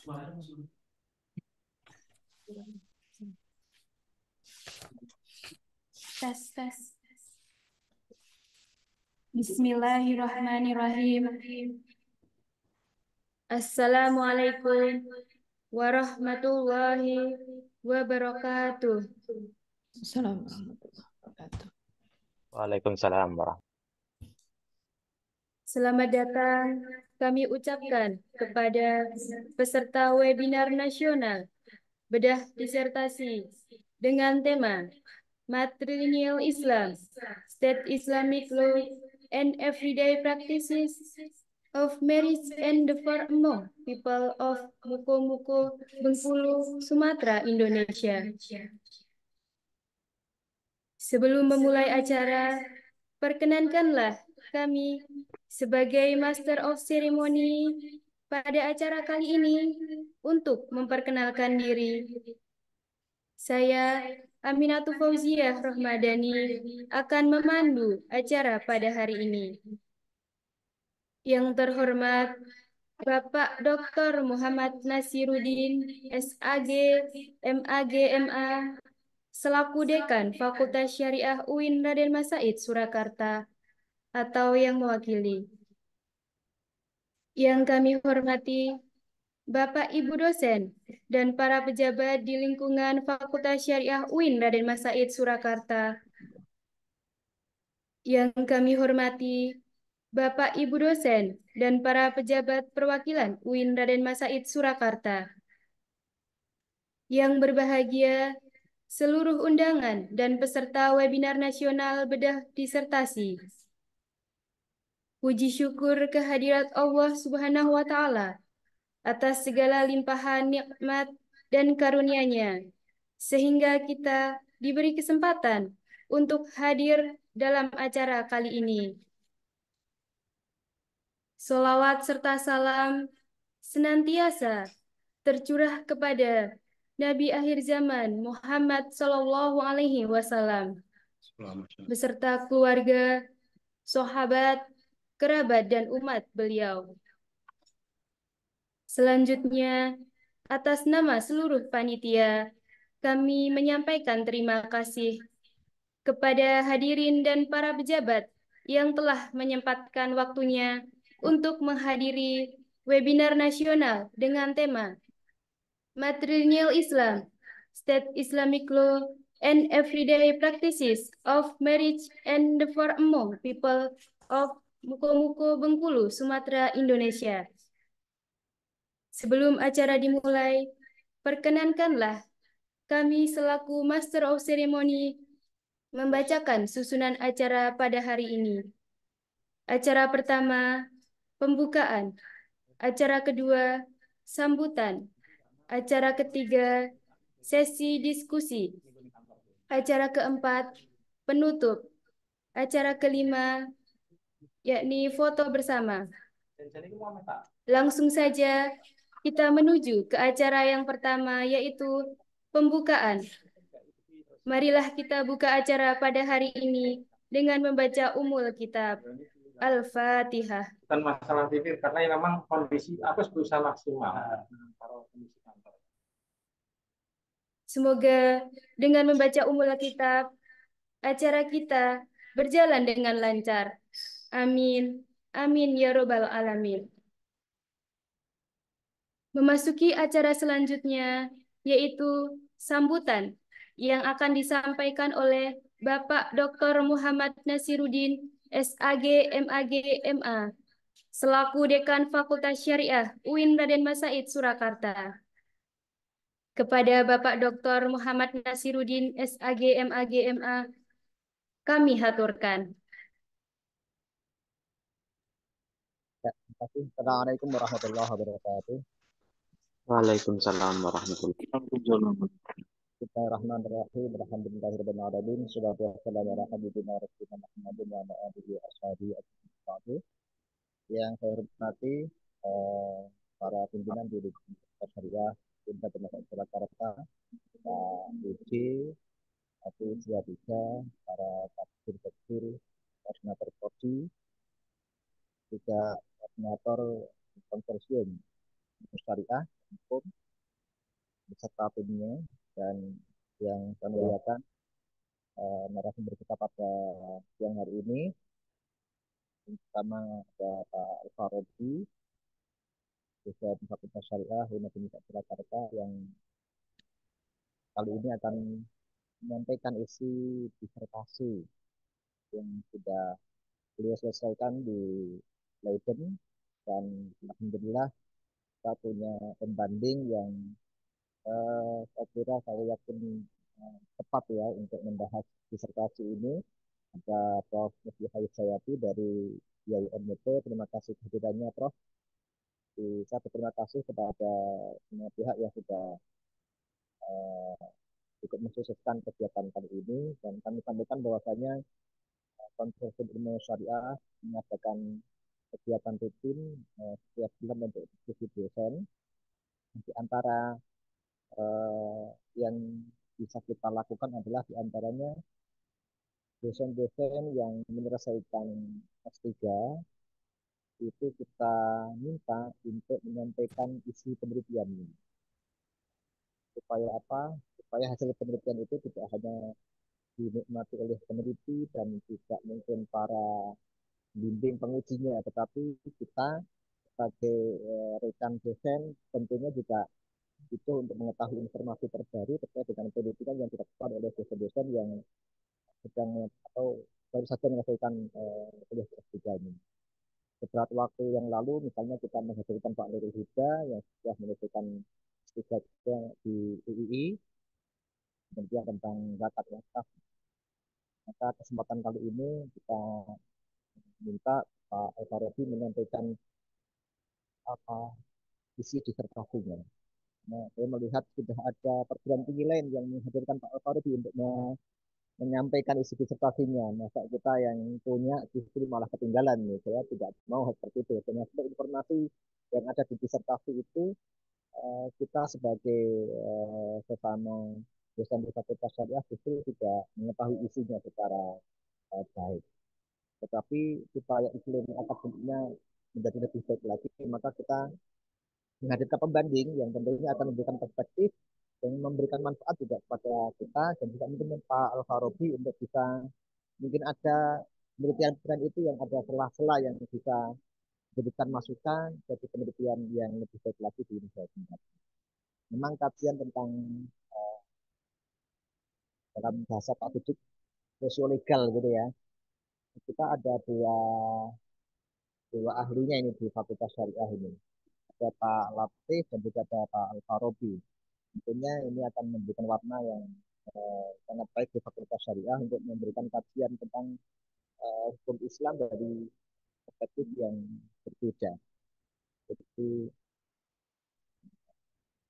Tes, tes. Bismillahirrahmanirrahim. Assalamualaikum warahmatullahi wabarakatuh. Assalamualaikum warahmatullahi wabarakatuh. Waalaikumsalam warahmatullahi. Selamat datang kami ucapkan kepada peserta webinar nasional bedah disertasi dengan tema Matrilineal Islam, State Islamic Law and Everyday Practices of Marriage and Divorce among People of Muko-Muko, Bengkulu, Sumatera, Indonesia. Sebelum memulai acara, perkenankanlah kami sebagai Master of Ceremony pada acara kali ini untuk memperkenalkan diri. Saya Aminatul Fauziah Rohmadani akan memandu acara pada hari ini. Yang terhormat Bapak Dr. Muhammad Nasiruddin, SAG, MAG, MA, selaku Dekan Fakultas Syariah UIN Raden Mas Said Surakarta, atau yang mewakili. Yang kami hormati Bapak Ibu dosen dan para pejabat di lingkungan Fakultas Syariah UIN Raden Mas Said Surakarta. Yang kami hormati Bapak Ibu dosen dan para pejabat perwakilan UIN Raden Mas Said Surakarta. Yang berbahagia seluruh undangan dan peserta webinar nasional bedah disertasi. Puji syukur kehadirat Allah Subhanahu wa Ta'ala atas segala limpahan nikmat dan karunia-Nya, sehingga kita diberi kesempatan untuk hadir dalam acara kali ini. Sholawat serta salam senantiasa tercurah kepada Nabi akhir zaman Muhammad Sallallahu Alaihi Wasallam beserta keluarga, sahabat, kerabat, dan umat beliau. Selanjutnya, atas nama seluruh panitia, kami menyampaikan terima kasih kepada hadirin dan para pejabat yang telah menyempatkan waktunya untuk menghadiri webinar nasional dengan tema Matrilineal Islam, State Islamic Law, and Everyday Practices of Marriage and Divorce among People of Muko-Muko, Bengkulu, Sumatera, Indonesia. Sebelum acara dimulai, perkenankanlah kami selaku Master of Ceremony membacakan susunan acara pada hari ini. Acara pertama, pembukaan. Acara kedua, sambutan. Acara ketiga, sesi diskusi. Acara keempat, penutup. Acara kelima, yakni foto bersama. Langsung saja kita menuju ke acara yang pertama, yaitu pembukaan. Marilah kita buka acara pada hari ini dengan membaca Ummul Kitab. Al-Fatihah. Bukan masalah pikir, karena memang kondisi aku berusaha maksimal. Semoga dengan membaca Ummul Kitab, acara kita berjalan dengan lancar. Amin. Amin ya Rabbal Alamin. Memasuki acara selanjutnya, yaitu sambutan yang akan disampaikan oleh Bapak Dr. Muhammad Nasiruddin, SAG, MAG, MA, selaku Dekan Fakultas Syariah UIN Raden Mas Said Surakarta. Kepada Bapak Dr. Muhammad Nasiruddin, SAG, MAG, MA, kami haturkan. Assalamualaikum warahmatullahi wabarakatuh. Waalaikumsalam warahmatullahi wabarakatuh. Bismillahirrahmanirrahim. Alhamdulillahirabbil alamin. Shallallahu ala habibina rasulina Muhammadin wa ala alihi washabihi ajmain. Yang saya hormati para pimpinan di Fakultas Syariah Universitas Surakarta, Pak Uji, Pak Ujiatiga, para takdir, koordinator prodi, juga koordinator konsorsium syariah, hukum, beserta timnya, dan yang kami lihatkan narasumber kita pada siang hari ini, pertama ada Pak Al-Farabi, dosen Fakultas Syariah Universitas Surakarta, yang kali ini akan menyampaikan isi disertasi yang sudah beliau selesaikan di Leiden, dan alhamdulillah kita punya pembanding yang saya kira saya yakin tepat ya untuk membahas disertasi ini. Ada Prof. Mufi Hayat dari IAIN. Terima kasih kehadirannya, Prof. Saya berterima kasih kepada semua pihak yang sudah ikut mensukseskan kegiatan kali ini, dan kami sampaikan bahwasanya Konsorsium Ilmu Syariah mengadakan kegiatan rutin setiap bulan untuk diskusi dosen. Di antara yang bisa kita lakukan adalah diantaranya dosen-dosen yang menyelesaikan S3 itu kita minta untuk menyampaikan isi penelitiannya. Supaya apa? Supaya hasil penelitian itu tidak hanya dinikmati oleh peneliti dan juga mungkin para bimbing pengujinya, tetapi kita sebagai rekan dosen tentunya juga itu untuk mengetahui informasi terbaru terkait dengan penelitian yang dilakukan oleh dosen-dosen yang sedang atau baru saja menyelesaikan kuliah S3 ini. Beberapa waktu yang lalu misalnya kita menghadirkan Pak Nurul Huda yang sudah menyelesaikan S3 di UII, kemudian tentang zakat wakaf. Maka kesempatan kali ini kita minta Pak Al-Farabi menyampaikan apa isi disertasinya. Nah, saya melihat sudah ada perguruan tinggi lain yang menghadirkan Pak Al-Farabi untuk menyampaikan isi disertasinya. Masa kita yang punya justru malah ketinggalan nih. Saya tidak mau seperti itu. Ternyata informasi yang ada di disertasi itu kita sebagai sesama dosen fakultas syariah justru tidak mengetahui isinya secara baik. Tetapi supaya iklim akademiknya menjadi lebih baik lagi, maka kita menghadirkan pembanding yang tentunya akan memberikan perspektif dan memberikan manfaat juga kepada kita, dan juga mungkin Pak Al-Farabi untuk bisa mungkin ada penelitian itu yang ada celah-celah yang bisa memberikan masukan jadi penelitian yang lebih baik lagi di Indonesia. Memang kajian tentang dalam bahasa Pak Budi sosiolegal gitu ya. Kita ada dua ahlinya ini di Fakultas Syariah ini. Ada Pak Latif dan juga ada Pak Al-Farabi. Tentunya ini akan memberikan warna yang sangat baik di Fakultas Syariah untuk memberikan kajian tentang hukum Islam dari perspektif yang berbeda. Jadi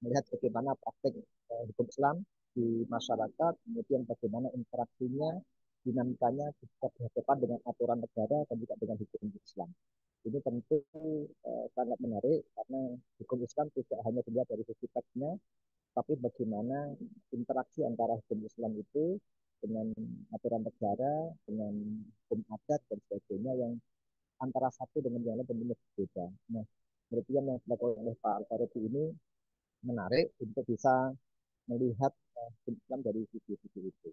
melihat bagaimana praktek hukum Islam di masyarakat, kemudian bagaimana interaksinya, dinamikanya jika berhadapan dengan aturan negara dan juga dengan hukum Islam. Ini tentu sangat menarik karena hukum Islam tidak hanya dilihat dari sisi teksnya, tapi bagaimana interaksi antara hukum Islam itu dengan aturan negara, dengan hukum adat dan sebagainya yang antara satu dengan yang lain tentunya berbeda. Nah, penelitian yang dilakukan oleh Pak Al-Farabi ini menarik untuk bisa melihat hukum Islam dari sisi-sisi itu.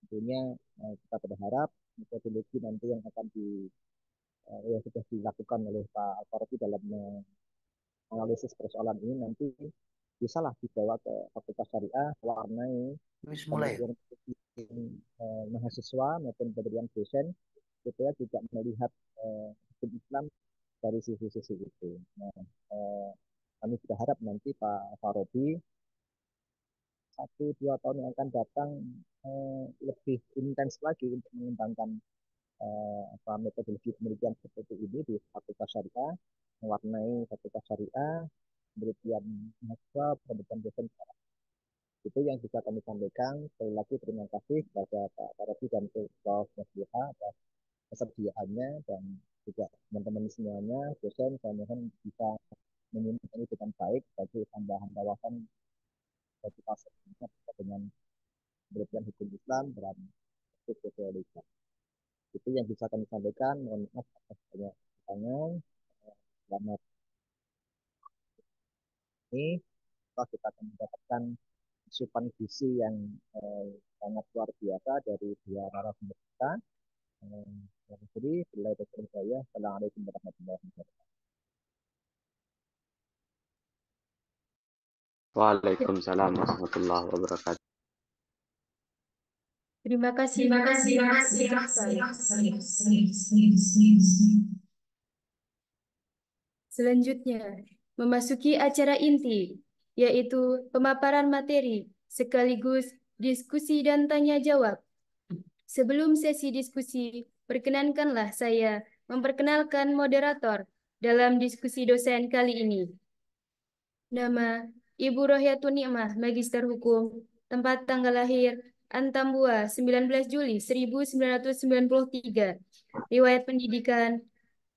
Tentunya kita berharap metodologi nanti yang akan yang sudah dilakukan oleh Pak Al-Farabi dalam analisis persoalan ini nanti bisalah dibawa ke Fakultas Syariah, warnai penelitian mahasiswa maupun penelitian dosen, supaya juga melihat hukum Islam dari sisi-sisi itu. Nah, kami berharap nanti Pak Farabi 1-2 tahun yang akan datang lebih intens lagi untuk mengembangkan metodologi penelitian seperti ini di Fakultas Syariah, mewarnai Fakultas Syariah, penelitian mahasiswa, penelitian dosen. Itu yang bisa kami sampaikan. Sekali lagi terima kasih kepada Pak Farabi dan Prof. Musliha atas kesediaannya, dan juga teman-teman semuanya dosen. Saya mohon bisa menyimak ini dengan baik bagi tambahan wawasan kita dengan penelitian hukum Islam dalam sosiologi. Itu yang bisa kami sampaikan. Mohon maaf atas banyak pertanyaan. Selamat ini, maka kita akan mendapatkan asupan gizi yang sangat luar biasa dari dua narasumber kita. Jadi, bila Dr. saya, Assalamualaikum warahmatullahi wabarakatuh. Waalaikumsalam warahmatullahi wabarakatuh. Terima kasih. Selanjutnya, memasuki acara inti, yaitu pemaparan materi sekaligus diskusi dan tanya jawab. Sebelum sesi diskusi, perkenankanlah saya memperkenalkan moderator dalam diskusi dosen kali ini. Nama Ibu Rohyatul Nikmah, Magister Hukum, tempat tanggal lahir Antambua 19 Juli 1993, riwayat pendidikan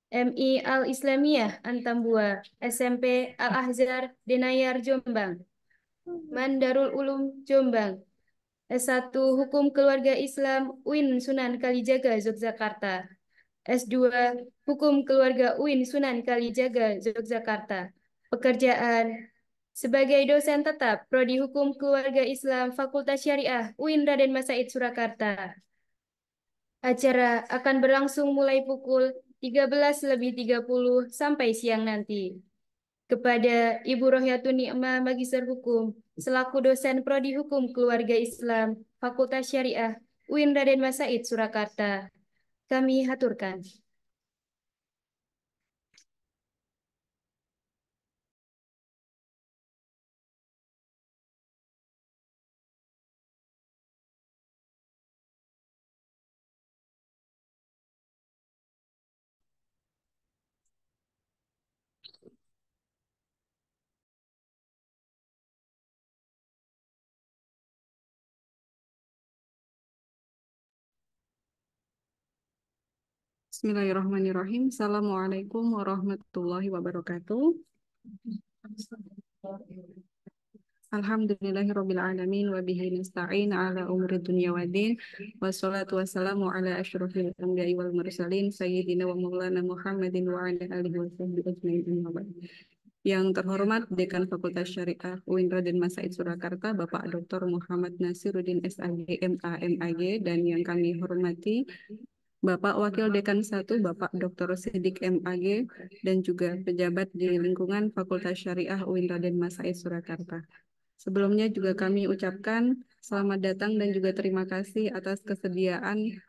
MI Al-Islamiyah Antambua, SMP Al-Ahzar Denayar Jombang, Mandarul Ulum Jombang, S1 Hukum Keluarga Islam UIN Sunan Kalijaga Yogyakarta, S2 Hukum Keluarga UIN Sunan Kalijaga Yogyakarta. Pekerjaan sebagai dosen tetap Prodi Hukum Keluarga Islam Fakultas Syariah UIN Raden Mas Said Surakarta. Acara akan berlangsung mulai pukul 13.30 sampai siang nanti. Kepada Ibu Rohyatul Nikmah Magister Hukum selaku dosen Prodi Hukum Keluarga Islam Fakultas Syariah UIN Raden Mas Said Surakarta, kami haturkan. Bismillahirrahmanirrahim. Assalamualaikum warahmatullahi wabarakatuh. Alhamdulillahirabbil alamin wa bihi nasta'in ala umuri dunya waddin. Wassalatu wassalamu ala asyrofil anbiya'i wal mursalin sayyidina wa maulana Muhammadin wa ala alihi wa sahbihi ajmain. Yang terhormat Dekan Fakultas Syariah UIN Raden Mas Said Surakarta, Bapak Dr. Muhammad Nasiruddin SAG MA MAG, dan yang kami hormati Bapak Wakil Dekan 1, Bapak Dr. Siddiq MAG, dan juga pejabat di lingkungan Fakultas Syariah UIN Raden Mas Said Surakarta. Sebelumnya juga kami ucapkan selamat datang dan juga terima kasih atas kesediaan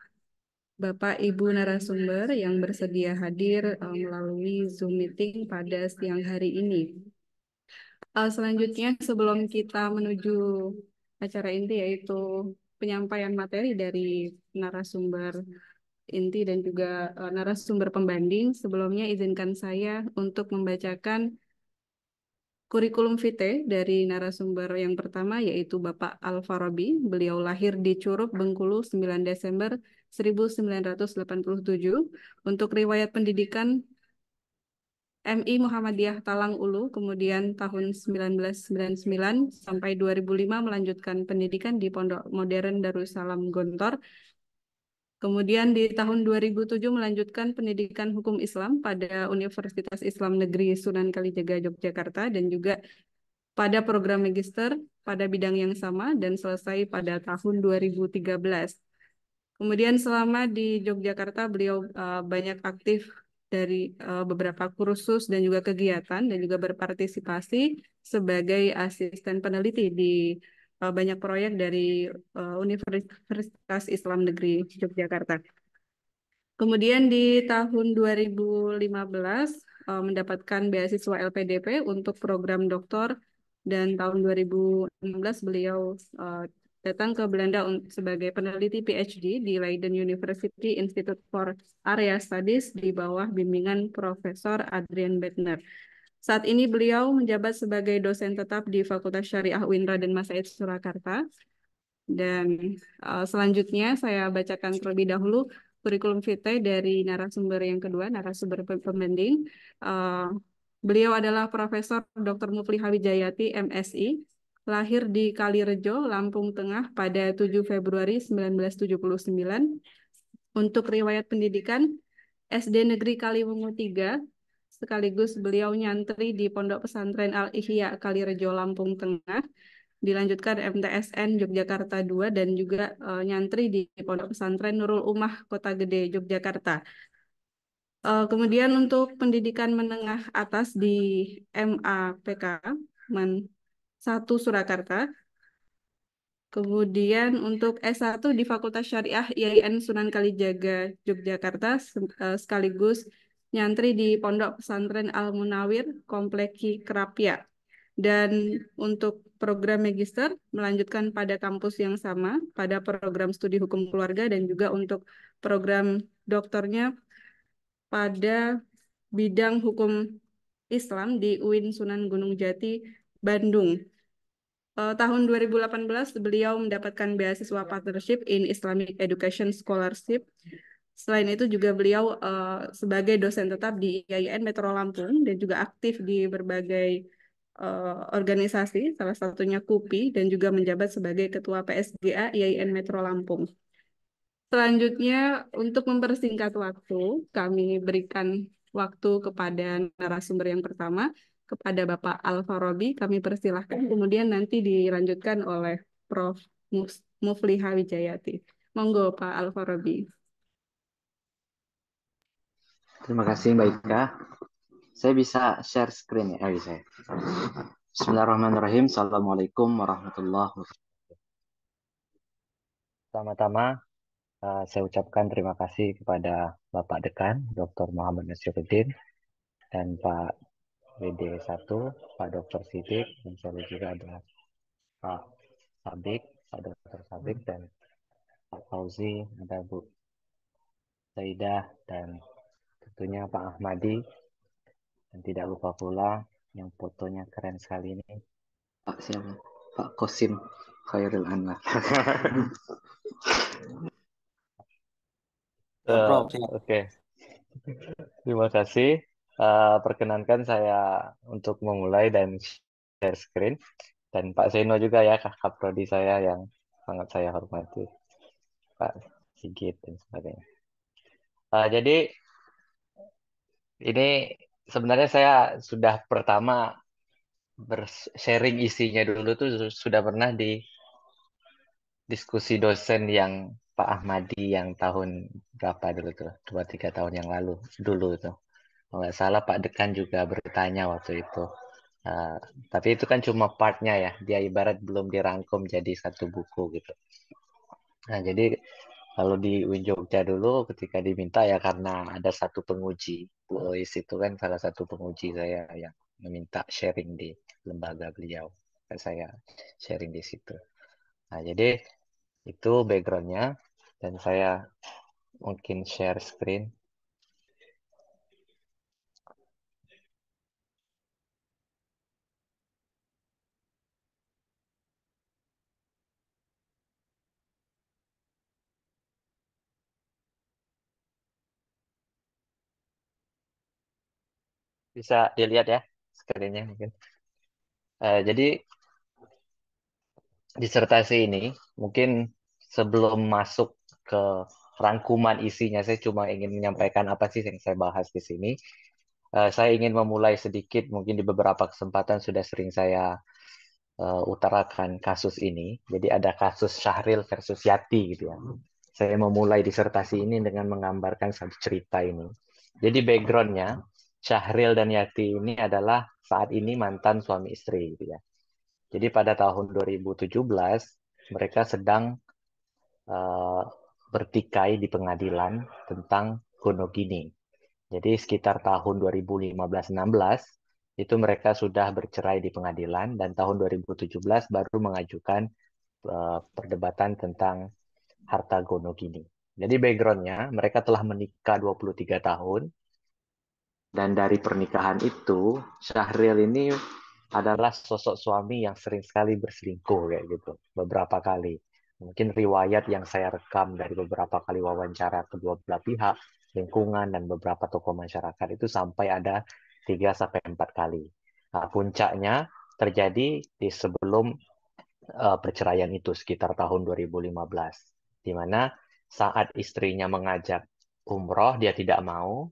Bapak Ibu narasumber yang bersedia hadir melalui Zoom meeting pada siang hari ini. Selanjutnya, sebelum kita menuju acara inti, yaitu penyampaian materi dari narasumber inti dan juga narasumber pembanding, sebelumnya izinkan saya untuk membacakan kurikulum vitae dari narasumber yang pertama, yaitu Bapak Al-Farabi. Beliau lahir di Curup, Bengkulu, 9 Desember 1987. Untuk riwayat pendidikan MI Muhammadiyah Talang Ulu, kemudian tahun 1999 sampai 2005 melanjutkan pendidikan di Pondok Modern Darussalam Gontor. Kemudian di tahun 2007 melanjutkan pendidikan hukum Islam pada Universitas Islam Negeri Sunan Kalijaga Yogyakarta, dan juga pada program magister pada bidang yang sama dan selesai pada tahun 2013. Kemudian selama di Yogyakarta beliau banyak aktif dari beberapa kursus dan juga kegiatan, dan juga berpartisipasi sebagai asisten peneliti di banyak proyek dari Universitas Islam Negeri Yogyakarta. Kemudian di tahun 2015 mendapatkan beasiswa LPDP untuk program doktor, dan tahun 2016 beliau datang ke Belanda sebagai peneliti PhD di Leiden University Institute for Area Studies di bawah bimbingan Profesor Adrian Bettner. Saat ini beliau menjabat sebagai dosen tetap di Fakultas Syariah UIN Raden Mas Said Surakarta. Dan selanjutnya saya bacakan terlebih dahulu kurikulum vitae dari narasumber yang kedua, narasumber pembanding. Beliau adalah Profesor Dr. Mufli Hawijayati, MSI, lahir di Kalirejo, Lampung Tengah pada 7 Februari 1979. Untuk riwayat pendidikan, SD Negeri Kaliwungu 3, sekaligus beliau nyantri di Pondok Pesantren Al-Ihya Kalirejo, Lampung Tengah. Dilanjutkan MTSN Yogyakarta II dan juga nyantri di Pondok Pesantren Nurul Ummah Kota Gede, Yogyakarta. Kemudian untuk pendidikan menengah atas di MAPK, Man 1 Surakarta. Kemudian untuk S1 di Fakultas Syariah IAIN Sunan Kalijaga, Yogyakarta, sekaligus nyantri di Pondok Pesantren Al-Munawir, Kompleki Kerapia. Dan untuk program magister melanjutkan pada kampus yang sama, pada program studi hukum keluarga dan juga untuk program doktornya pada bidang hukum Islam di UIN Sunan Gunung Jati, Bandung. Tahun 2018 beliau mendapatkan beasiswa Partnership in Islamic Education Scholarship. Selain itu juga beliau sebagai dosen tetap di IAIN Metro Lampung dan juga aktif di berbagai organisasi, salah satunya KUPI, dan juga menjabat sebagai Ketua PSGA IAIN Metro Lampung. Selanjutnya, untuk mempersingkat waktu, kami berikan waktu kepada narasumber yang pertama, kepada Bapak Al-Farabi, kami persilahkan, kemudian nanti dilanjutkan oleh Prof. Mufliha Wijayati. Monggo, Pak Al-Farabi. Terima kasih Mbak Ika. Saya bisa share screen ya? Bisa ya. Bismillahirrahmanirrahim. Assalamualaikum warahmatullahi wabarakatuh. Pertama-tama, saya ucapkan terima kasih kepada Bapak Dekan, Dr. Muhammad Nasyuruddin, dan Pak WD1, Pak Dr. Sidik, dan saya juga ada Pak Sabik, Pak Dr. Sabik, dan Pak Fauzi, ada Bu Saidah, dan tentunya Pak Ahmadi, dan tidak lupa pula yang fotonya keren sekali ini, Pak siapa? Pak Kosim Khairul Anwar. Oke. Terima kasih. Perkenankan saya untuk memulai dan share screen. Dan Pak Zeno juga ya, kakak prodi saya yang sangat saya hormati. Pak Sigit dan sebagainya. Jadi ini sebenarnya saya sudah pertama bersharing isinya dulu tuh sudah pernah di diskusi dosen yang Pak Ahmadi yang tahun berapa dulu tuh, 2-3 tahun yang lalu dulu tuh. Kalau nggak salah Pak Dekan juga bertanya waktu itu. Tapi itu kan cuma partnya ya, dia ibarat belum dirangkum jadi satu buku gitu. Nah, jadi kalau di UIN Jogja dulu ketika diminta ya karena ada satu penguji, Bu Ois itu kan salah satu penguji saya yang meminta sharing di lembaga beliau. Saya sharing di situ. Nah, jadi itu backgroundnya dan saya mungkin share screen. Bisa dilihat ya screennya mungkin. Jadi disertasi ini mungkin sebelum masuk ke rangkuman isinya, saya cuma ingin menyampaikan apa sih yang saya bahas di sini. Saya ingin memulai sedikit, mungkin di beberapa kesempatan sudah sering saya utarakan kasus ini. Jadi ada kasus Syahril versus Yati gitu ya. Saya memulai disertasi ini dengan menggambarkan satu cerita ini. Jadi backgroundnya, Syahril dan Yati ini adalah saat ini mantan suami istri gitu ya. Jadi pada tahun 2017 mereka sedang bertikai di pengadilan tentang Gonogini. Jadi sekitar tahun 2015-16 itu mereka sudah bercerai di pengadilan dan tahun 2017 baru mengajukan perdebatan tentang harta Gonogini. Jadi backgroundnya mereka telah menikah 23 tahun dan dari pernikahan itu Syahril ini adalah sosok suami yang sering sekali berselingkuh kayak gitu beberapa kali. Mungkin riwayat yang saya rekam dari beberapa kali wawancara kedua belah pihak, lingkungan dan beberapa tokoh masyarakat itu sampai ada 3-4 kali. Nah, puncaknya terjadi di sebelum perceraian itu sekitar tahun 2015, di mana saat istrinya mengajak umroh dia tidak mau,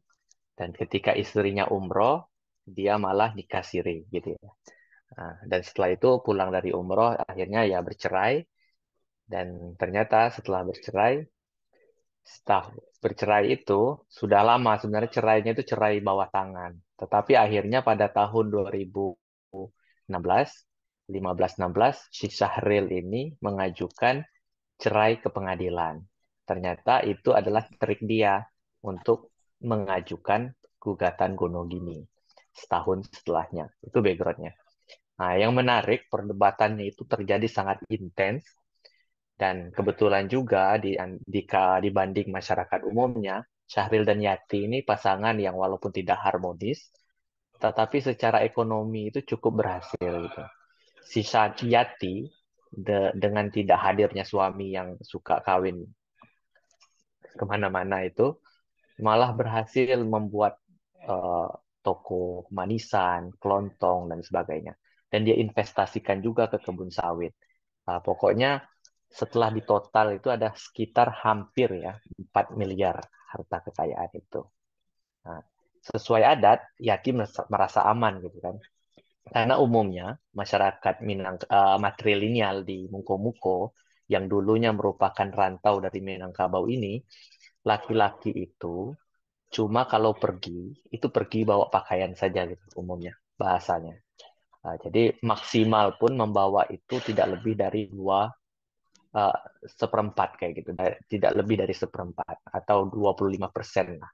Dan ketika istrinya umroh, dia malah nikah siri gitu ya. Nah, dan setelah itu pulang dari umroh, akhirnya ya bercerai. Dan ternyata setelah bercerai, setelah bercerai itu sudah lama sebenarnya cerainya itu cerai bawah tangan. Tetapi akhirnya pada tahun 2016, 15-16, si Syahril ini mengajukan cerai ke pengadilan. Ternyata itu adalah trik dia untuk mengajukan gugatan Gonogini setahun setelahnya. Itu backgroundnya. Nah, yang menarik, perdebatannya itu terjadi sangat intens dan kebetulan juga dibanding masyarakat umumnya, Syahril dan Yati ini pasangan yang walaupun tidak harmonis, tetapi secara ekonomi itu cukup berhasil gitu. Si Yati dengan tidak hadirnya suami yang suka kawin kemana-mana itu, malah berhasil membuat eh, toko manisan, kelontong, dan sebagainya. Dan dia investasikan juga ke kebun sawit. Pokoknya setelah ditotal itu ada sekitar hampir ya 4 miliar harta kekayaan itu. Nah, sesuai adat, Yati merasa aman gitu kan. Karena umumnya masyarakat matrilineal di Muko-Muko yang dulunya merupakan rantau dari Minangkabau ini, laki-laki itu cuma kalau pergi, itu pergi bawa pakaian saja gitu umumnya bahasanya. Nah, jadi maksimal pun membawa itu tidak lebih dari uh, seperempat kayak gitu, tidak lebih dari seperempat atau 25% lah.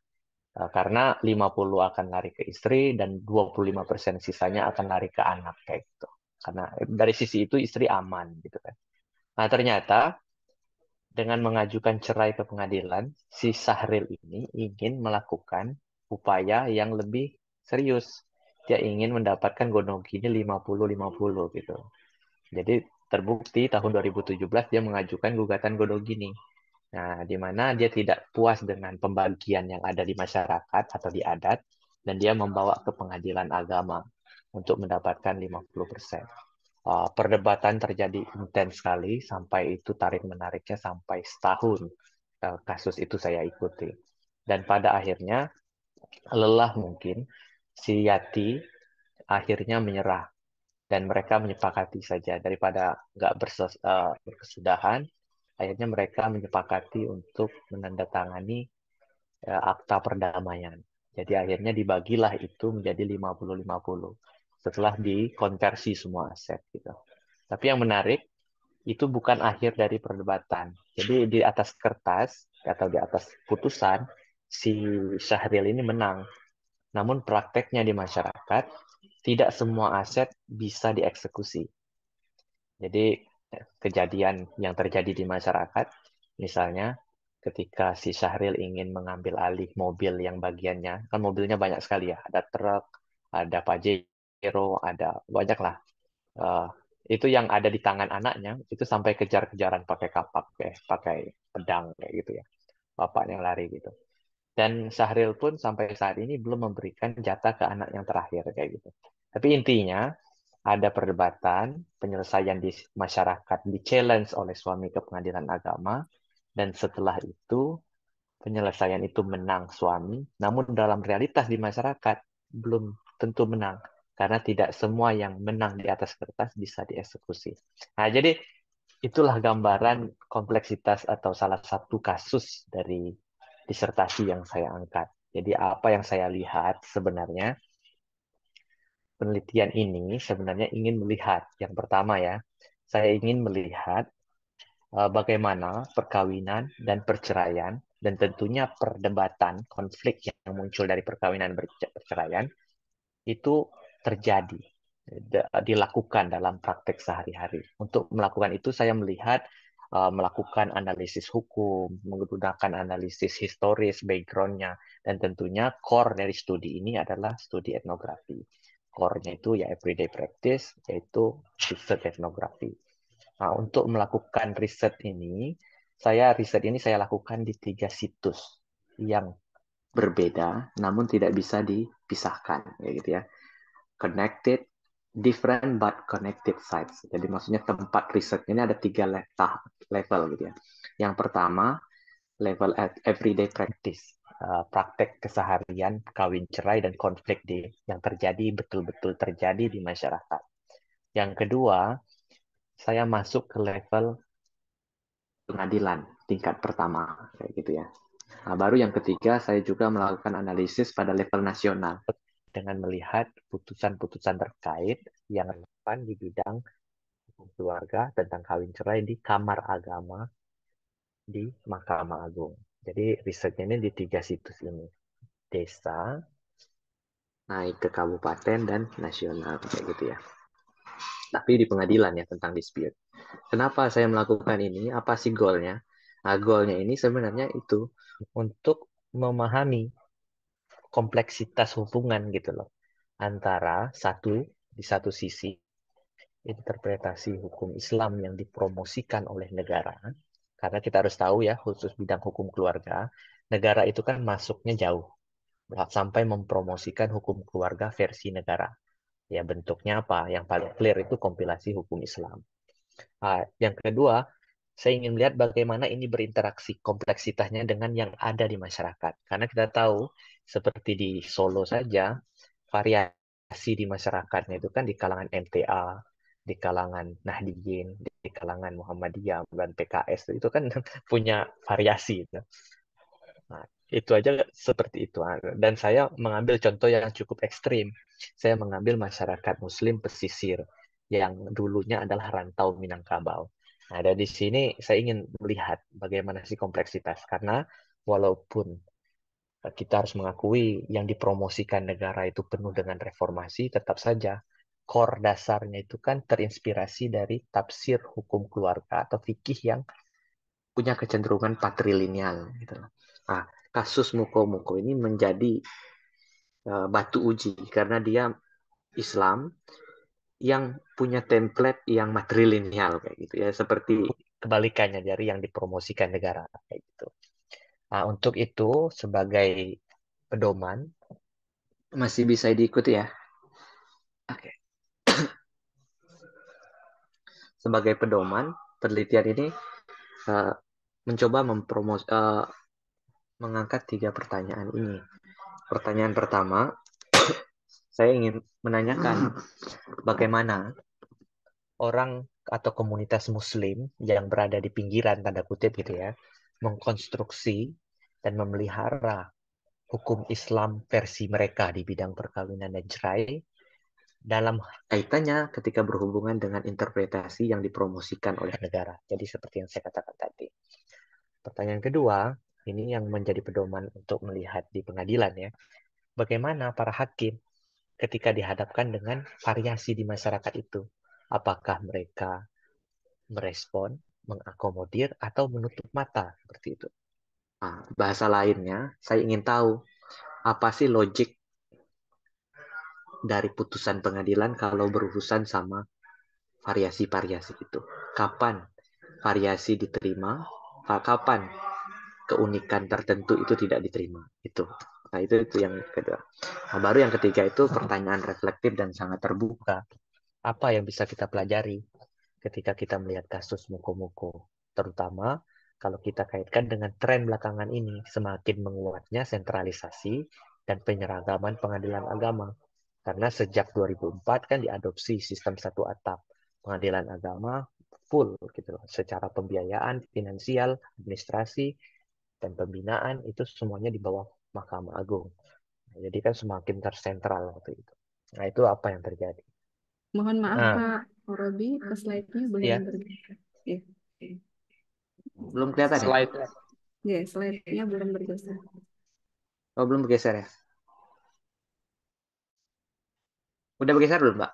Karena 50 akan lari ke istri dan 25% sisanya akan lari ke anak kayak gitu. Karena dari sisi itu istri aman gitu kan. Nah, ternyata dengan mengajukan cerai ke pengadilan, si Syahril ini ingin melakukan upaya yang lebih serius. Dia ingin mendapatkan Gonogini 50-50 gitu. Jadi terbukti tahun 2017 dia mengajukan gugatan Gonogini. Nah, di mana dia tidak puas dengan pembagian yang ada di masyarakat atau di adat, dan dia membawa ke pengadilan agama untuk mendapatkan 50%. Perdebatan terjadi intens sekali, sampai itu tarik-menariknya sampai setahun. Kasus itu saya ikuti. Dan pada akhirnya, lelah mungkin, si Yati akhirnya menyerah. Dan mereka menyepakati saja, daripada nggak berkesudahan, akhirnya mereka menyepakati untuk menandatangani akta perdamaian. Jadi akhirnya dibagilah itu menjadi 50-50 setelah dikonversi semua aset gitu. Tapi yang menarik, itu bukan akhir dari perdebatan. Jadi di atas kertas atau di atas putusan, si Syahril ini menang. Namun prakteknya di masyarakat, tidak semua aset bisa dieksekusi. Jadi kejadian yang terjadi di masyarakat, misalnya ketika si Syahril ingin mengambil alih mobil yang bagiannya, kan mobilnya banyak sekali ya, ada truk, ada Pajero, ada banyak lah. Eh, itu yang ada di tangan anaknya, itu sampai kejar-kejaran pakai kapak, pakai pedang kayak gitu ya, bapak yang lari gitu. Dan Syahril pun sampai saat ini belum memberikan jatah ke anak yang terakhir kayak gitu. Tapi intinya ada perdebatan, penyelesaian di masyarakat di-challenge oleh suami ke pengadilan agama, dan setelah itu penyelesaian itu menang suami, namun dalam realitas di masyarakat belum tentu menang, karena tidak semua yang menang di atas kertas bisa dieksekusi. Nah, jadi itulah gambaran kompleksitas atau salah satu kasus dari disertasi yang saya angkat. Jadi apa yang saya lihat sebenarnya, penelitian ini sebenarnya ingin melihat, yang pertama ya, saya ingin melihat bagaimana perkawinan dan perceraian, dan tentunya perdebatan, konflik yang muncul dari perkawinan dan perceraian, itu terjadi, dilakukan dalam praktek sehari-hari. Untuk melakukan itu, saya melihat melakukan analisis hukum, menggunakan analisis historis, background-nya, dan tentunya core dari studi ini adalah studi etnografi. Core-nya itu ya everyday practice, yaitu research etnografi. Nah, untuk melakukan riset ini saya lakukan di 3 situs yang berbeda, namun tidak bisa dipisahkan, ya gitu ya. Connected, different but connected sites. Jadi maksudnya tempat riset ini ada 3 level gitu ya. Yang pertama, level everyday practice praktek keseharian kawin cerai dan konflik yang terjadi betul-betul terjadi di masyarakat. Yang kedua, saya masuk ke level pengadilan tingkat pertama kayak gitu ya. Nah, baru yang ketiga, saya juga melakukan analisis pada level nasional dengan melihat putusan-putusan terkait yang relevan di bidang hukum keluarga tentang kawin cerai di Kamar Agama di Mahkamah Agung. Jadi risetnya ini di 3 situs ini. Desa, naik ke kabupaten, dan nasional kayak gitu ya. Tapi di pengadilan ya tentang dispute. Kenapa saya melakukan ini? Apa sih goalnya? Nah, goalnya ini sebenarnya itu untuk memahami kompleksitas hubungan gitu loh. Antara di satu sisi interpretasi hukum Islam yang dipromosikan oleh negara. Karena kita harus tahu ya, khusus bidang hukum keluarga, negara itu kan masuknya jauh. Sampai mempromosikan hukum keluarga versi negara. Ya bentuknya apa? Yang paling clear itu kompilasi hukum Islam. Yang kedua, saya ingin melihat bagaimana ini berinteraksi kompleksitasnya dengan yang ada di masyarakat. Karena kita tahu, seperti di Solo saja, variasi di masyarakatnya itu kan di kalangan MTA, di kalangan Nahdliyin, di kalangan Muhammadiyah, dan PKS, itu kan punya variasi. Gitu. Nah, itu aja seperti itu. Dan saya mengambil contoh yang cukup ekstrim. Saya mengambil masyarakat Muslim pesisir yang dulunya adalah rantau Minangkabau. Nah, dari sini saya ingin melihat bagaimana sih kompleksitas. Karena walaupun kita harus mengakui yang dipromosikan negara itu penuh dengan reformasi, tetap saja core dasarnya itu kan terinspirasi dari tafsir hukum keluarga atau fikih yang punya kecenderungan patrilineal gitu. Nah, kasus Muko-Muko ini menjadi batu uji karena dia Islam yang punya template yang matrilineal kayak gitu ya, seperti kebalikannya dari yang dipromosikan negara kayak gitu. Nah, untuk itu sebagai pedoman masih bisa diikuti ya. Oke. Sebagai pedoman, penelitian ini mencoba mengangkat 3 pertanyaan ini. Pertanyaan pertama, saya ingin menanyakan bagaimana orang atau komunitas muslim yang berada di pinggiran tanda kutip gitu ya, mengkonstruksi dan memelihara hukum Islam versi mereka di bidang perkawinan dan cerai dalam kaitannya ketika berhubungan dengan interpretasi yang dipromosikan oleh negara. Jadi seperti yang saya katakan tadi. Pertanyaan kedua, ini yang menjadi pedoman untuk melihat di pengadilan ya. Bagaimana para hakim ketika dihadapkan dengan variasi di masyarakat itu? Apakah mereka merespon, mengakomodir, atau menutup mata seperti itu? Nah, bahasa lainnya, saya ingin tahu apa sih logik dari putusan pengadilan kalau berurusan sama variasi-variasi itu. Kapan variasi diterima, kapan keunikan tertentu itu tidak diterima. Itu. Nah, itu yang kedua. Nah, baru yang ketiga itu pertanyaan reflektif dan sangat terbuka. Apa yang bisa kita pelajari ketika kita melihat kasus Muko-Muko? Terutama kalau kita kaitkan dengan tren belakangan ini, semakin menguatnya sentralisasi dan penyeragaman pengadilan agama. Karena sejak 2004 kan diadopsi sistem satu atap. Pengadilan agama full gitu loh. Secara pembiayaan, finansial, administrasi, dan pembinaan itu semuanya di bawah Mahkamah Agung. Nah, jadi kan semakin tersentral waktu itu. Nah, itu apa yang terjadi? Mohon maaf Nah, Pak Robi, slide-nya belum ya, bergeser. Ya, belum kelihatan ya? Slide. ya slide-nya belum bergeser. Oh, belum bergeser ya? Udah bergeser belum, Mbak?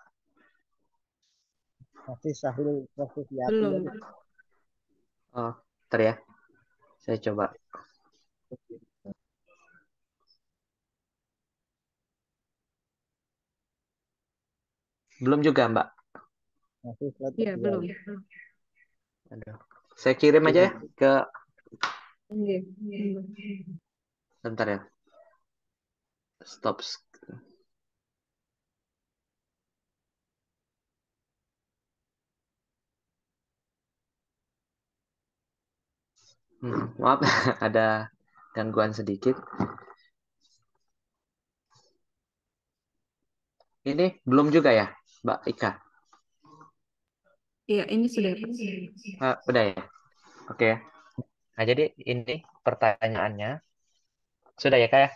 Masih Syahrul proses Belum. diupload. Oh, ntar ya. Saya coba. Belum juga, Mbak. Masih slide Iya, belum. Aduh. Saya kirim aja ya ke... Iya. Bentar ya. Stop. Maaf, ada gangguan sedikit. Ini belum juga ya, Mbak Ika? Iya, ini sudah, Pak. Udah ya? Oke ya. Nah, jadi ini pertanyaannya. Sudah ya, Kak ya?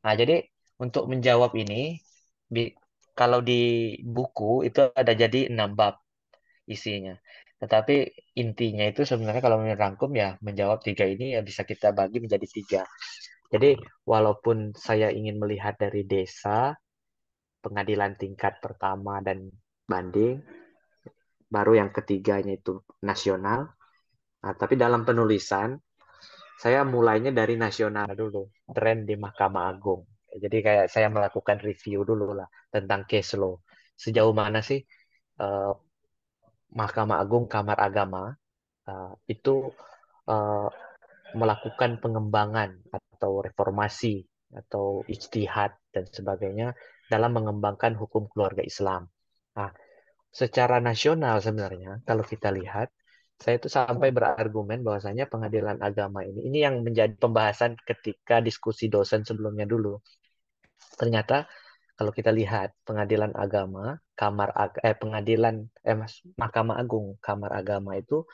Nah, jadi untuk menjawab ini, di, kalau di buku itu ada jadi 6 bab isinya. Tetapi intinya itu sebenarnya kalau merangkum ya menjawab tiga ini ya bisa kita bagi menjadi tiga. Jadi walaupun saya ingin melihat dari desa, pengadilan tingkat pertama dan banding, baru yang ketiganya itu nasional. Nah, tapi dalam penulisan saya mulainya dari nasional dulu, tren di Mahkamah Agung. Jadi kayak saya melakukan review dulu lah tentang case law. Sejauh mana sih eh, Mahkamah Agung, Kamar Agama itu eh, melakukan pengembangan atau reformasi atau ijtihad dan sebagainya dalam mengembangkan hukum keluarga Islam. Nah, secara nasional sebenarnya kalau kita lihat saya itu sampai berargumen bahwasanya pengadilan agama ini yang menjadi pembahasan ketika diskusi dosen sebelumnya dulu. Ternyata kalau kita lihat pengadilan agama, pengadilan Mahkamah Agung, Kamar Agama itu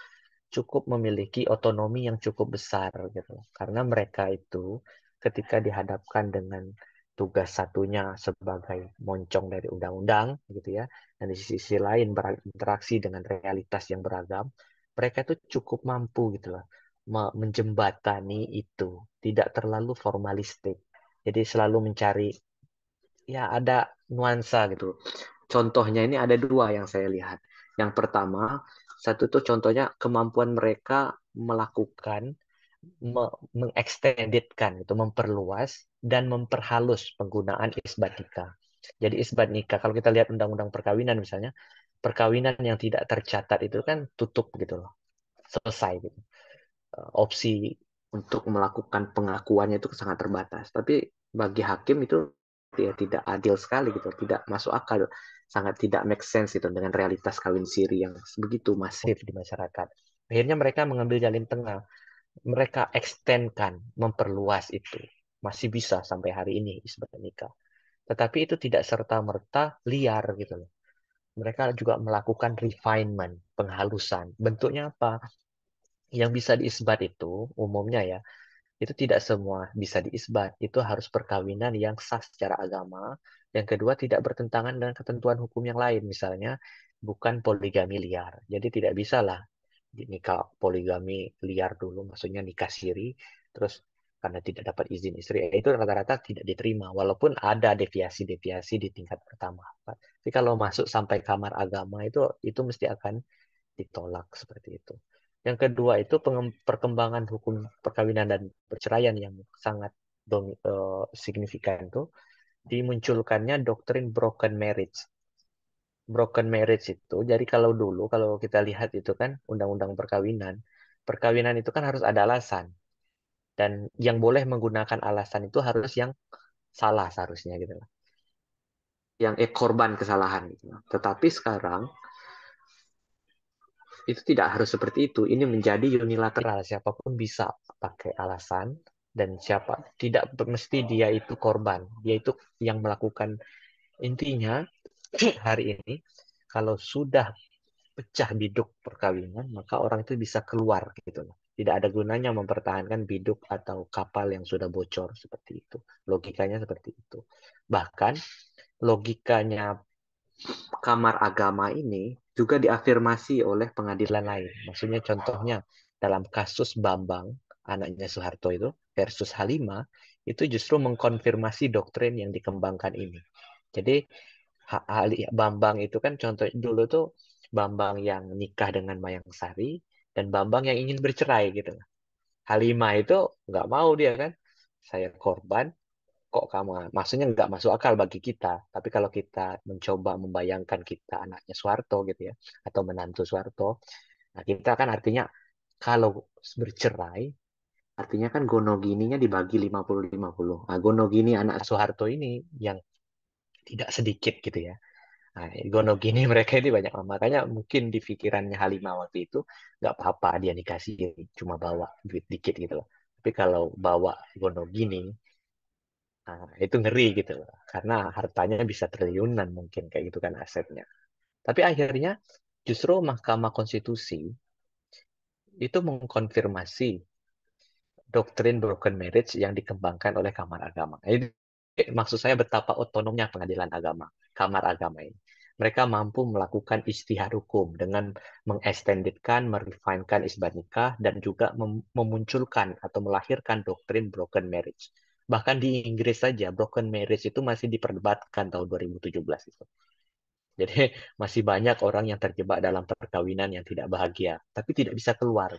cukup memiliki otonomi yang cukup besar gitu. Karena mereka itu ketika dihadapkan dengan tugas satunya sebagai moncong dari undang-undang gitu ya, dan di sisi lain berinteraksi dengan realitas yang beragam, mereka itu cukup mampu gitu loh menjembatani itu, tidak terlalu formalistik. Jadi selalu mencari ya ada nuansa gitu. Contohnya ini ada dua yang saya lihat. Yang pertama, satu itu contohnya kemampuan mereka melakukan mengekstenditkan itu memperluas dan memperhalus penggunaan isbat nikah. Jadi isbat nikah kalau kita lihat undang-undang perkawinan misalnya, perkawinan yang tidak tercatat itu kan tutup gitu loh, selesai gitu. Opsi untuk melakukan pengakuannya itu sangat terbatas. Tapi bagi hakim itu ya tidak adil sekali gitu, tidak masuk akal, sangat tidak make sense itu dengan realitas kawin siri yang begitu masif di masyarakat. Akhirnya mereka mengambil jalan tengah, mereka extendkan, memperluas itu. Masih bisa sampai hari ini isbat nikah. Tetapi itu tidak serta-merta liar gitu loh. Mereka juga melakukan refinement, penghalusan. Bentuknya apa? Yang bisa diisbat itu umumnya ya, itu tidak semua bisa diisbat. Itu harus perkawinan yang sah secara agama. Yang kedua, tidak bertentangan dengan ketentuan hukum yang lain. Misalnya, bukan poligami liar. Jadi tidak bisa lah nikah poligami liar dulu, maksudnya nikah siri, terus karena tidak dapat izin istri, itu rata-rata tidak diterima. Walaupun ada deviasi-deviasi di tingkat pertama. Tapi kalau masuk sampai kamar agama itu mesti akan ditolak seperti itu. Yang kedua itu perkembangan hukum perkawinan dan perceraian yang sangat signifikan itu dimunculkannya doktrin broken marriage. Broken marriage itu, jadi kalau dulu kalau kita lihat itu kan undang-undang perkawinan, perkawinan itu kan harus ada alasan dan yang boleh menggunakan alasan itu harus yang salah seharusnya gitu lah. Yang korban kesalahan gitu. Tetapi sekarang itu tidak harus seperti itu. Ini menjadi unilateral. Siapapun bisa pakai alasan dan siapa tidak mesti dia itu korban. Dia itu yang melakukan intinya hari ini kalau sudah pecah biduk perkawinan maka orang itu bisa keluar gitu loh. Tidak ada gunanya mempertahankan biduk atau kapal yang sudah bocor seperti itu. Logikanya seperti itu. Bahkan logikanya Kamar Agama ini juga diafirmasi oleh pengadilan lain. Maksudnya contohnya dalam kasus Bambang, anaknya Soeharto itu, versus Halimah, itu justru mengkonfirmasi doktrin yang dikembangkan ini. Jadi Bambang itu kan contoh dulu tuh Bambang yang nikah dengan Mayang Sari dan Bambang yang ingin bercerai gitu. Halimah itu nggak mau dia kan, saya korban, kok kamu maksudnya nggak masuk akal bagi kita, tapi kalau kita mencoba membayangkan kita anaknya Soeharto gitu ya atau menantu Soeharto, nah kita kan artinya kalau bercerai artinya kan gonogininya dibagi 50-50. Nah, gonogini anak Soeharto ini yang tidak sedikit gitu ya. Nah, gonogini mereka ini banyak, makanya mungkin di pikirannya Halimah waktu itu nggak apa-apa dia dikasih cuma bawa duit dikit gitu loh, tapi kalau bawa gonogini Nah, itu ngeri gitu loh. Karena hartanya bisa triliunan mungkin kayak gitu kan asetnya. Tapi akhirnya justru Mahkamah Konstitusi itu mengkonfirmasi doktrin broken marriage yang dikembangkan oleh Kamar Agama. Ini maksud saya betapa otonomnya pengadilan agama, Kamar Agama ini. Mereka mampu melakukan istihad hukum dengan mengestendedkan, merefinekan isbat nikah, dan juga memunculkan atau melahirkan doktrin broken marriage. Bahkan di Inggris saja, broken marriage itu masih diperdebatkan tahun 2017 itu. Jadi masih banyak orang yang terjebak dalam perkawinan yang tidak bahagia, tapi tidak bisa keluar.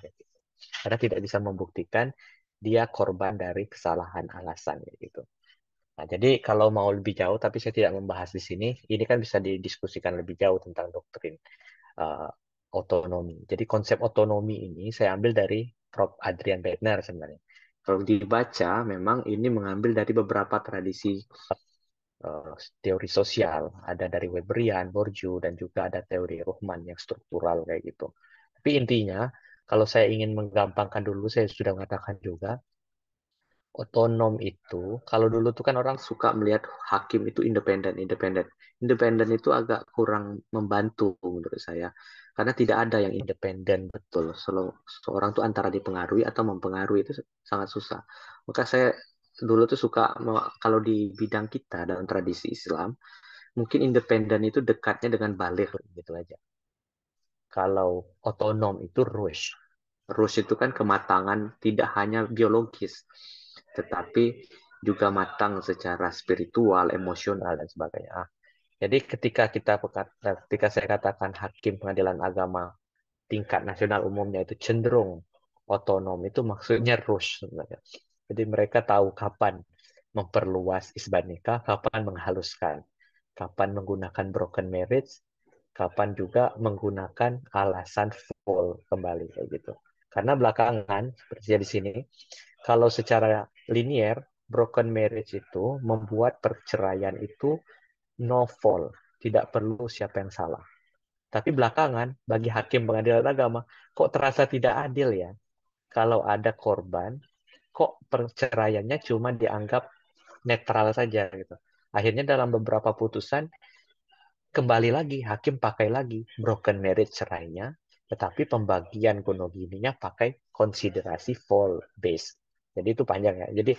Karena tidak bisa membuktikan dia korban dari kesalahan alasan gitu. Nah, jadi kalau mau lebih jauh, tapi saya tidak membahas di sini, ini kan bisa didiskusikan lebih jauh tentang doktrin uh, otonomi. Jadi konsep otonomi ini saya ambil dari Prof. Adrian Bednar sebenarnya. Kalau dibaca, memang ini mengambil dari beberapa tradisi teori sosial. Ada dari Weberian, Bourdieu, dan juga ada teori Rohman yang struktural kayak gitu. Tapi intinya, kalau saya ingin menggampangkan dulu, saya sudah mengatakan juga, otonom itu, kalau dulu tuh kan orang suka melihat hakim itu independen, independen. Independen itu agak kurang membantu menurut saya. Karena tidak ada yang independen betul. Seorang tuh antara dipengaruhi atau mempengaruhi itu sangat susah. Maka saya dulu tuh suka, kalau di bidang kita dalam tradisi Islam, mungkin independen itu dekatnya dengan balik gitu aja. Kalau otonom itu rush. Rush itu kan kematangan tidak hanya biologis, tetapi juga matang secara spiritual, emosional, dan sebagainya. Jadi ketika saya katakan hakim pengadilan agama tingkat nasional umumnya itu cenderung otonom, itu maksudnya rush sebenarnya. Jadi mereka tahu kapan memperluas isbat nikah, kapan menghaluskan, kapan menggunakan broken marriage, kapan juga menggunakan alasan full kembali kayak gitu. Karena belakangan seperti di sini, kalau secara linier broken marriage itu membuat perceraian itu no fault, tidak perlu siapa yang salah. Tapi belakangan bagi hakim pengadilan agama kok terasa tidak adil ya. Kalau ada korban, kok perceraiannya cuma dianggap netral saja gitu. Akhirnya dalam beberapa putusan kembali lagi hakim pakai lagi broken marriage cerainya, tetapi pembagian gonogininya pakai konsiderasi fall base. Jadi itu panjang ya. Jadi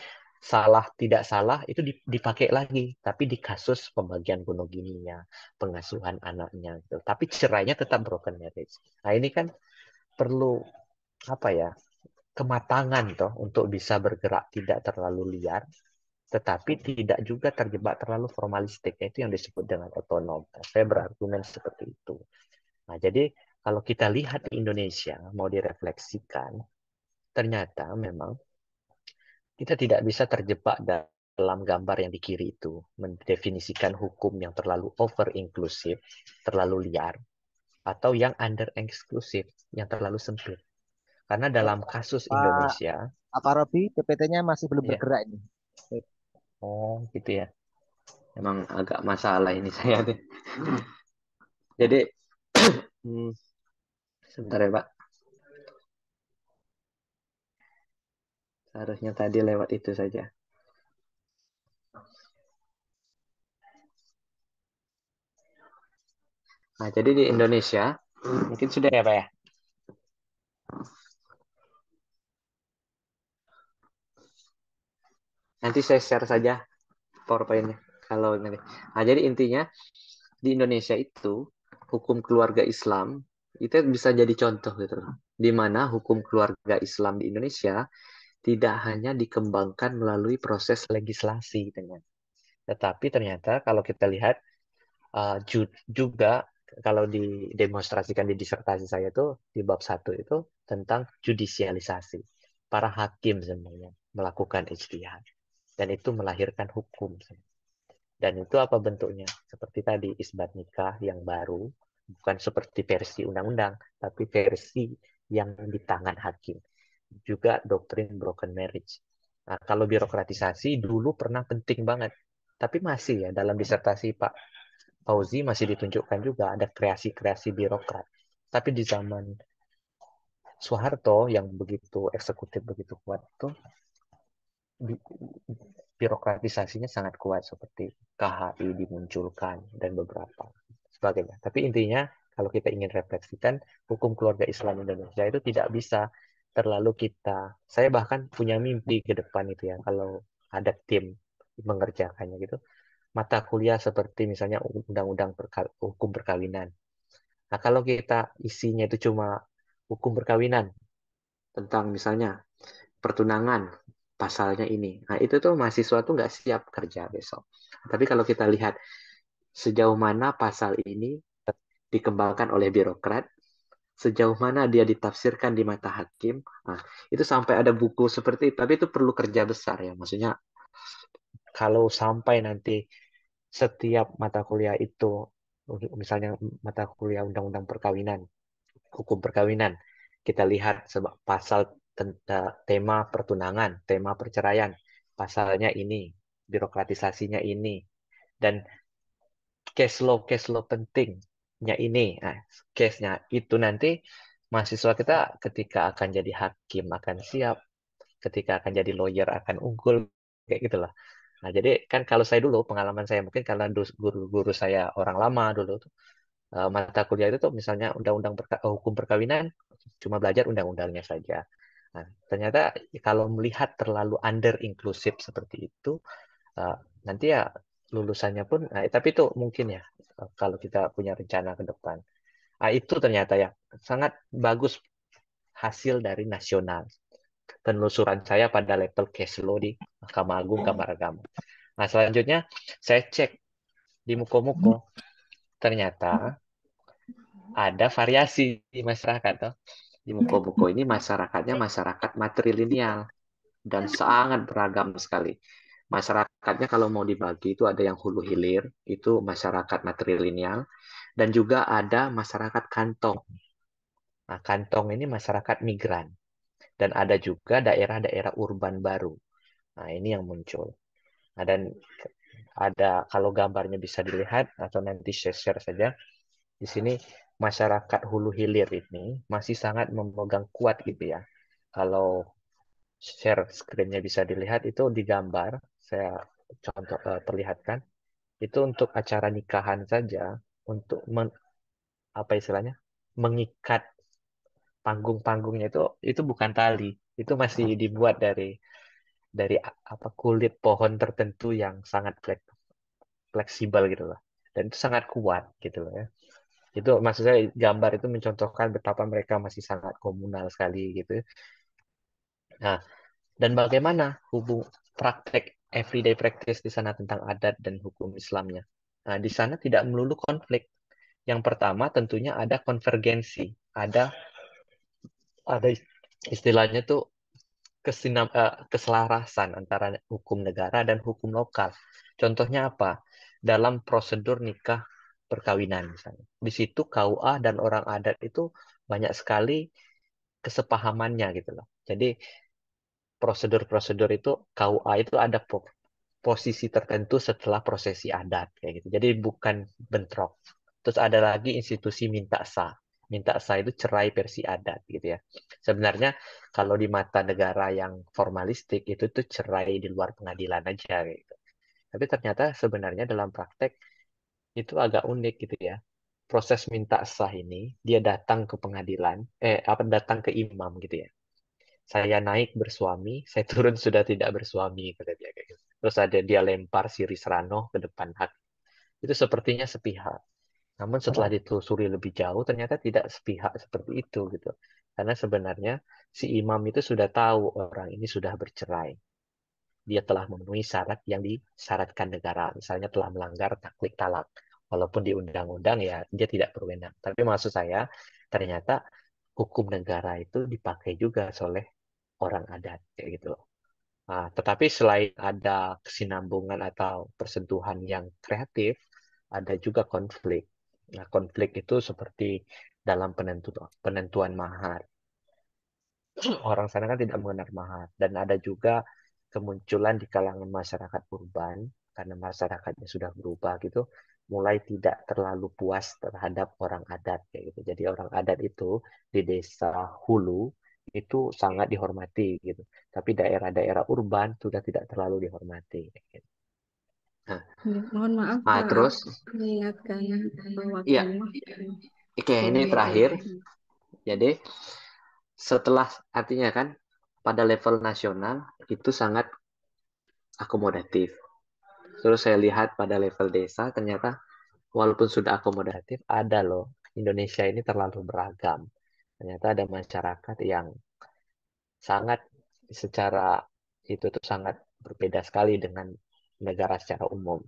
salah tidak salah itu dipakai lagi, tapi di kasus pembagian gonogininya, pengasuhan anaknya gitu. Tapi cerainya tetap broken marriage. Nah, ini kan perlu apa ya? Kematangan toh untuk bisa bergerak tidak terlalu liar, tetapi tidak juga terjebak terlalu formalistik. Itu yang disebut dengan otonom. Saya berargumen seperti itu. Nah, jadi kalau kita lihat di Indonesia, mau direfleksikan, ternyata memang kita tidak bisa terjebak dalam gambar yang di kiri itu, mendefinisikan hukum yang terlalu over inklusif, terlalu liar, atau yang under eksklusif, yang terlalu sempit. Karena dalam kasus Pak Indonesia, Pak Robi, PPT-nya masih belum ya, bergerak ini. oh gitu ya, emang agak masalah ini saya deh. Jadi, sebentar ya Pak, seharusnya tadi lewat itu saja. Nah, jadi di Indonesia, mungkin sudah ya Pak ya? Nanti saya share saja PowerPoint-nya. Kalau nanti. Nah, jadi intinya, di Indonesia itu, hukum keluarga Islam, itu bisa jadi contoh gitu. Di mana hukum keluarga Islam di Indonesia tidak hanya dikembangkan melalui proses legislasi, dengan. Tetapi ternyata kalau kita lihat, juga kalau didemonstrasikan di disertasi saya itu di bab 1 itu tentang judisialisasi. Para hakim sebenarnya melakukan ijtihad dan itu melahirkan hukum. Dan itu apa bentuknya? Seperti tadi isbat nikah yang baru, bukan seperti versi undang-undang, tapi versi yang di tangan hakim. Juga doktrin broken marriage. Nah, kalau birokratisasi dulu pernah penting banget, tapi masih ya dalam disertasi Pak Fauzi masih ditunjukkan juga ada kreasi-kreasi birokrat. Tapi di zaman Soeharto yang begitu eksekutif begitu kuat itu bi- birokratisasinya sangat kuat seperti KHI dimunculkan dan beberapa sebagainya. Tapi intinya kalau kita ingin refleksikan hukum keluarga Islam Indonesia itu tidak bisa terlalu saya bahkan punya mimpi ke depan itu ya kalau ada tim mengerjakannya gitu. Mata kuliah seperti misalnya hukum perkawinan. Nah, kalau kita isinya itu cuma hukum perkawinan tentang misalnya pertunangan, pasalnya ini. Nah, itu tuh mahasiswa tuh nggak siap kerja besok. Tapi kalau kita lihat sejauh mana pasal ini dikembangkan oleh birokrat, sejauh mana dia ditafsirkan di mata hakim, nah, itu sampai ada buku seperti itu. Tapi itu perlu kerja besar ya. Maksudnya kalau sampai nanti setiap mata kuliah itu, misalnya mata kuliah undang-undang perkawinan, hukum perkawinan, kita lihat pasal tema pertunangan, tema perceraian, pasalnya ini, birokratisasinya ini, dan case law pentingnya ini, nah, case-nya itu nanti mahasiswa kita ketika akan jadi hakim akan siap, ketika akan jadi lawyer akan unggul, kayak gitulah. Nah, jadi kan kalau saya dulu, pengalaman saya mungkin karena guru-guru saya orang lama dulu tuh, mata kuliah itu tuh misalnya hukum perkawinan cuma belajar undang-undangnya saja. Nah, ternyata kalau melihat terlalu under inklusif seperti itu, uh, nanti ya lulusannya pun, nah, tapi itu mungkin ya kalau kita punya rencana ke depan. Nah, itu ternyata ya sangat bagus hasil dari nasional. Penelusuran saya pada level case law di Mahkamah Agung, Kamar Agama. Nah, selanjutnya saya cek di Muko-Muko, ternyata ada variasi di masyarakat. Toh. Di Muko-Muko ini masyarakatnya masyarakat matrilineal dan sangat beragam sekali. Masyarakatnya kalau mau dibagi itu ada yang hulu hilir, itu masyarakat matrilineal, dan juga ada masyarakat kantong. Nah, kantong ini masyarakat migran, dan ada juga daerah-daerah urban baru. Nah, ini yang muncul. Nah, dan ada kalau gambarnya bisa dilihat atau nanti share saja di sini masyarakat hulu hilir ini masih sangat memegang kuat gitu ya. Kalau share screen-nya bisa dilihat itu di gambar saya contoh perlihatkan itu untuk acara nikahan saja untuk apa istilahnya mengikat panggung-panggungnya itu bukan tali, itu masih dibuat dari apa kulit pohon tertentu yang sangat fleksibel gitu loh. Dan itu sangat kuat gitu loh ya. Itu maksud saya gambar itu mencontohkan betapa mereka masih sangat komunal sekali gitu. Nah, dan bagaimana praktek everyday practice di sana tentang adat dan hukum Islamnya. Nah, di sana tidak melulu konflik. Yang pertama tentunya ada konvergensi, ada istilahnya tuh keselarasan antara hukum negara dan hukum lokal. Contohnya apa? Dalam prosedur nikah perkawinan misalnya. Di situ KUA dan orang adat itu banyak sekali kesepahamannya gitu loh. Jadi prosedur-prosedur itu KUA itu ada posisi tertentu setelah prosesi adat kayak gitu. Jadi bukan bentrok. Terus ada lagi institusi minta sah. Minta sah itu cerai versi adat gitu ya. Sebenarnya kalau di mata negara yang formalistik itu tuh cerai di luar pengadilan aja gitu. Tapi ternyata sebenarnya dalam praktek itu agak unik gitu ya. Proses minta sah ini dia datang ke pengadilan, datang ke imam gitu ya. Saya naik bersuami, saya turun sudah tidak bersuami, kata dia kayak gitu. Terus ada dia lempar si Risrano ke depan hak. Itu sepertinya sepihak. Namun setelah ditelusuri lebih jauh, ternyata tidak sepihak seperti itu gitu. Karena sebenarnya si imam itu sudah tahu orang ini sudah bercerai. Dia telah memenuhi syarat yang disyaratkan negara. Misalnya telah melanggar taklid talak. Walaupun di undang-undang ya dia tidak berwenang. Tapi maksud saya ternyata hukum negara itu dipakai juga oleh orang adat kayak gitu loh. Nah, tetapi selain ada kesinambungan atau persentuhan yang kreatif, ada juga konflik. Nah, konflik itu seperti dalam penentuan mahar. Orang sana kan tidak mengenal mahar. Dan ada juga kemunculan di kalangan masyarakat urban, karena masyarakatnya sudah berubah gitu, mulai tidak terlalu puas terhadap orang adat kayak gitu. Jadi orang adat itu di desa hulu itu sangat dihormati gitu. Tapi daerah-daerah urban sudah tidak terlalu dihormati. Gitu. Nah, Ya, mohon maaf Pak, terus mengingatkan ya, waktunya oke 10 ini menit terakhir. lagi. Jadi setelah artinya kan pada level nasional itu sangat akomodatif. Terus saya lihat pada level desa ternyata walaupun sudah akomodatif ada loh Indonesia ini terlalu beragam. Ternyata ada masyarakat yang sangat secara itu tuh sangat berbeda sekali dengan negara secara umum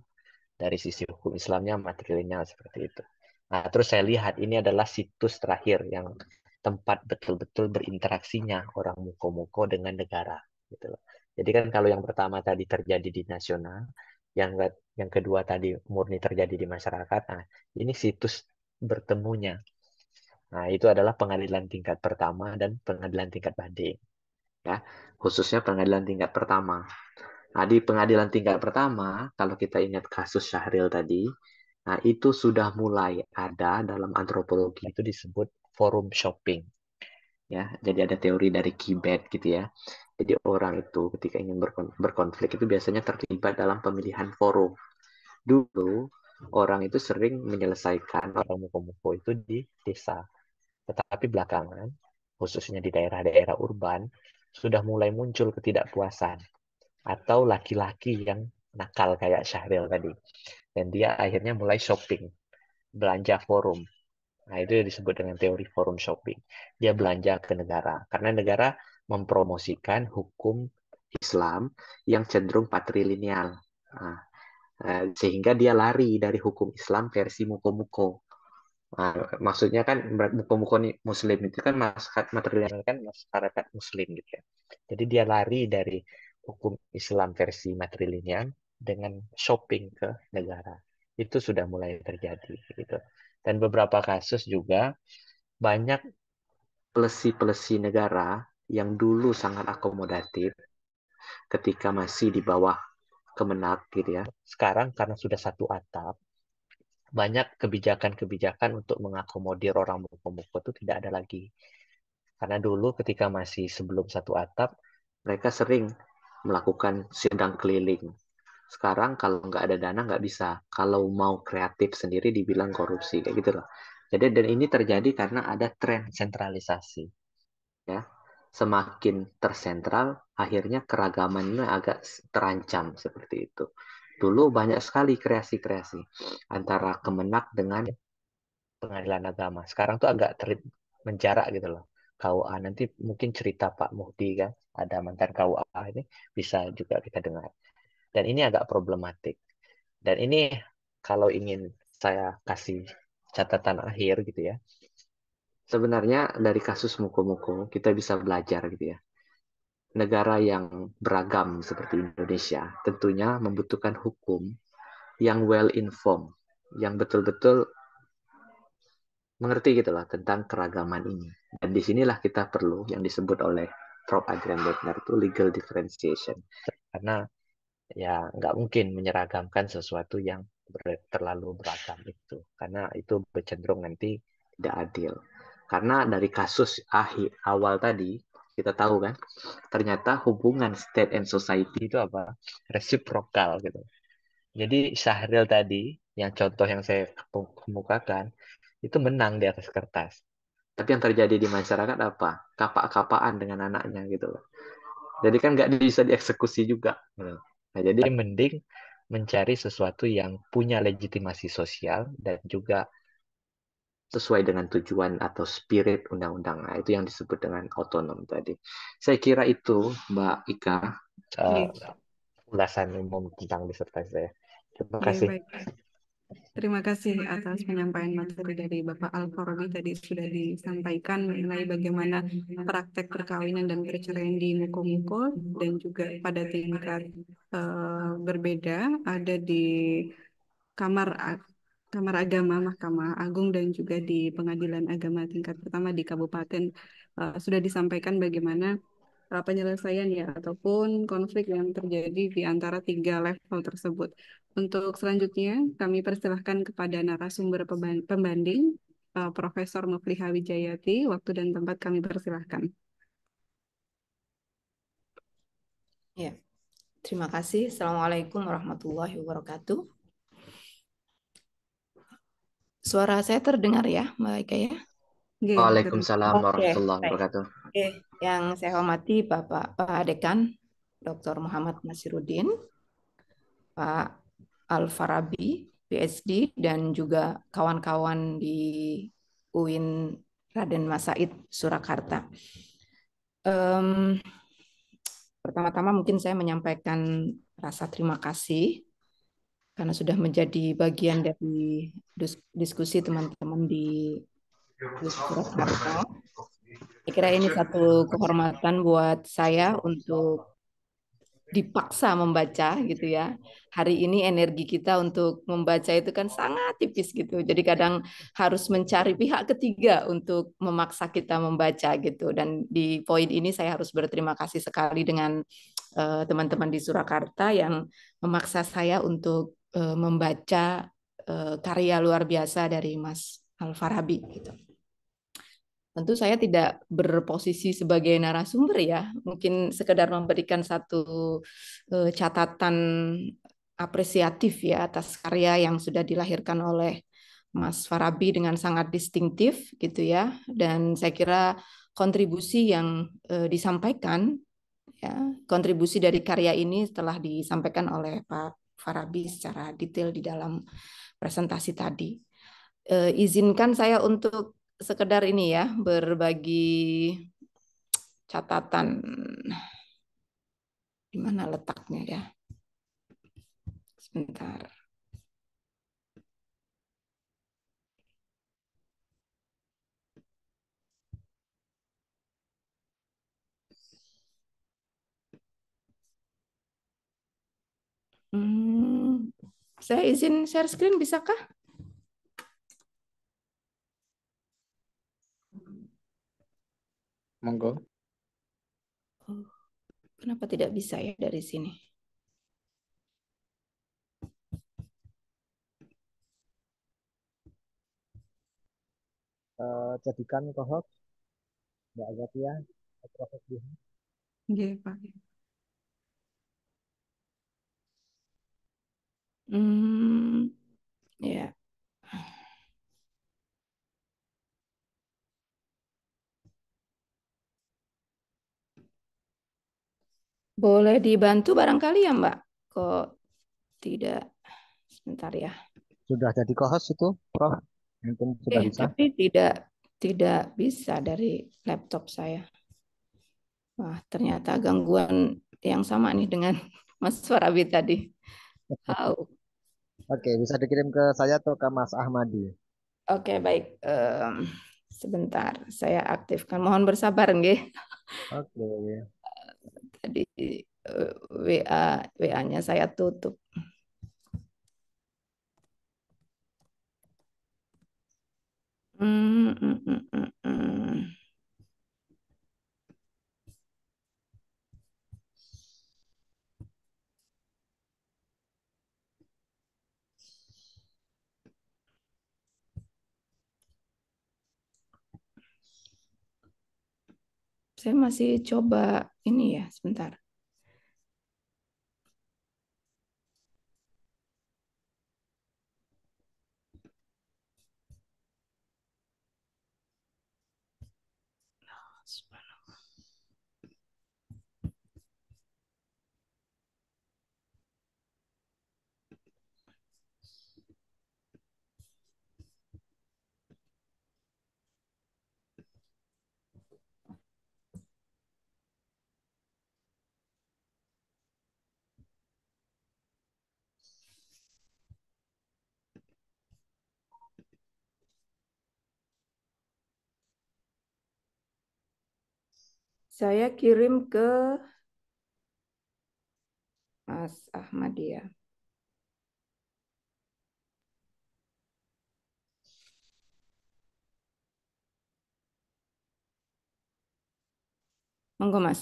dari sisi hukum Islamnya matrilineal seperti itu. Nah, terus saya lihat ini adalah situs terakhir yang tempat betul-betul berinteraksinya orang Muko-Muko dengan negara gitu loh. Jadi kan kalau yang pertama tadi terjadi di nasional, yang kedua tadi murni terjadi di masyarakat. Nah, ini situs bertemunya. Nah, itu adalah pengadilan tingkat pertama dan pengadilan tingkat banding ya, khususnya pengadilan tingkat pertama. Nah, di pengadilan tingkat pertama, kalau kita ingat kasus Syahril tadi, nah itu sudah mulai ada dalam antropologi itu disebut forum shopping. Ya, jadi ada teori dari Kibet gitu ya. Jadi orang itu ketika ingin berkonflik itu biasanya terlibat dalam pemilihan forum. Dulu orang itu sering menyelesaikan orang muko-muko itu di desa. Tetapi belakangan, khususnya di daerah-daerah urban, sudah mulai muncul ketidakpuasan atau laki-laki yang nakal kayak Syahril tadi. Dan dia akhirnya mulai shopping, belanja forum. Nah, itu yang disebut dengan teori forum shopping. Dia belanja ke negara, karena negara mempromosikan hukum Islam yang cenderung patrilineal. Nah, sehingga dia lari dari hukum Islam versi muko-muko. Nah, maksudnya kan muko-muko Muslim itu kan masyarakat matrilineal kan masyarakat Muslim gitu ya. Jadi dia lari dari hukum Islam versi matrilineal dengan shopping ke negara. Itu sudah mulai terjadi gitu. Dan beberapa kasus juga banyak pelesi-pelesi negara yang dulu sangat akomodatif ketika masih di bawah Kemenak gitu ya. Sekarang karena sudah satu atap, banyak kebijakan-kebijakan untuk mengakomodir orang muko-muko itu tidak ada lagi. Karena dulu ketika masih sebelum satu atap, mereka sering melakukan sidang keliling. Sekarang kalau nggak ada dana nggak bisa. Kalau mau kreatif sendiri dibilang korupsi kayak gitu loh. Jadi dan ini terjadi karena ada tren sentralisasi. Ya, semakin tersentral, akhirnya keragamannya agak terancam seperti itu. Dulu banyak sekali kreasi-kreasi antara Kemenak dengan pengadilan agama. Sekarang tuh agak menjarak gitu loh. KUA nanti mungkin cerita Pak Muhdi kan, ada mantan KUA ini bisa juga kita dengar. Dan ini agak problematik. Dan ini kalau ingin saya kasih catatan akhir gitu ya. Sebenarnya dari kasus Muko-Muko kita bisa belajar gitu ya. Negara yang beragam seperti Indonesia tentunya membutuhkan hukum yang well informed, yang betul-betul mengerti gitu lah tentang keragaman ini. Dan disinilah kita perlu yang disebut oleh Prof. Adrian Beckner itu legal differentiation. Karena ya nggak mungkin menyeragamkan sesuatu yang terlalu beragam itu. Karena itu cenderung nanti tidak adil. Karena dari kasus awal tadi, kita tahu kan, ternyata hubungan state and society itu apa? Reciprocal gitu. Jadi Syahril tadi, yang contoh yang saya kemukakan, itu menang di atas kertas. Tapi yang terjadi di masyarakat apa? Kapak-kapaan dengan anaknya gitu loh. Jadi kan nggak bisa dieksekusi juga. Nah, jadi mending mencari sesuatu yang punya legitimasi sosial dan juga sesuai dengan tujuan atau spirit undang-undang. Nah, itu yang disebut dengan otonom tadi. Saya kira itu, Mbak Ika, Iya, ulasan umum tentang disertasi saya. Terima iya, kasih. baik. Terima kasih atas penyampaian materi dari Bapak Al-Farabi tadi sudah disampaikan mengenai bagaimana praktek perkawinan dan perceraian di Muko-Muko dan juga pada tingkat berbeda ada di Kamar Kamar Agama Mahkamah Agung dan juga di Pengadilan Agama tingkat pertama di Kabupaten sudah disampaikan bagaimana penyelesaian ya ataupun konflik yang terjadi di antara tiga level tersebut. Untuk selanjutnya kami persilahkan kepada narasumber pembanding Profesor Mufliha Wijayati. Waktu dan tempat kami persilahkan. Ya, terima kasih. Assalamualaikum warahmatullahi wabarakatuh. Suara saya terdengar ya, Mbak Ika ya? Nggih, Waalaikumsalam Oke, warahmatullahi baik. wabarakatuh. Oke, yang saya hormati Pak Dekan, Dr. Muhammad Nasiruddin, Pak Al-Farabi, PhD, dan juga kawan-kawan di UIN Raden Mas Said, Surakarta. Em, Pertama-tama mungkin saya menyampaikan rasa terima kasih karena sudah menjadi bagian dari diskusi teman-teman di Surakarta. Saya kira ini satu kehormatan buat saya untuk dipaksa membaca gitu ya. Hari ini energi kita untuk membaca itu kan sangat tipis gitu. Jadi kadang harus mencari pihak ketiga untuk memaksa kita membaca gitu. Dan di poin ini saya harus berterima kasih sekali dengan teman-teman di Surakarta yang memaksa saya untuk membaca karya luar biasa dari Mas Al-Farabi gitu. Tentu saya tidak berposisi sebagai narasumber ya, mungkin sekedar memberikan satu catatan apresiatif ya atas karya yang sudah dilahirkan oleh Mas Farabi dengan sangat distintif gitu ya, dan saya kira kontribusi yang disampaikan ya, kontribusi dari karya ini telah disampaikan oleh Pak Farabi secara detail di dalam presentasi tadi. Izinkan saya untuk sekedar ini ya, berbagi catatan. Di mana letaknya ya? Sebentar. Saya izin share screen, bisakah? Monggo. Oh, kenapa tidak bisa ya dari sini? Jadikan co-host Mbak Agatia, proses dulu. nggih, Pak. Ya. Boleh dibantu barangkali ya, Mbak? Kok tidak? Sebentar ya. Sudah jadi co-host itu, Prof? Mungkin sudah bisa. Tapi tidak bisa dari laptop saya. Wah, ternyata gangguan yang sama nih dengan Mas Farabi tadi. How? Oke, bisa dikirim ke saya atau ke Mas Ahmadi. Oke, baik. Sebentar, saya aktifkan. Mohon bersabar, nggih. Oke. Tadi WA-nya saya tutup. Hmm, hmm, hmm, hmm, hmm. Saya masih coba ini ya, sebentar. Saya kirim ke Mas Ahmad ya. Monggo, Mas.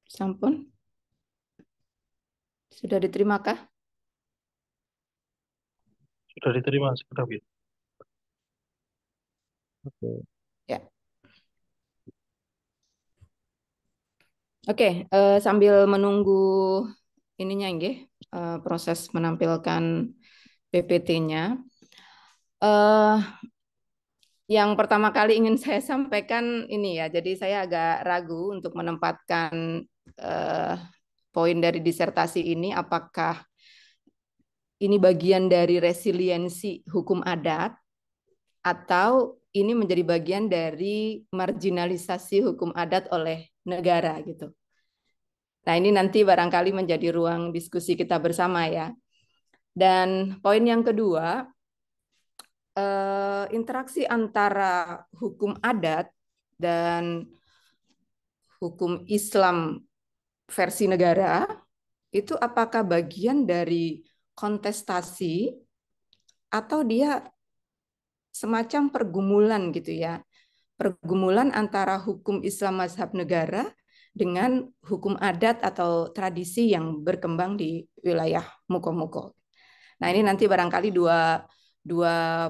Sampun, sudah diterimakah? Sudah diterima, sudah Bid. Oke. Ya. Oke, sambil menunggu ininya nggih, proses menampilkan PPT-nya. Yang pertama kali ingin saya sampaikan ini ya, jadi saya agak ragu untuk menempatkan poin dari disertasi ini, apakah ini bagian dari resiliensi hukum adat atau ini menjadi bagian dari marginalisasi hukum adat oleh negara gitu. Nah, ini nanti barangkali menjadi ruang diskusi kita bersama ya. Dan poin yang kedua, interaksi antara hukum adat dan hukum Islam versi negara itu apakah bagian dari kontestasi atau dia semacam pergumulan gitu ya. Pergumulan antara hukum Islam mazhab negara dengan hukum adat atau tradisi yang berkembang di wilayah Muko-Muko. Nah, ini nanti barangkali dua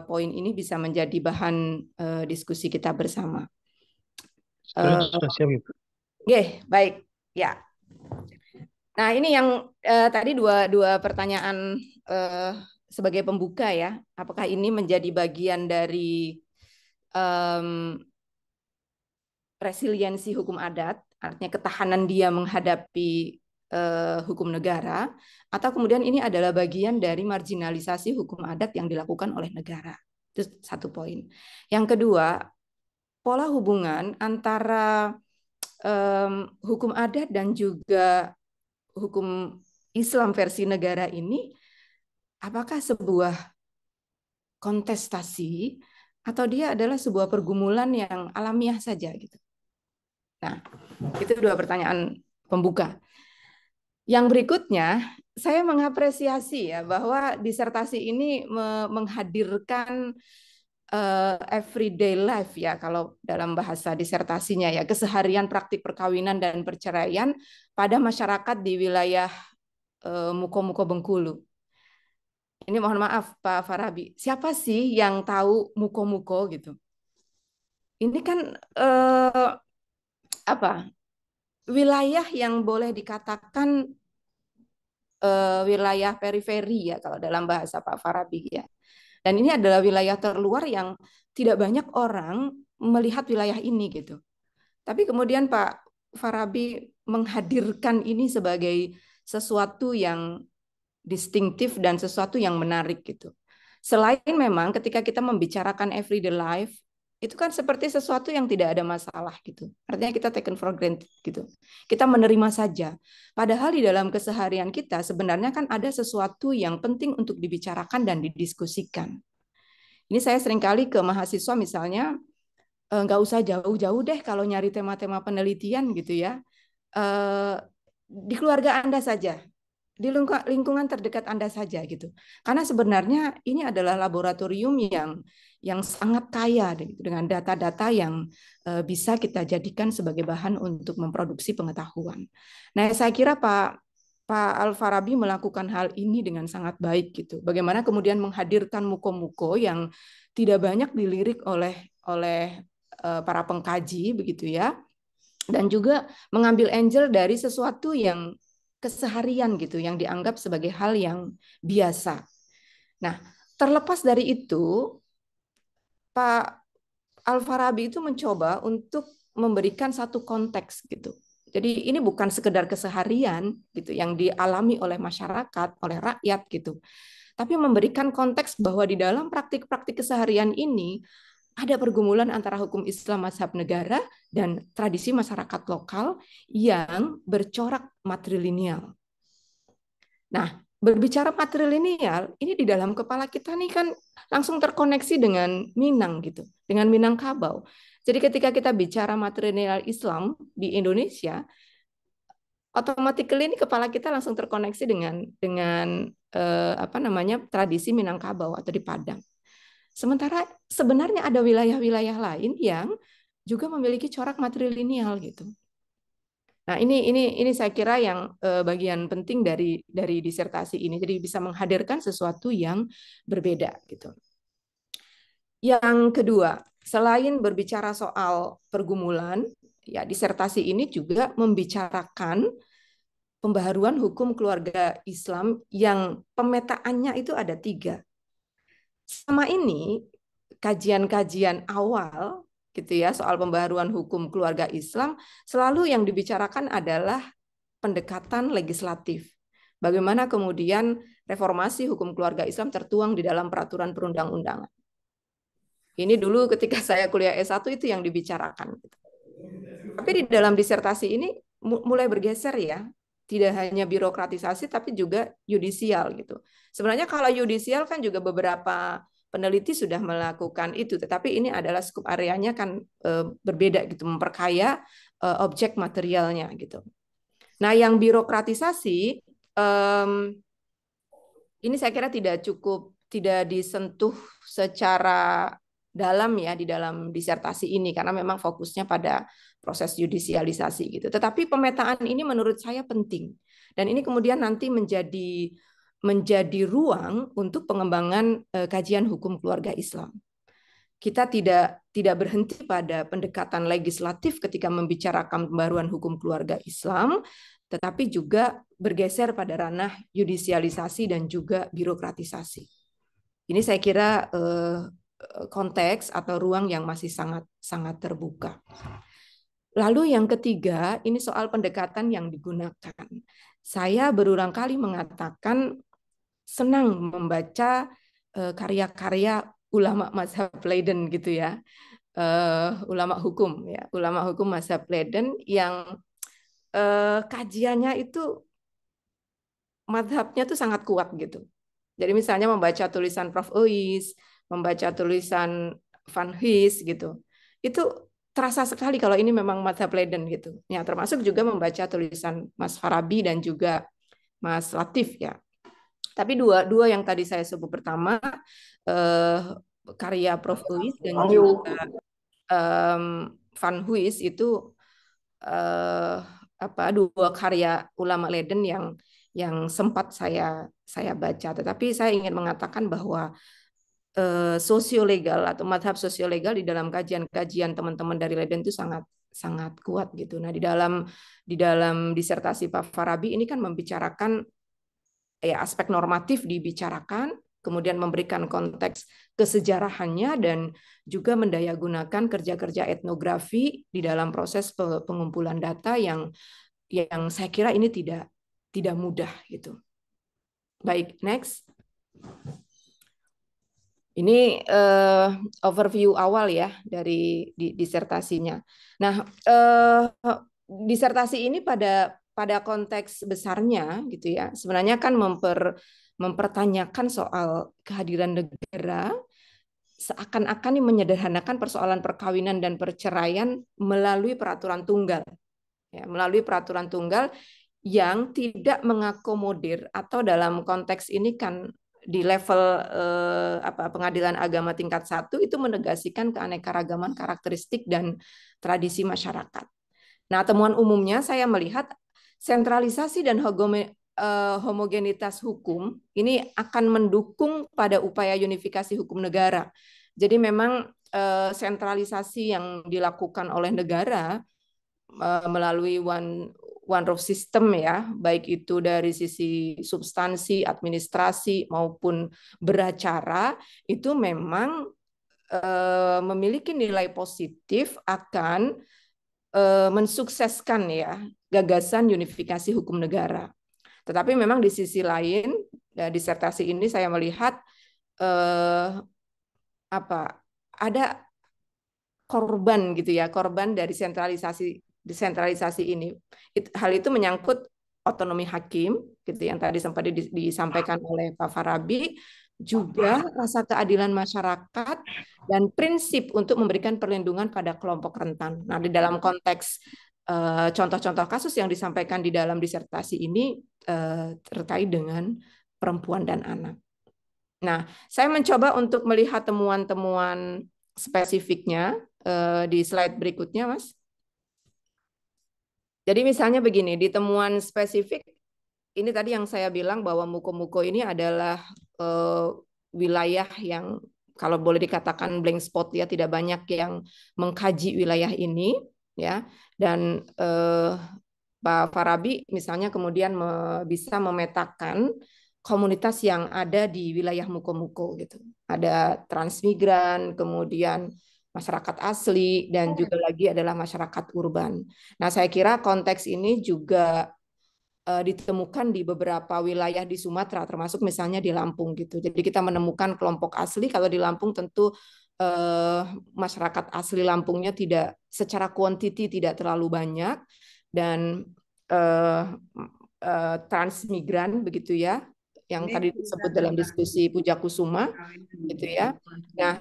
poin ini bisa menjadi bahan diskusi kita bersama. Sudah siap, Ibu. Baik. Ya. Nah, ini yang tadi dua pertanyaan sebagai pembuka ya. Apakah ini menjadi bagian dari resiliensi hukum adat, artinya ketahanan dia menghadapi hukum negara, atau kemudian ini adalah bagian dari marginalisasi hukum adat yang dilakukan oleh negara. Itu satu poin. Yang kedua, pola hubungan antara hukum adat dan juga hukum Islam versi negara ini, apakah sebuah kontestasi atau dia adalah sebuah pergumulan yang alamiah saja gitu. Nah, itu dua pertanyaan pembuka. Yang berikutnya, saya mengapresiasi ya bahwa disertasi ini menghadirkan everyday life ya, kalau dalam bahasa disertasinya ya, keseharian praktik perkawinan dan perceraian pada masyarakat di wilayah Muko-Muko Bengkulu. Ini mohon maaf Pak Farabi, siapa sih yang tahu Muko-Muko gitu? Ini kan wilayah yang boleh dikatakan wilayah periferi ya kalau dalam bahasa Pak Farabi ya. Dan ini adalah wilayah terluar yang tidak banyak orang melihat wilayah ini gitu. Tapi kemudian Pak Farabi menghadirkan ini sebagai sesuatu yang distinktif dan sesuatu yang menarik gitu. Selain memang ketika kita membicarakan everyday life, itu kan seperti sesuatu yang tidak ada masalah gitu. Artinya kita taken for granted gitu. Kita menerima saja. Padahal di dalam keseharian kita sebenarnya kan ada sesuatu yang penting untuk dibicarakan dan didiskusikan. Ini saya seringkali ke mahasiswa misalnya, nggak usah jauh-jauh deh kalau nyari tema-tema penelitian gitu ya. Di keluarga Anda saja, di lingkungan terdekat Anda saja gitu. Karena sebenarnya ini adalah laboratorium yang sangat kaya dengan data-data yang bisa kita jadikan sebagai bahan untuk memproduksi pengetahuan. Nah, saya kira Pak Al-Farabi melakukan hal ini dengan sangat baik gitu. Bagaimana kemudian menghadirkan muko-muko yang tidak banyak dilirik oleh para pengkaji begitu ya. Dan juga mengambil angel dari sesuatu yang keseharian gitu, yang dianggap sebagai hal yang biasa. Nah, terlepas dari itu, Pak Al-Farabi itu mencoba untuk memberikan satu konteks gitu. Jadi ini bukan sekedar keseharian gitu yang dialami oleh masyarakat, oleh rakyat gitu. Tapi memberikan konteks bahwa di dalam praktik-praktik keseharian ini ada pergumulan antara hukum Islam mazhab negara dan tradisi masyarakat lokal yang bercorak matrilineal. Nah, berbicara matrilineal, ini di dalam kepala kita nih kan langsung terkoneksi dengan Minang gitu, dengan Minangkabau. Jadi ketika kita bicara matrilineal Islam di Indonesia, otomatis ini kepala kita langsung terkoneksi dengan tradisi Minangkabau atau di Padang. Sementara sebenarnya ada wilayah-wilayah lain yang juga memiliki corak matrilineal gitu. Nah, ini saya kira yang bagian penting dari disertasi ini. Jadi bisa menghadirkan sesuatu yang berbeda gitu. Yang kedua, selain berbicara soal pergumulan, ya disertasi ini juga membicarakan pembaharuan hukum keluarga Islam yang pemetaannya itu ada 3. Sama ini kajian-kajian awal gitu ya soal pembaharuan hukum keluarga Islam selalu yang dibicarakan adalah pendekatan legislatif. Bagaimana kemudian reformasi hukum keluarga Islam tertuang di dalam peraturan perundang-undangan. Ini dulu ketika saya kuliah S1 itu yang dibicarakan. Tapi di dalam disertasi ini mulai bergeser ya. Tidak hanya birokratisasi tapi juga yudisial gitu. Sebenarnya kalau yudisial kan juga beberapa peneliti sudah melakukan itu, tetapi ini adalah skup areanya kan berbeda gitu, memperkaya objek materialnya gitu. Nah, yang birokratisasi ini saya kira tidak disentuh secara dalam ya di dalam disertasi ini karena memang fokusnya pada proses yudisialisasi gitu. Tetapi pemetaan ini menurut saya penting dan ini kemudian nanti menjadi ruang untuk pengembangan kajian hukum keluarga Islam. Kita tidak berhenti pada pendekatan legislatif ketika membicarakan pembaruan hukum keluarga Islam, tetapi juga bergeser pada ranah yudisialisasi dan juga birokratisasi. Ini saya kira konteks atau ruang yang masih sangat terbuka. Lalu yang ketiga, ini soal pendekatan yang digunakan. Saya berulang kali mengatakan senang membaca karya-karya ulama mazhab Leiden gitu ya, ulama hukum mazhab Leiden yang kajiannya itu mazhabnya tuh sangat kuat gitu. Jadi misalnya membaca tulisan Prof. Uis, membaca tulisan Van Huys gitu, itu terasa sekali kalau ini memang mazhab Leiden gitu. Ya, termasuk juga membaca tulisan Mas Farabi dan juga Mas Latif ya. Tapi dua yang tadi saya sebut pertama karya Prof. Uis dan juga Van Huys itu dua karya ulama Leiden yang sempat saya baca. Tetapi saya ingin mengatakan bahwa sosiolegal atau madhab sosiolegal di dalam kajian-kajian teman-teman dari Leiden itu sangat kuat gitu. Nah, di dalam disertasi Pak Farabi ini kan membicarakan ya aspek normatif dibicarakan, kemudian memberikan konteks kesejarahannya dan juga mendayagunakan kerja-kerja etnografi di dalam proses pengumpulan data yang saya kira ini tidak mudah gitu. Baik, next. Ini overview awal ya dari disertasinya. Nah, disertasi ini pada konteks besarnya gitu ya, sebenarnya kan mempertanyakan soal kehadiran negara seakan-akan menyederhanakan persoalan perkawinan dan perceraian melalui peraturan tunggal. Ya, melalui peraturan tunggal yang tidak mengakomodir atau dalam konteks ini kan di level pengadilan agama tingkat 1 itu menegasikan keanekaragaman karakteristik dan tradisi masyarakat. Nah, temuan umumnya saya melihat sentralisasi dan homogenitas hukum ini akan mendukung pada upaya unifikasi hukum negara. Jadi memang sentralisasi yang dilakukan oleh negara melalui one roof system ya, baik itu dari sisi substansi, administrasi maupun beracara, itu memang memiliki nilai positif akan mensukseskan ya gagasan unifikasi hukum negara. Tetapi memang di sisi lain, disertasi ini saya melihat ada korban gitu ya, korban dari desentralisasi ini. Hal itu menyangkut otonomi hakim gitu yang tadi sempat disampaikan oleh Pak Farabi, juga rasa keadilan masyarakat dan prinsip untuk memberikan perlindungan pada kelompok rentan. Nah, di dalam konteks contoh-contoh kasus yang disampaikan di dalam disertasi ini terkait dengan perempuan dan anak. Nah, saya mencoba untuk melihat temuan-temuan spesifiknya di slide berikutnya, Mas. Jadi misalnya begini, di temuan spesifik, ini tadi yang saya bilang bahwa Muko-Muko ini adalah wilayah yang kalau boleh dikatakan blank spot ya, tidak banyak yang mengkaji wilayah ini ya. Dan Pak Farabi misalnya kemudian bisa memetakan komunitas yang ada di wilayah Muko-Muko gitu. Ada transmigran, kemudian masyarakat asli, dan juga lagi adalah masyarakat urban. Nah, saya kira konteks ini juga ditemukan di beberapa wilayah di Sumatera, termasuk misalnya di Lampung gitu. Jadi kita menemukan kelompok asli. Kalau di Lampung tentu masyarakat asli Lampungnya tidak secara kuantiti tidak terlalu banyak, dan transmigran begitu ya, yang tadi disebut dalam diskusi Puja Kusuma gitu ya. Nah,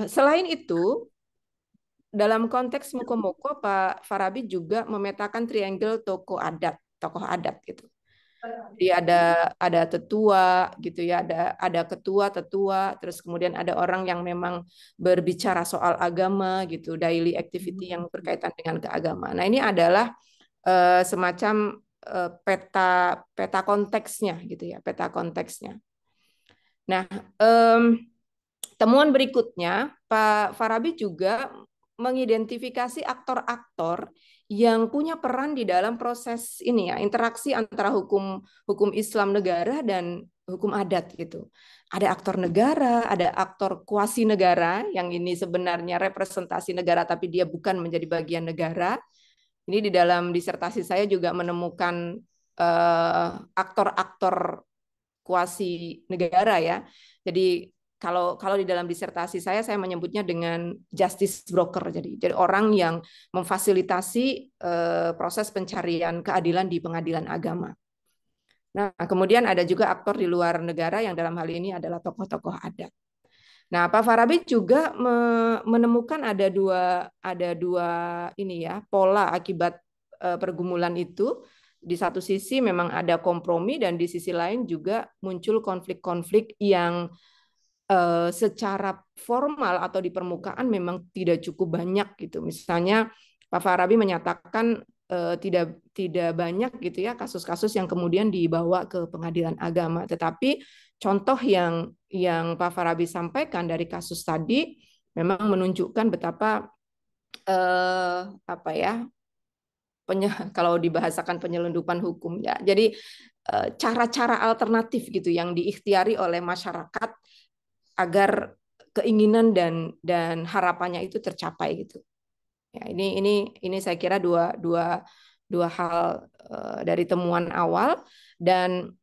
selain itu dalam konteks Muko-Muko, Pak Farabi juga memetakan triangle tokoh adat gitu. Jadi ada tetua gitu ya, ada ketua, terus kemudian ada orang yang memang berbicara soal agama gitu, daily activity yang berkaitan dengan keagamaan. Nah, ini adalah semacam peta konteksnya gitu ya, peta konteksnya. Nah, temuan berikutnya, Pak Farabi juga mengidentifikasi aktor-aktor yang punya peran di dalam proses ini ya, interaksi antara hukum Islam negara dan hukum adat gitu. Ada aktor negara, ada aktor kuasi negara yang ini sebenarnya representasi negara tapi dia bukan menjadi bagian negara. Ini di dalam disertasi saya juga menemukan aktor-aktor kuasi negara ya. Jadi kalau di dalam disertasi saya menyebutnya dengan justice broker. Jadi orang yang memfasilitasi proses pencarian keadilan di pengadilan agama. Nah, kemudian ada juga aktor di luar negara yang dalam hal ini adalah tokoh-tokoh adat. Nah, Pak Farabi juga menemukan ada dua ini ya, pola akibat pergumulan itu. Di satu sisi memang ada kompromi, dan di sisi lain juga muncul konflik-konflik yang secara formal atau di permukaan memang tidak cukup banyak gitu. Misalnya Pak Farabi menyatakan tidak banyak gitu ya kasus-kasus yang kemudian dibawa ke pengadilan agama. Tetapi contoh yang Pak Farabi sampaikan dari kasus tadi memang menunjukkan betapa apa ya, kalau dibahasakan penyelundupan hukum ya. Jadi cara-cara alternatif gitu yang diikhtiari oleh masyarakat agar keinginan dan harapannya itu tercapai gitu. Ya, ini saya kira dua hal dari temuan awal, dan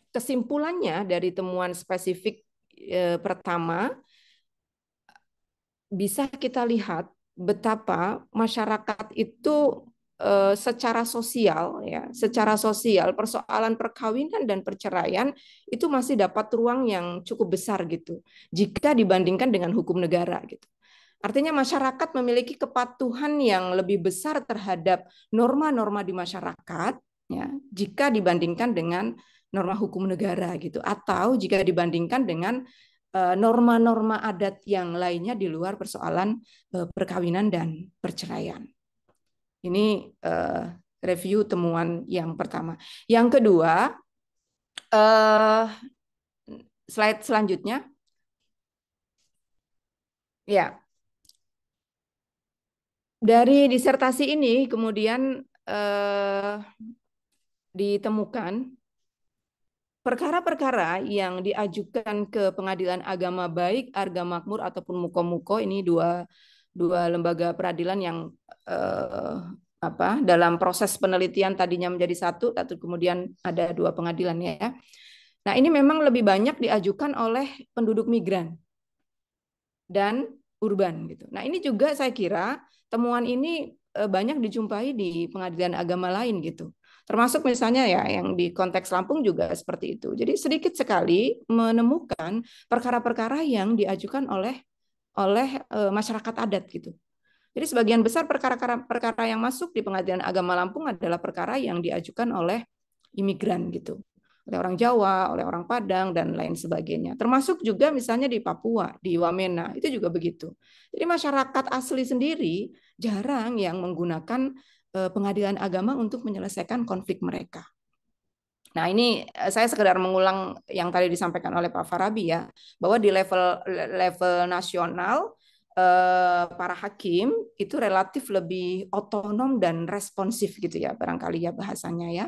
kesimpulannya dari temuan spesifik pertama bisa kita lihat betapa masyarakat itu secara sosial persoalan perkawinan dan perceraian itu masih dapat ruang yang cukup besar gitu jika dibandingkan dengan hukum negara gitu. Artinya masyarakat memiliki kepatuhan yang lebih besar terhadap norma-norma di masyarakat ya jika dibandingkan dengan norma hukum negara gitu, atau jika dibandingkan dengan norma-norma adat yang lainnya di luar persoalan perkawinan dan perceraian. Ini review temuan yang pertama. Yang kedua, slide selanjutnya. Ya. Dari disertasi ini kemudian ditemukan perkara-perkara yang diajukan ke Pengadilan Agama baik Arga Makmur ataupun Muko-Muko, ini dua lembaga peradilan yang dalam proses penelitian tadinya menjadi satu kemudian ada dua pengadilan ya. Nah, ini memang lebih banyak diajukan oleh penduduk migran dan urban gitu. Nah, ini juga saya kira temuan ini banyak dijumpai di pengadilan agama lain gitu. Termasuk misalnya ya yang di konteks Lampung juga seperti itu. Jadi sedikit sekali menemukan perkara-perkara yang diajukan oleh masyarakat adat gitu. Jadi sebagian besar perkara yang masuk di Pengadilan Agama Lampung adalah perkara yang diajukan oleh imigran gitu. oleh orang Jawa, oleh orang Padang, dan lain sebagainya. Termasuk juga misalnya di Papua, di Wamena, itu juga begitu. Jadi masyarakat asli sendiri jarang yang menggunakan pengadilan agama untuk menyelesaikan konflik mereka. Nah, ini saya sekedar mengulang yang tadi disampaikan oleh Pak Farabi ya, bahwa di level nasional para hakim itu relatif lebih otonom dan responsif gitu ya, barangkali ya bahasanya ya.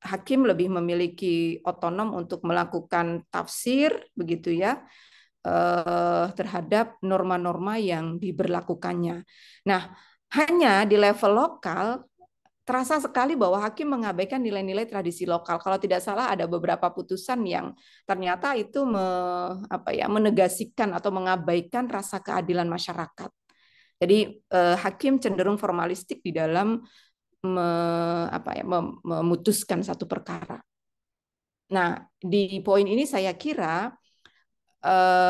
Hakim lebih memiliki otonom untuk melakukan tafsir begitu ya terhadap norma-norma yang diberlakukannya. Nah, hanya di level lokal terasa sekali bahwa hakim mengabaikan nilai-nilai tradisi lokal. Kalau tidak salah ada beberapa putusan yang ternyata itu menegasikan atau mengabaikan rasa keadilan masyarakat. Jadi hakim cenderung formalistik di dalam memutuskan satu perkara. Nah, di poin ini saya kira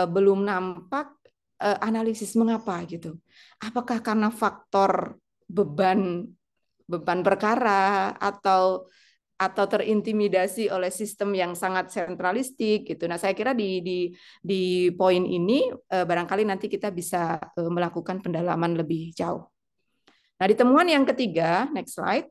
belum nampak analisis mengapa gitu. Apakah karena faktor beban perkara atau terintimidasi oleh sistem yang sangat sentralistik gitu. Nah, saya kira di poin ini barangkali nanti kita bisa melakukan pendalaman lebih jauh. Nah, di temuan yang ketiga, next slide.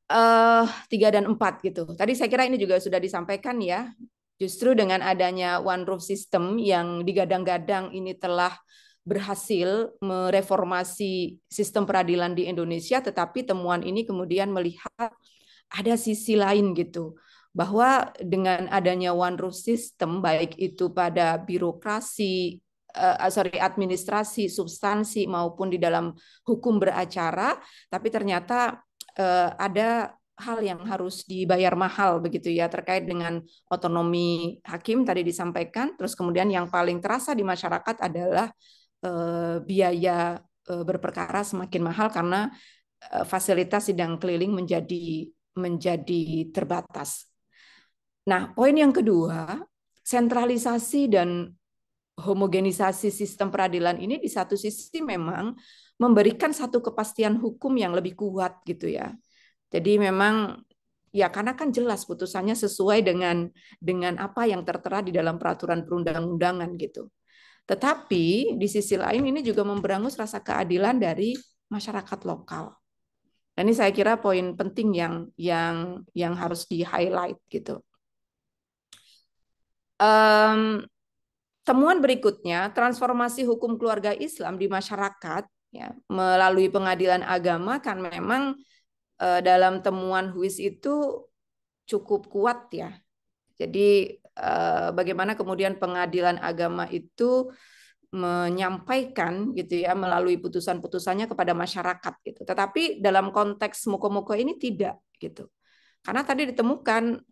3 dan 4 gitu. Tadi saya kira ini juga sudah disampaikan ya. Justru dengan adanya one roof system yang digadang-gadang ini telah berhasil mereformasi sistem peradilan di Indonesia, tetapi temuan ini kemudian melihat ada sisi lain gitu, bahwa dengan adanya one roof system, baik itu pada birokrasi, administrasi, substansi maupun di dalam hukum beracara, tapi ternyata ada hal yang harus dibayar mahal begitu ya terkait dengan otonomi hakim tadi disampaikan. Terus kemudian yang paling terasa di masyarakat adalah biaya berperkara semakin mahal karena fasilitas sidang keliling menjadi terbatas. Nah, poin yang kedua, sentralisasi dan homogenisasi sistem peradilan ini di satu sisi memang memberikan satu kepastian hukum yang lebih kuat gitu ya. Jadi memang ya karena kan jelas putusannya sesuai dengan apa yang tertera di dalam peraturan perundang-undangan gitu. Tetapi di sisi lain ini juga memberangus rasa keadilan dari masyarakat lokal. Dan ini saya kira poin penting yang harus di-highlight gitu. Temuan berikutnya, transformasi hukum keluarga Islam di masyarakat ya, melalui pengadilan agama kan memang dalam temuan HUIS itu cukup kuat ya. Jadi bagaimana kemudian pengadilan agama itu menyampaikan gitu ya melalui putusan-putusannya kepada masyarakat gitu. Tetapi dalam konteks muko-muko ini tidak gitu. Karena tadi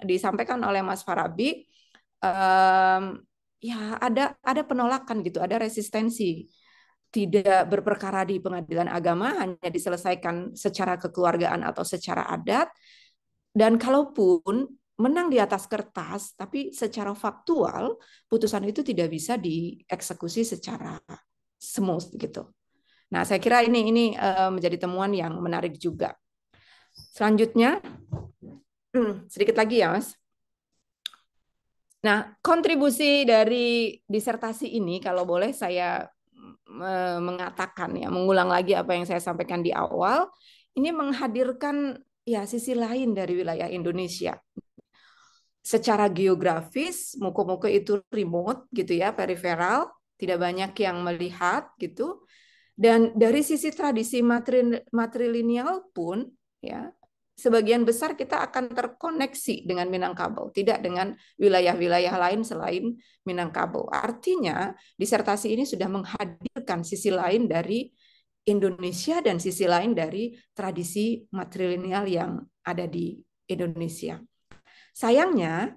disampaikan oleh Mas Farabi ya ada penolakan gitu, ada resistensi. Tidak berperkara di pengadilan agama, hanya diselesaikan secara kekeluargaan atau secara adat. Dan kalaupun menang di atas kertas, tapi secara faktual putusan itu tidak bisa dieksekusi secara smooth gitu. Nah, saya kira ini menjadi temuan yang menarik juga. Selanjutnya, sedikit lagi ya, Mas. Nah, kontribusi dari disertasi ini, kalau boleh saya mengatakan ya, mengulang lagi apa yang saya sampaikan di awal, ini menghadirkan ya sisi lain dari wilayah Indonesia. Secara geografis, muko-muko itu remote gitu ya, periferal, tidak banyak yang melihat gitu. Dan dari sisi tradisi matrilineal pun ya, sebagian besar kita akan terkoneksi dengan Minangkabau, tidak dengan wilayah-wilayah lain selain Minangkabau. Artinya, disertasi ini sudah menghadirkan sisi lain dari Indonesia dan sisi lain dari tradisi matrilineal yang ada di Indonesia. Sayangnya,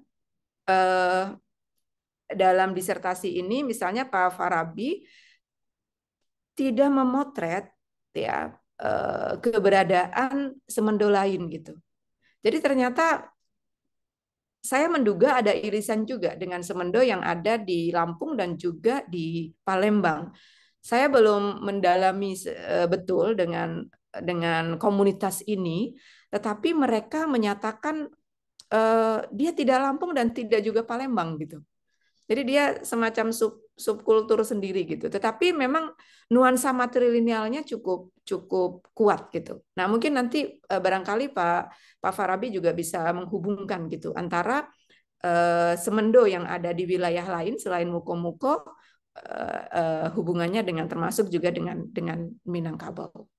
dalam disertasi ini, misalnya Pak Farabi tidak memotret ya keberadaan semendo lain gitu. Jadi ternyata saya menduga ada irisan juga dengan semendo yang ada di Lampung dan juga di Palembang. Saya belum mendalami betul dengan dengan komunitas ini, tetapi mereka menyatakan dia tidak Lampung dan tidak juga Palembang gitu. Jadi dia semacam subkultur sendiri gitu. Tetapi memang nuansa matrilinealnya cukup kuat gitu. Nah, mungkin nanti barangkali Pak Farabi juga bisa menghubungkan gitu antara semendo yang ada di wilayah lain selain Muko-Muko, hubungannya dengan termasuk juga dengan Minangkabau.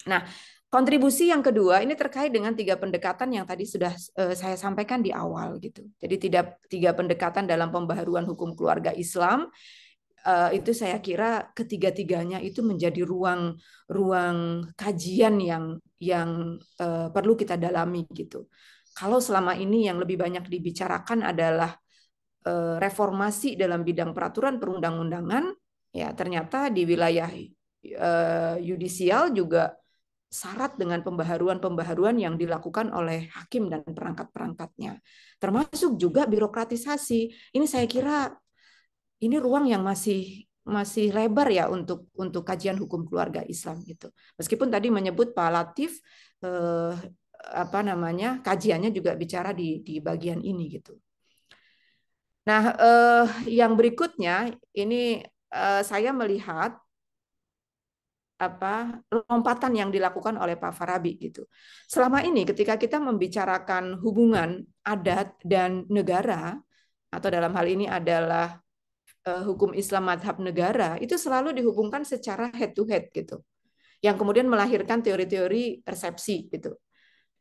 Nah, kontribusi yang kedua ini terkait dengan 3 pendekatan yang tadi sudah saya sampaikan di awal gitu. Jadi tiga pendekatan dalam pembaharuan hukum keluarga Islam itu saya kira ketiga-tiganya itu menjadi ruang kajian yang perlu kita dalami gitu. Kalau selama ini yang lebih banyak dibicarakan adalah reformasi dalam bidang peraturan perundang-undangan, ya ternyata di wilayah yudisial juga syarat dengan pembaharuan yang dilakukan oleh hakim dan perangkat-perangkatnya. Termasuk juga birokratisasi. Ini saya kira ini ruang yang masih lebar ya untuk kajian hukum keluarga Islam gitu. Meskipun tadi menyebut Pak Latif kajiannya juga bicara di bagian ini gitu. Nah, yang berikutnya ini saya melihat lompatan yang dilakukan oleh Pak Farabi gitu. Selama ini ketika kita membicarakan hubungan adat dan negara, atau dalam hal ini adalah hukum Islam madhab negara, itu selalu dihubungkan secara head to head gitu, yang kemudian melahirkan teori-teori persepsi gitu.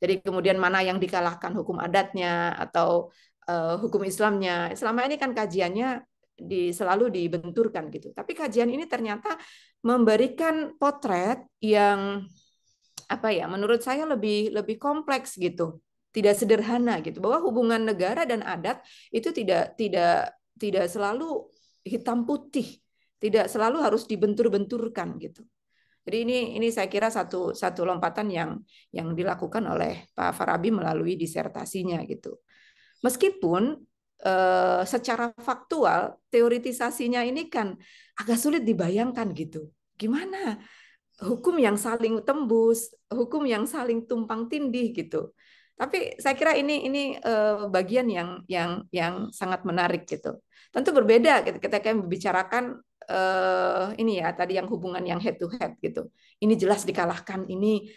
Jadi kemudian mana yang dikalahkan, hukum adatnya atau hukum Islamnya. Selama ini kan kajiannya selalu dibenturkan gitu. Tapi kajian ini ternyata memberikan potret yang menurut saya lebih kompleks gitu, tidak sederhana gitu, bahwa hubungan negara dan adat itu tidak selalu hitam putih, tidak selalu harus dibentur-benturkan gitu. Jadi ini saya kira satu lompatan yang dilakukan oleh Pak Farabi melalui disertasinya gitu. Meskipun secara faktual teoritisasinya ini kan agak sulit dibayangkan gitu. Gimana hukum yang saling tembus, hukum yang saling tumpang tindih gitu. Tapi saya kira ini bagian yang sangat menarik gitu. Tentu berbeda ketika membicarakan ini ya tadi yang hubungan yang head to head gitu. Ini jelas dikalahkan, ini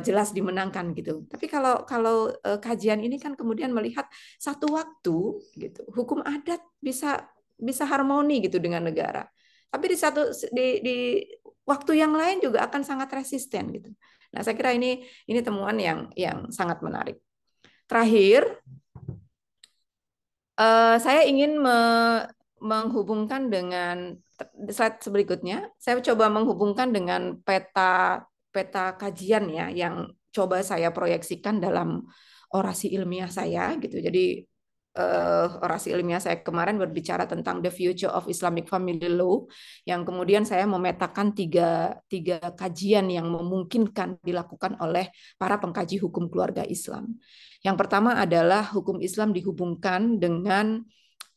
jelas dimenangkan gitu. Tapi kalau kajian ini kan kemudian melihat satu waktu gitu, hukum adat bisa harmoni gitu dengan negara. Tapi di waktu yang lain juga akan sangat resisten gitu. Nah, saya kira ini temuan yang sangat menarik. Terakhir, saya ingin menghubungkan dengan slide berikutnya. Saya coba menghubungkan dengan peta kajian ya yang coba saya proyeksikan dalam orasi ilmiah saya gitu. Jadi orasi ilmiah saya kemarin berbicara tentang the future of Islamic family law, yang kemudian saya memetakan tiga kajian yang memungkinkan dilakukan oleh para pengkaji hukum keluarga Islam. Yang pertama adalah hukum Islam dihubungkan dengan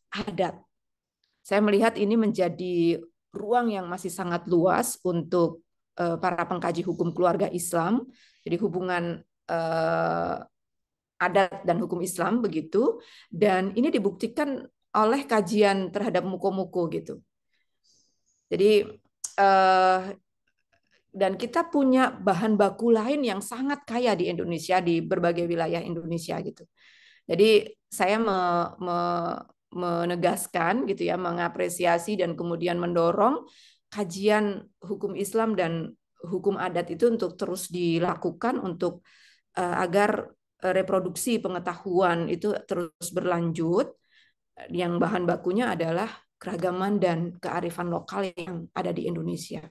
adat. Saya melihat ini menjadi ruang yang masih sangat luas untuk para pengkaji hukum keluarga Islam. Jadi hubungan adat dan hukum Islam begitu, dan ini dibuktikan oleh kajian terhadap muko-muko gitu. Jadi dan kita punya bahan baku lain yang sangat kaya di Indonesia, di berbagai wilayah Indonesia gitu. Jadi saya menegaskan gitu ya, mengapresiasi dan kemudian mendorong kajian hukum Islam dan hukum adat itu untuk terus dilakukan untuk agar reproduksi pengetahuan itu terus berlanjut, yang bahan bakunya adalah keragaman dan kearifan lokal yang ada di Indonesia.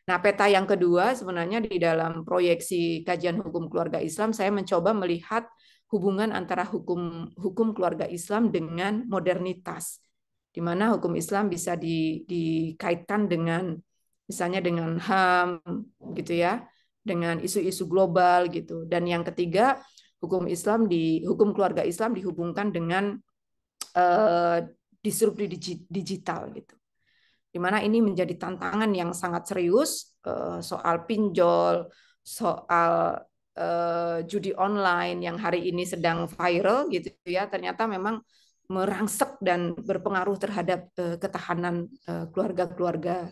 Nah, peta yang kedua sebenarnya di dalam proyeksi kajian hukum keluarga Islam, saya mencoba melihat hubungan antara hukum keluarga Islam dengan modernitas, di mana hukum Islam bisa dikaitkan dengan misalnya dengan HAM gitu ya, dengan isu-isu global gitu. Dan yang ketiga, hukum keluarga Islam dihubungkan dengan disrupsi digital gitu, di mana ini menjadi tantangan yang sangat serius soal pinjol, soal judi online yang hari ini sedang viral gitu ya, ternyata memang merangsek dan berpengaruh terhadap ketahanan keluarga-keluarga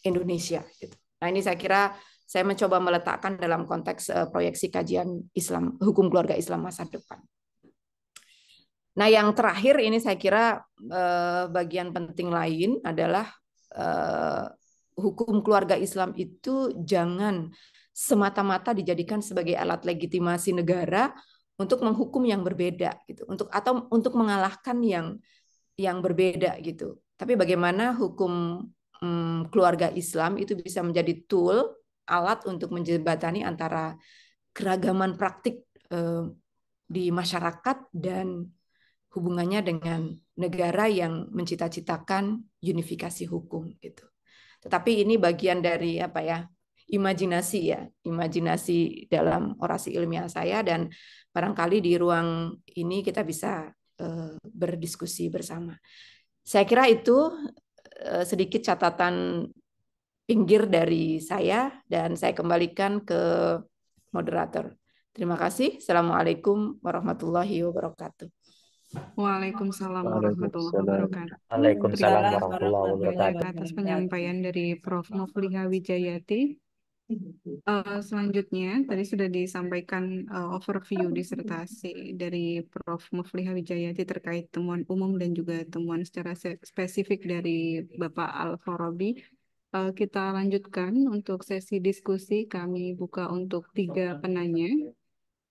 Indonesia gitu. Nah, ini saya kira saya mencoba meletakkan dalam konteks proyeksi kajian Islam, hukum keluarga Islam masa depan. Nah, yang terakhir ini saya kira bagian penting lain adalah hukum keluarga Islam itu jangan semata-mata dijadikan sebagai alat legitimasi negara untuk menghukum yang berbeda gitu, atau untuk mengalahkan yang berbeda gitu. Tapi bagaimana hukum keluarga Islam itu bisa menjadi tool, alat untuk menjembatani antara keragaman praktik di masyarakat dan hubungannya dengan negara yang mencita-citakan unifikasi hukum gitu. Tetapi ini bagian dari apa ya? Imajinasi dalam orasi ilmiah saya, dan barangkali di ruang ini kita bisa berdiskusi bersama. Saya kira itu sedikit catatan pinggir dari saya, dan saya kembalikan ke moderator. Terima kasih. Assalamualaikum warahmatullahi wabarakatuh. Waalaikumsalam warahmatullahi wabarakatuh. Waalaikumsalam Terima warahmatullahi kasih banyak wabarakatuh. atas penyampaian dari Prof. Mufliha Wijayati. Selanjutnya, tadi sudah disampaikan overview disertasi dari Prof. Mufliha Wijayati terkait temuan umum dan juga temuan secara spesifik dari Bapak Al-Farabi. Kita lanjutkan untuk sesi diskusi. Kami buka untuk 3 penanya.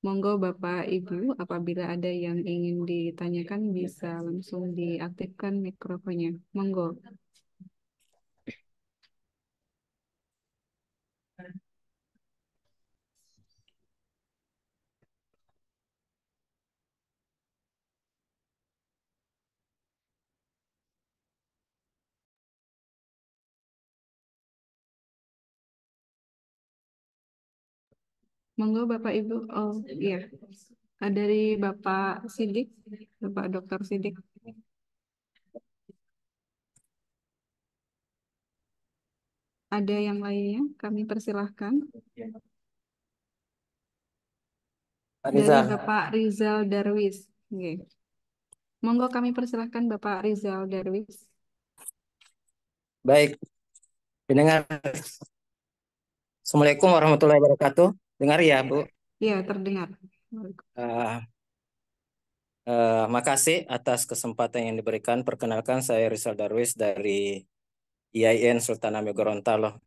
Monggo Bapak Ibu, apabila ada yang ingin ditanyakan bisa langsung diaktifkan mikrofonnya. Monggo. Monggo Bapak Ibu. Oh iya. Dari Bapak Sidik, Bapak Dr. Sidik. Ada yang lainnya? Kami persilahkan. Dari Bapak Rizal Darwis. Oke. Monggo kami persilahkan Bapak Rizal Darwis. Baik, pendengar. Assalamualaikum warahmatullahi wabarakatuh. Dengar ya, Bu? Iya, terdengar. Makasih atas kesempatan yang diberikan. Perkenalkan, saya Rizal Darwis dari IAIN Sultan Hamid Gorontalo.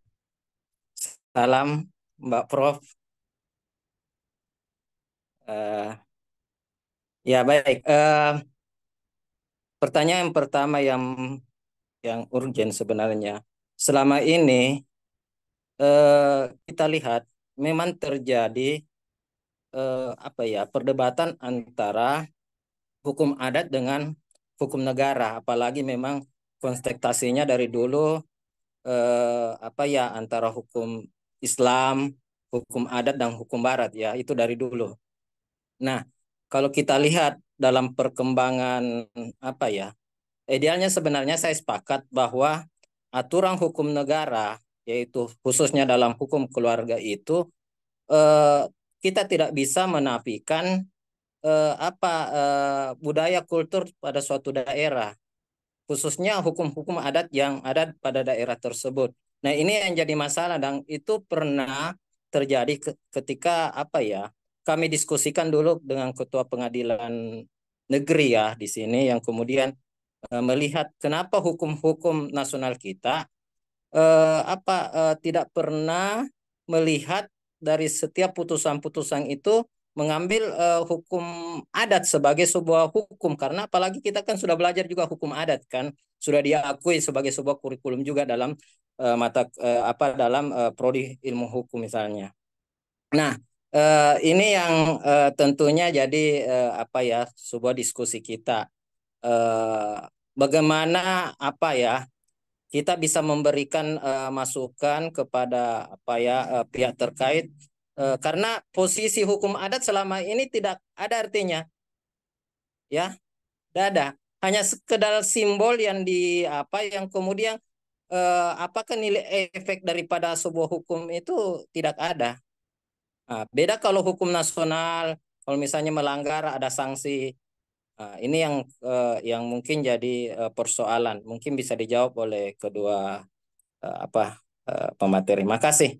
Salam, Mbak Prof. Ya, baik. Pertanyaan pertama yang urgen sebenarnya. Selama ini kita lihat memang terjadi perdebatan antara hukum adat dengan hukum negara, apalagi memang kontekstasinya dari dulu antara hukum Islam, hukum adat dan hukum Barat ya, itu dari dulu. Nah, kalau kita lihat dalam perkembangan idealnya sebenarnya saya sepakat bahwa aturan hukum negara, yaitu khususnya dalam hukum keluarga itu kita tidak bisa menafikan budaya kultur pada suatu daerah, khususnya hukum-hukum adat yang ada pada daerah tersebut. Nah, ini yang jadi masalah, dan itu pernah terjadi ketika kami diskusikan dulu dengan Ketua Pengadilan Negeri ya di sini, yang kemudian melihat kenapa hukum-hukum nasional kita tidak pernah melihat dari setiap putusan-putusan itu mengambil hukum adat sebagai sebuah hukum, karena apalagi kita kan sudah belajar juga hukum adat kan, sudah diakui sebagai sebuah kurikulum juga dalam dalam prodi ilmu hukum misalnya. Nah, ini yang tentunya jadi sebuah diskusi kita, bagaimana kita bisa memberikan masukan kepada pihak terkait, karena posisi hukum adat selama ini tidak ada artinya, ya, tidak ada, hanya sekedar simbol yang yang kemudian apakah nilai efek daripada sebuah hukum itu tidak ada. Beda kalau hukum nasional, kalau misalnya melanggar ada sanksi. Ini yang mungkin jadi persoalan. Mungkin bisa dijawab oleh kedua pemateri. Makasih.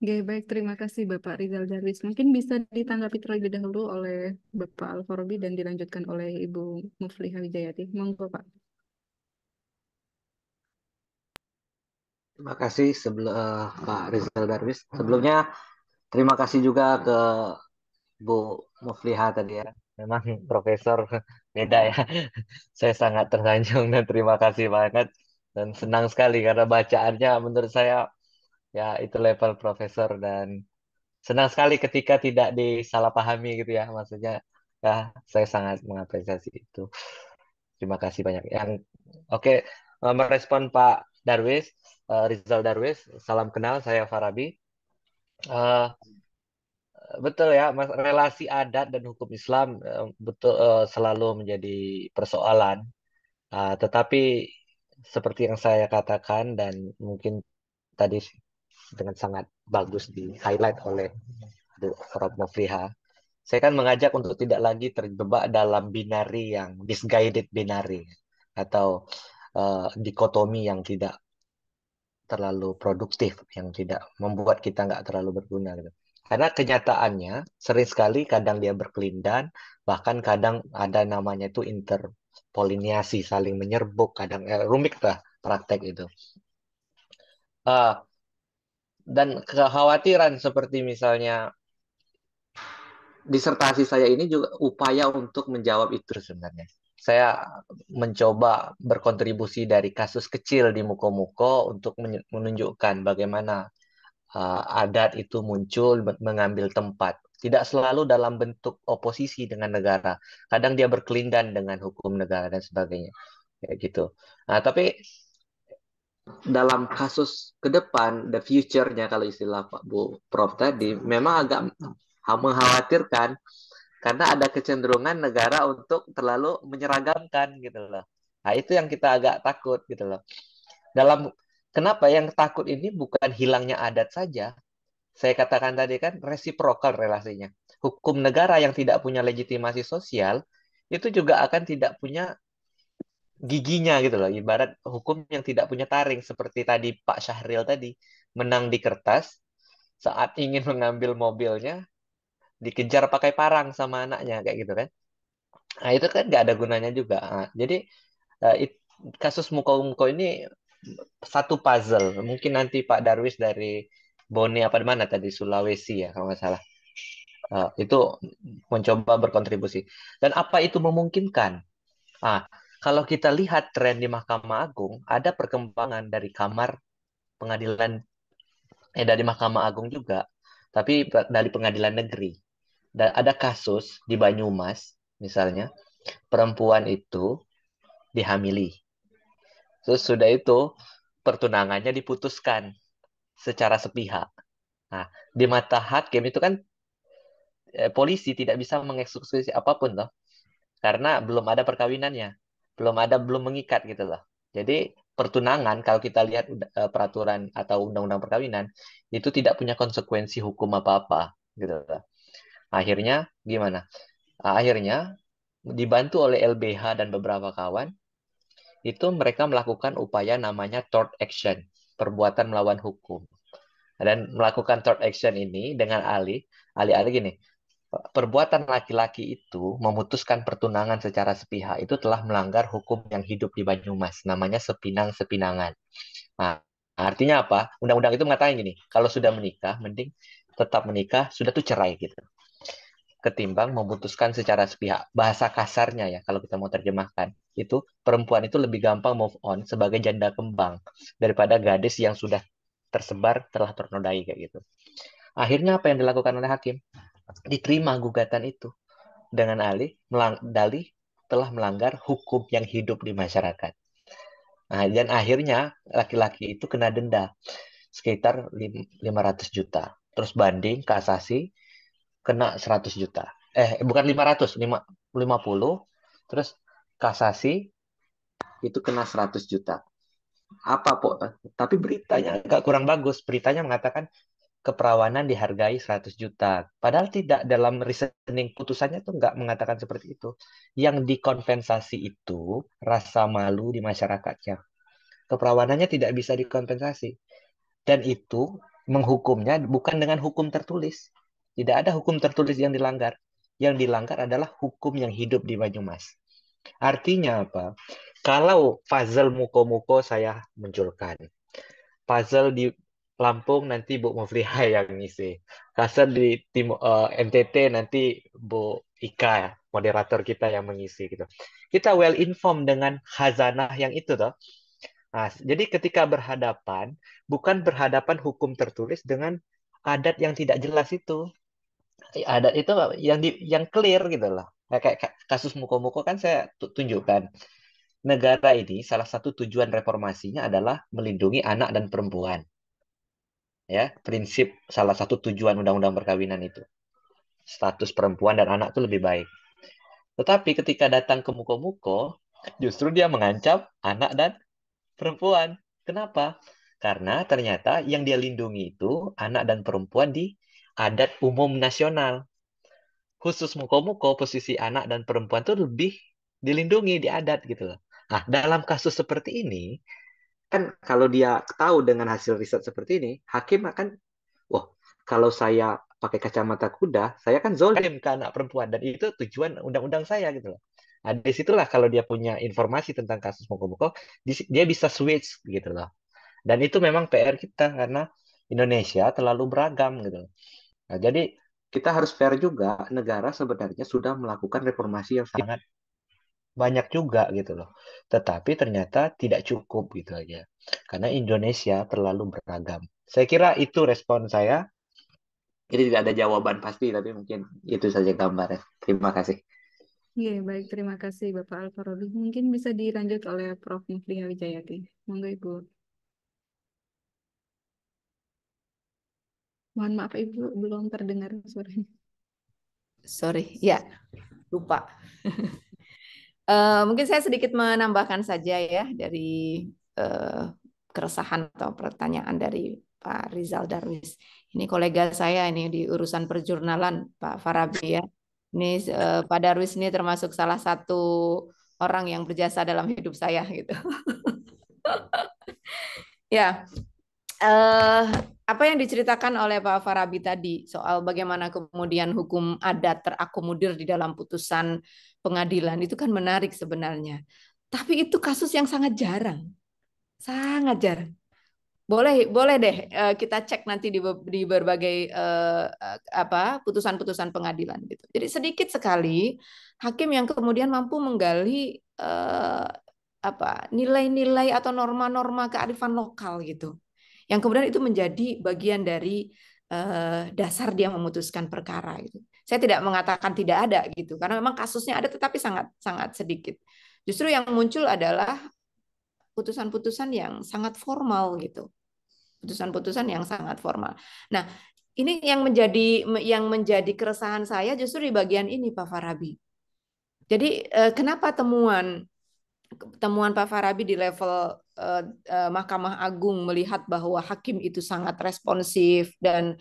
Oke, baik. Terima kasih Bapak Rizal Darwis. Mungkin bisa ditanggapi terlebih dahulu oleh Bapak Al-Farabi dan dilanjutkan oleh Ibu Mufliha Wijayati. Monggo, Pak. Terima kasih Pak Rizal Darwis. Sebelumnya terima kasih juga ke Bu Mufliha tadi ya. Memang profesor beda ya. Saya sangat tersanjung dan terima kasih banget. Dan senang sekali karena bacaannya menurut saya ya itu level profesor dan senang sekali ketika tidak disalahpahami gitu ya. Maksudnya ya saya sangat mengapresiasi itu. Terima kasih banyak. Oke, merespon Pak Darwis, Rizal Darwis, salam kenal, saya Farabi. Eh, Betul ya, relasi adat dan hukum Islam betul selalu menjadi persoalan. Tetapi seperti yang saya katakan dan mungkin tadi dengan sangat bagus di highlight oleh Bu Prof. Mufliha, saya kan mengajak untuk tidak lagi terjebak dalam binari yang misguided binary atau dikotomi yang tidak terlalu produktif, yang tidak membuat kita nggak terlalu berguna gitu. Karena kenyataannya sering sekali kadang dia berkelindan, bahkan kadang ada namanya itu interpoliniasi, saling menyerbuk, kadang rumit lah praktek itu. Ah, dan kekhawatiran seperti misalnya disertasi saya ini juga upaya untuk menjawab itu sebenarnya. Saya mencoba berkontribusi dari kasus kecil di Muko-Muko untuk menunjukkan bagaimana adat itu muncul mengambil tempat. Tidak selalu dalam bentuk oposisi dengan negara. Kadang dia berkelindan dengan hukum negara dan sebagainya. Kayak gitu. Nah, tapi dalam kasus ke depan, the future-nya kalau istilah Pak Bu Prof tadi, memang agak mengkhawatirkan karena ada kecenderungan negara untuk terlalu menyeragamkan gitu loh. Nah, itu yang kita agak takut gitu loh. Dalam kenapa yang takut ini bukan hilangnya adat saja, saya katakan tadi kan resiprokal relasinya. Hukum negara yang tidak punya legitimasi sosial itu juga akan tidak punya giginya gitu loh. Ibarat hukum yang tidak punya taring seperti tadi Pak Syahril tadi menang di kertas saat ingin mengambil mobilnya dikejar pakai parang sama anaknya kayak gitu kan. Nah, itu kan nggak ada gunanya juga. Nah, jadi eh, it- kasus Muko-Muko ini satu puzzle. Mungkin nanti Pak Darwis dari Bone apa di mana tadi Sulawesi ya kalau nggak salah. Itu mencoba berkontribusi. Dan apa itu memungkinkan? Ah, kalau kita lihat tren di Mahkamah Agung, ada perkembangan dari Kamar Pengadilan, dari Mahkamah Agung juga, tapi dari Pengadilan Negeri. Dan ada kasus di Banyumas, misalnya, perempuan itu dihamili. Terus sudah itu, pertunangannya diputuskan secara sepihak. Nah, di mata hakim itu kan polisi tidak bisa mengeksekusi apapun loh. Karena belum ada perkawinannya, belum mengikat gitu loh. Jadi pertunangan kalau kita lihat peraturan atau undang-undang perkawinan itu tidak punya konsekuensi hukum apa-apa gitu loh. Akhirnya gimana? Akhirnya dibantu oleh LBH dan beberapa kawan itu mereka melakukan upaya namanya tort action, perbuatan melawan hukum. Dan melakukan tort action ini dengan alih-alih gini, perbuatan laki-laki itu memutuskan pertunangan secara sepihak itu telah melanggar hukum yang hidup di Banyumas, namanya sepinang-sepinangan. Nah, artinya apa? Undang-undang itu mengatakan gini, kalau sudah menikah, mending tetap menikah, sudah tuh cerai gitu. Ketimbang memutuskan secara sepihak. Bahasa kasarnya ya, kalau kita mau terjemahkan, itu perempuan itu lebih gampang move on sebagai janda kembang daripada gadis yang sudah tersebar telah ternodai kayak gitu. Akhirnya apa yang dilakukan oleh hakim? Diterima gugatan itu dengan dalih telah melanggar hukum yang hidup di masyarakat. Nah, dan akhirnya laki-laki itu kena denda sekitar 500 juta. Terus banding, kasasi, kena 100 juta. Bukan 500, 50. Terus kasasi itu kena 100 juta. Apa, Po? Tapi beritanya agak kurang bagus. Beritanya mengatakan keperawanan dihargai 100 juta. Padahal tidak, dalam reasoning putusannya tuh nggak mengatakan seperti itu. Yang dikompensasi itu rasa malu di masyarakatnya. Keperawanannya tidak bisa dikompensasi. Dan itu menghukumnya bukan dengan hukum tertulis. Tidak ada hukum tertulis yang dilanggar. Yang dilanggar adalah hukum yang hidup di Banyumas. Artinya apa? Kalau puzzle muko-muko saya munculkan, puzzle di Lampung nanti Bu Mufliha yang ngisi. Puzzle di NTT nanti Bu Ika, moderator kita yang mengisi gitu. Kita well informed dengan khazanah yang itu toh. Nah, jadi ketika berhadapan, bukan berhadapan hukum tertulis dengan adat yang tidak jelas itu. Adat itu yang clear gitu loh. Nah, kayak kasus muko-muko kan saya tunjukkan. Negara ini salah satu tujuan reformasinya adalah melindungi anak dan perempuan. Ya, prinsip salah satu tujuan undang-undang perkawinan itu. Status perempuan dan anak itu lebih baik. Tetapi ketika datang ke muko-muko, justru dia mengancam anak dan perempuan. Kenapa? Karena ternyata yang dia lindungi itu anak dan perempuan di adat umum nasional. Khusus muko-muko, posisi anak dan perempuan itu lebih dilindungi di adat gitu loh. Nah, dalam kasus seperti ini, kan kalau dia tahu dengan hasil riset seperti ini, hakim akan, wah, kalau saya pakai kacamata kuda, saya kan zolim ke anak perempuan, dan itu tujuan undang-undang saya gitu loh. Nah, disitulah kalau dia punya informasi tentang kasus muko-muko, dia bisa switch gitu loh. Dan itu memang PR kita, karena Indonesia terlalu beragam gitu loh. Nah, jadi kita harus fair juga, negara sebenarnya sudah melakukan reformasi yang sangat banyak juga gitu loh. Tetapi ternyata tidak cukup gitu aja. Karena Indonesia terlalu beragam. Saya kira itu respon saya. Jadi tidak ada jawaban pasti, tapi mungkin itu saja gambarnya. Terima kasih. Iya, baik. Terima kasih Bapak Al-Farabi. Mungkin bisa dilanjut oleh Prof. Mufliha Wijayati. Monggo Ibu. Mohon maaf Ibu, belum terdengar suaranya. Sorry, ya lupa. Mungkin saya sedikit menambahkan saja ya dari keresahan atau pertanyaan dari Pak Rizal Darwis. Ini kolega saya ini di urusan perjurnalan, Pak Farabi ya. Ini Pak Darwis ini termasuk salah satu orang yang berjasa dalam hidup saya gitu. Ya, apa yang diceritakan oleh Pak Farabi tadi soal bagaimana kemudian hukum adat terakomodir di dalam putusan pengadilan itu kan menarik sebenarnya. Tapi itu kasus yang sangat jarang. Sangat jarang. Boleh deh kita cek nanti di berbagai putusan-putusan pengadilan gitu. Jadi sedikit sekali hakim yang kemudian mampu menggali nilai-nilai atau norma-norma kearifan lokal gitu. Yang kemudian itu menjadi bagian dari dasar dia memutuskan perkara gitu. Saya tidak mengatakan tidak ada gitu, karena memang kasusnya ada tetapi sangat sangat sedikit. Justru yang muncul adalah putusan-putusan yang sangat formal gitu. Putusan-putusan yang sangat formal. Nah, ini yang menjadi keresahan saya justru di bagian ini Pak Farabi. Jadi kenapa temuan Pak Farabi di level Mahkamah Agung melihat bahwa hakim itu sangat responsif dan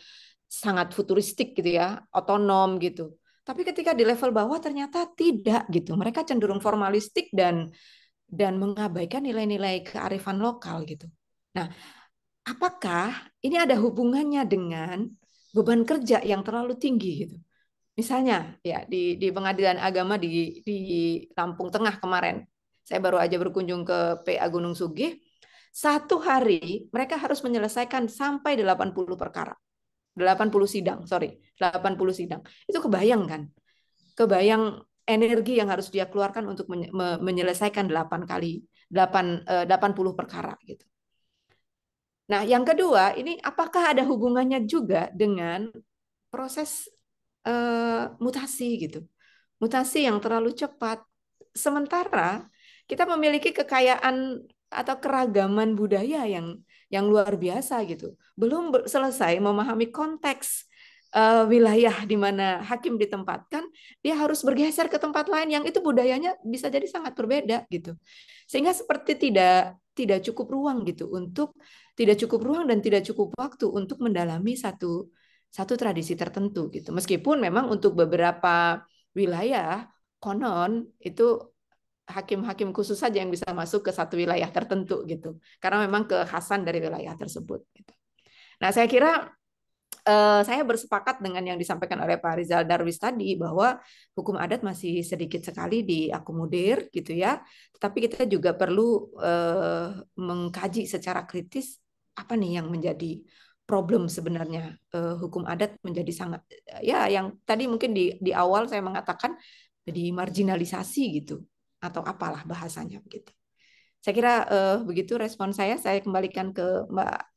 sangat futuristik gitu ya, otonom gitu. Tapi ketika di level bawah ternyata tidak gitu. Mereka cenderung formalistik dan mengabaikan nilai-nilai kearifan lokal gitu. Nah, apakah ini ada hubungannya dengan beban kerja yang terlalu tinggi gitu? Misalnya ya di Pengadilan Agama di Lampung Tengah kemarin, saya baru aja berkunjung ke PA Gunung Sugih. Satu hari mereka harus menyelesaikan sampai 80 perkara. 80 sidang, 80 sidang. Itu kebayang kan? Kebayang energi yang harus dia keluarkan untuk menyelesaikan 80 perkara gitu. Nah, yang kedua, ini apakah ada hubungannya juga dengan proses mutasi gitu. Mutasi yang terlalu cepat. Sementara kita memiliki kekayaan atau keragaman budaya yang luar biasa gitu. Belum selesai memahami konteks wilayah di mana hakim ditempatkan, dia harus bergeser ke tempat lain yang itu budayanya bisa jadi sangat berbeda gitu. Sehingga seperti tidak tidak cukup ruang gitu untuk tidak cukup ruang dan tidak cukup waktu untuk mendalami satu tradisi tertentu gitu. Meskipun memang untuk beberapa wilayah konon itu hakim-hakim khusus saja yang bisa masuk ke satu wilayah tertentu gitu. Karena memang kekhasan dari wilayah tersebut gitu. Nah, saya kira saya bersepakat dengan yang disampaikan oleh Pak Rizal Darwis tadi bahwa hukum adat masih sedikit sekali diakomodir gitu ya. Tetapi kita juga perlu mengkaji secara kritis apa nih yang menjadi problem sebenarnya hukum adat menjadi sangat ya yang tadi mungkin di awal saya mengatakan dimarginalisasi gitu atau apalah bahasanya begitu. Saya kira begitu respon saya. Saya kembalikan ke Mbak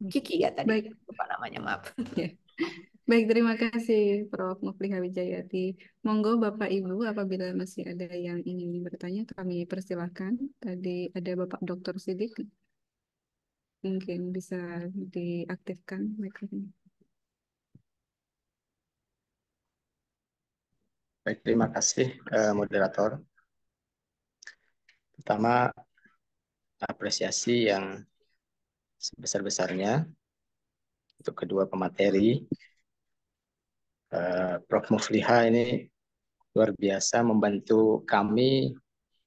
Kiki ya tadi. Baik, Lupa namanya, maaf. ya. Baik, terima kasih Prof. Mufliha Wijayati. Monggo Bapak Ibu, apabila masih ada yang ingin bertanya, kami persilahkan. Tadi ada Bapak Dr. Sidik, mungkin bisa diaktifkan mikrofonnya. Baik, terima kasih moderator. Pertama, apresiasi yang sebesar-besarnya untuk kedua pemateri. Prof. Mufliha ini luar biasa membantu kami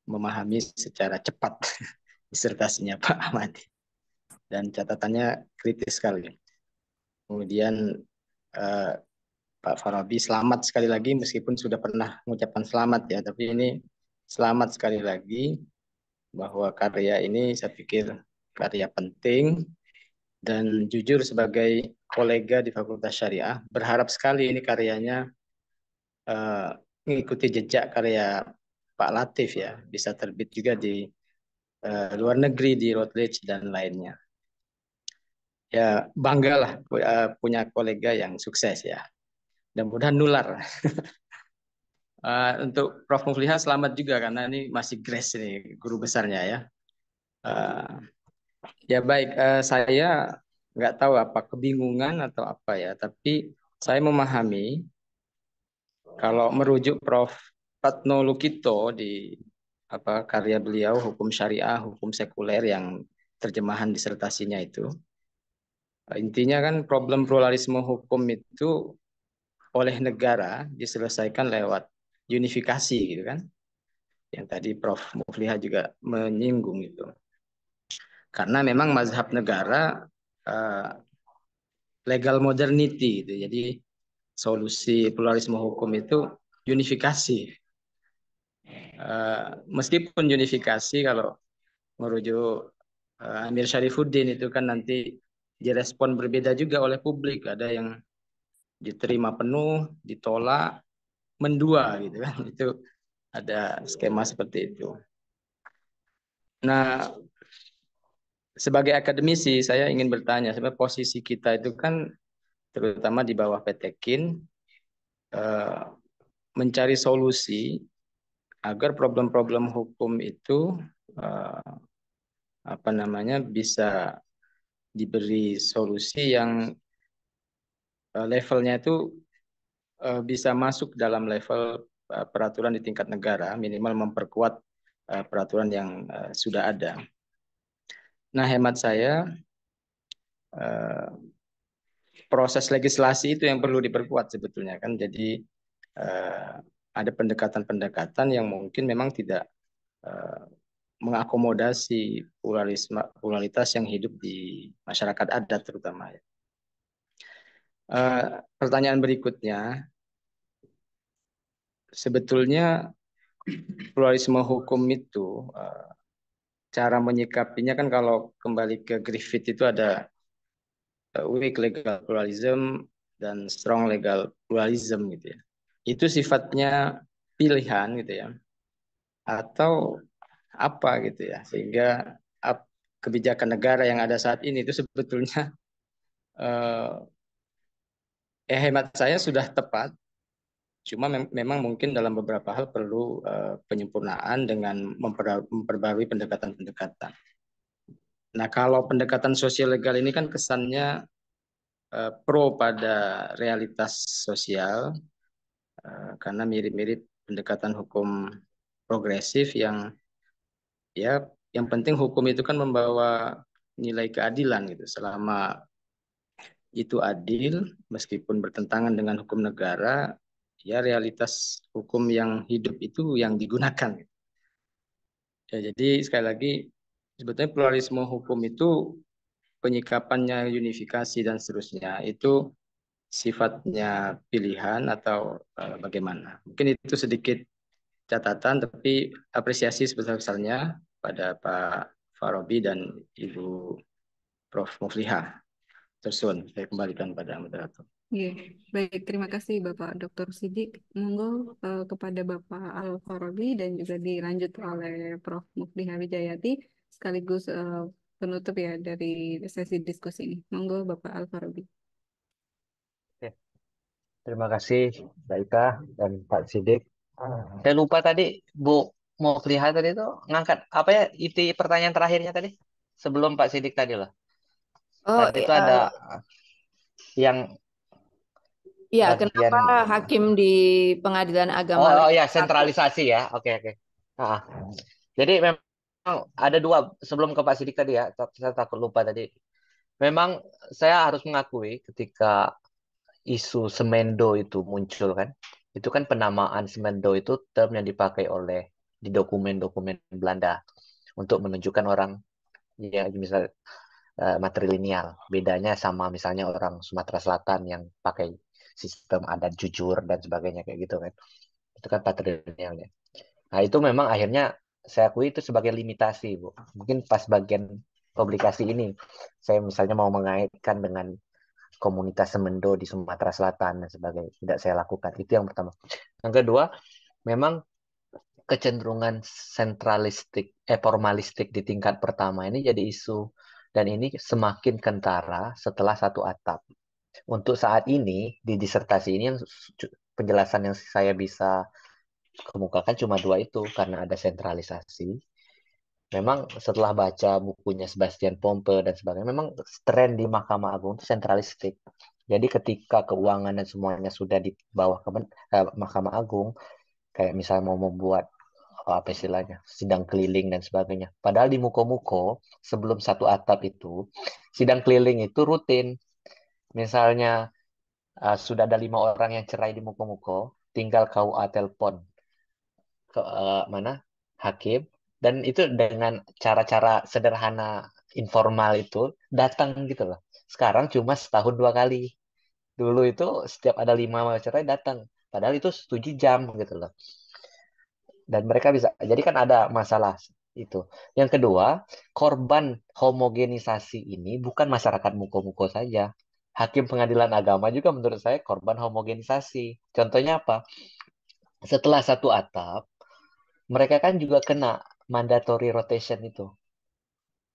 memahami secara cepat disertasinya Pak Ahmad. Dan catatannya kritis sekali. Kemudian Pak Farabi selamat sekali lagi meskipun sudah pernah mengucapkan selamat ya, tapi ini selamat sekali lagi bahwa karya ini saya pikir karya penting dan jujur sebagai kolega di Fakultas Syariah berharap sekali ini karyanya mengikuti jejak karya Pak Latif ya, bisa terbit juga di luar negeri di Routledge dan lainnya. Ya banggalah punya kolega yang sukses ya. Dan mudah nular. Untuk Prof. Mufliha selamat juga karena ini masih grace ini guru besarnya ya. Ya baik, saya nggak tahu apa kebingungan atau apa ya, tapi saya memahami kalau merujuk Prof. Ratno Lukito di karya beliau Hukum Syariah, Hukum Sekuler yang terjemahan disertasinya itu. Intinya kan problem pluralisme hukum itu oleh negara diselesaikan lewat unifikasi gitu kan. Yang tadi Prof. Mufliha juga menyinggung itu. Karena memang mazhab negara legal modernity gitu. Jadi solusi pluralisme hukum itu unifikasi. Meskipun unifikasi kalau merujuk Amir Syarifuddin itu kan nanti direspon berbeda juga oleh publik. Ada yang diterima penuh, ditolak, mendua gitu kan. Itu ada skema seperti itu. Nah, sebagai akademisi saya ingin bertanya, sebenarnya posisi kita itu kan terutama di bawah Petekin mencari solusi agar problem-problem hukum itu bisa diberi solusi yang levelnya itu bisa masuk dalam level peraturan di tingkat negara, minimal memperkuat peraturan yang sudah ada. Nah, hemat saya proses legislasi itu yang perlu diperkuat sebetulnya kan. Jadi ada pendekatan-pendekatan yang mungkin memang tidak mengakomodasi pluralitas yang hidup di masyarakat adat terutama. Pertanyaan berikutnya, sebetulnya pluralisme hukum itu cara menyikapinya kan kalau kembali ke Griffith itu ada weak legal pluralism dan strong legal pluralism gitu ya. Itu sifatnya pilihan gitu ya. Atau apa gitu ya. Sehingga kebijakan negara yang ada saat ini itu sebetulnya hemat saya sudah tepat. Cuma memang mungkin dalam beberapa hal perlu penyempurnaan dengan memperbarui pendekatan-pendekatan. Nah, kalau pendekatan sosial legal ini kan kesannya pro pada realitas sosial karena mirip-mirip pendekatan hukum progresif yang ya yang penting hukum itu kan membawa nilai keadilan gitu. Selama itu adil, meskipun bertentangan dengan hukum negara, ya realitas hukum yang hidup itu yang digunakan. Ya, jadi sekali lagi, sebetulnya pluralisme hukum itu penyikapannya unifikasi dan seterusnya itu sifatnya pilihan atau bagaimana. Mungkin itu sedikit catatan, tapi apresiasi sebesar-besarnya pada Pak Farabi dan Ibu Prof. Mufliha. Tersun, saya kembalikan pada moderator. Iya, baik. Terima kasih Bapak Dr. Sidik. Monggo kepada Bapak Al-Farabi dan juga dilanjut oleh Prof. Mufliha Wijayati sekaligus penutup ya dari sesi diskusi ini. Monggo Bapak Al-Farabi. Oke. Terima kasih Mbak Ika dan Pak Sidik. Saya lupa tadi Bu mau lihat tadi itu ngangkat apa ya itu pertanyaan terakhirnya tadi sebelum Pak Sidik tadi loh. Oh, Tadi itu ada yang iya, bagian kenapa hakim di pengadilan agama oh level ya 1? sentralisasi ya. Oke oke. Ah. Jadi memang ada dua sebelum ke Pak Sidik tadi ya. Saya takut lupa tadi. Memang saya harus mengakui ketika isu semendo itu muncul kan. Itu kan penamaan semendo itu term yang dipakai oleh di dokumen-dokumen Belanda untuk menunjukkan orang ya misal matrilineal. Bedanya sama misalnya orang Sumatera Selatan yang pakai sistem adat jujur dan sebagainya kayak gitu kan. Itu kan patrilinealnya. Nah, itu memang akhirnya saya akui itu sebagai limitasi, Bu. Mungkin pas bagian publikasi ini saya misalnya mau mengaitkan dengan komunitas Semendo di Sumatera Selatan dan sebagainya. Tidak saya lakukan. Itu yang pertama. Yang kedua, memang kecenderungan sentralistik, formalistik di tingkat pertama ini jadi isu. Dan ini semakin kentara setelah satu atap. Untuk saat ini, di disertasi ini yang penjelasan yang saya bisa kemukakan cuma dua itu, karena ada sentralisasi. Memang setelah baca bukunya Sebastian Pompe dan sebagainya, memang tren di Mahkamah Agung itu sentralistik. Jadi ketika keuangan dan semuanya sudah di bawah Mahkamah Agung, kayak misalnya mau membuat apa istilahnya sidang keliling dan sebagainya. Padahal di Muko-Muko sebelum satu atap itu sidang keliling itu rutin. Misalnya sudah ada 5 orang yang cerai di Muko-Muko, tinggal KUA telepon ke mana hakim dan itu dengan cara-cara sederhana informal itu datang gitu loh. Sekarang cuma setahun 2 kali. Dulu itu setiap ada 5 cerai datang. Padahal itu 7 jam gitu loh. Dan mereka bisa. Jadi kan ada masalah itu. Yang kedua, korban homogenisasi ini bukan masyarakat Muko-Muko saja. Hakim pengadilan agama juga menurut saya korban homogenisasi. Contohnya apa? Setelah satu atap, mereka kan juga kena mandatory rotation itu.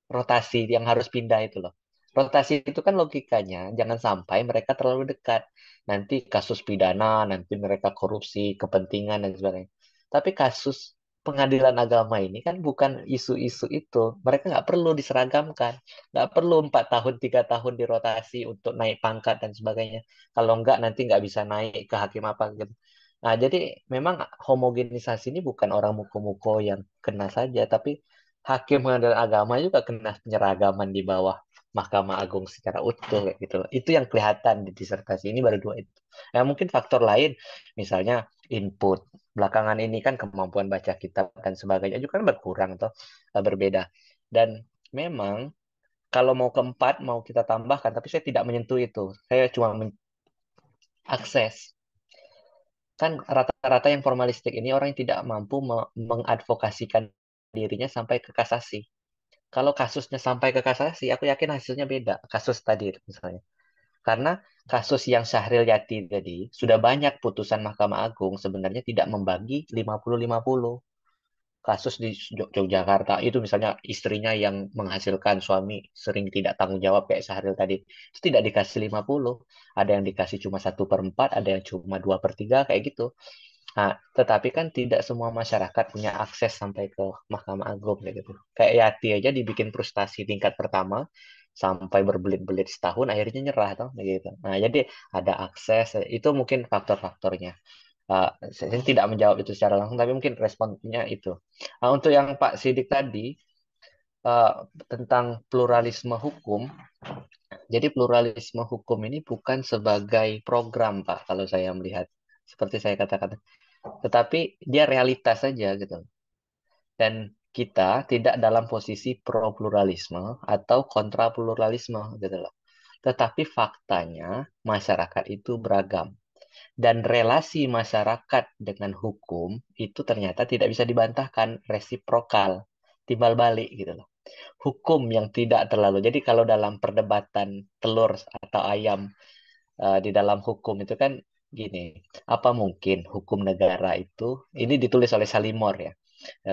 Rotasi yang harus pindah itu loh. Rotasi itu kan logikanya jangan sampai mereka terlalu dekat. Nanti kasus pidana, nanti mereka korupsi, kepentingan dan sebagainya. Tapi kasus pengadilan agama ini kan bukan isu-isu itu. Mereka nggak perlu diseragamkan. Nggak perlu 4 tahun, 3 tahun dirotasi untuk naik pangkat dan sebagainya. Kalau nggak nanti nggak bisa naik ke hakim apa gitu. Nah, jadi memang homogenisasi ini bukan orang muko-muko yang kena saja, tapi hakim pengadilan agama juga kena penyeragaman di bawah Mahkamah Agung secara utuh kayak gitu loh. Itu yang kelihatan di disertasi ini baru dua itu. Nah, mungkin faktor lain misalnya input. Belakangan ini kan kemampuan baca kitab dan sebagainya juga kan berkurang atau berbeda. Dan memang kalau mau keempat mau kita tambahkan, tapi saya tidak menyentuh itu. Saya cuma akses. Kan rata-rata yang formalistik ini orang yang tidak mampu mengadvokasikan dirinya sampai ke kasasi. Kalau kasusnya sampai ke kasasi, aku yakin hasilnya beda. Kasus tadi misalnya. Karena kasus yang Syahril Yati tadi, sudah banyak putusan Mahkamah Agung sebenarnya tidak membagi 50-50. Kasus di Yogyakarta itu misalnya istrinya yang menghasilkan suami sering tidak tanggung jawab kayak Syahril tadi. Itu tidak dikasih 50. Ada yang dikasih cuma 1/4, ada yang cuma 2/3 kayak gitu. Nah, tetapi kan tidak semua masyarakat punya akses sampai ke Mahkamah Agung kayak gitu. Kayak Yati aja dibikin frustasi tingkat pertama sampai berbelit-belit setahun akhirnya nyerah toh gitu. Nah, jadi ada akses itu mungkin faktor-faktornya. Saya tidak menjawab itu secara langsung tapi mungkin responnya itu. Nah, untuk yang Pak Sidik tadi eh, tentang pluralisme hukum. Jadi pluralisme hukum ini bukan sebagai program, Pak, kalau saya melihat. Seperti saya katakan. Tetapi dia realitas saja gitu. Dan kita tidak dalam posisi pro pluralisme atau kontra pluralisme gitu loh. Tetapi faktanya masyarakat itu beragam. Dan relasi masyarakat dengan hukum itu ternyata tidak bisa dibantahkan, resiprokal, timbal balik gitu loh. Hukum yang tidak terlalu. Jadi kalau dalam perdebatan telur atau ayam di dalam hukum itu kan gini, apa mungkin hukum negara itu, ini ditulis oleh Salimor ya,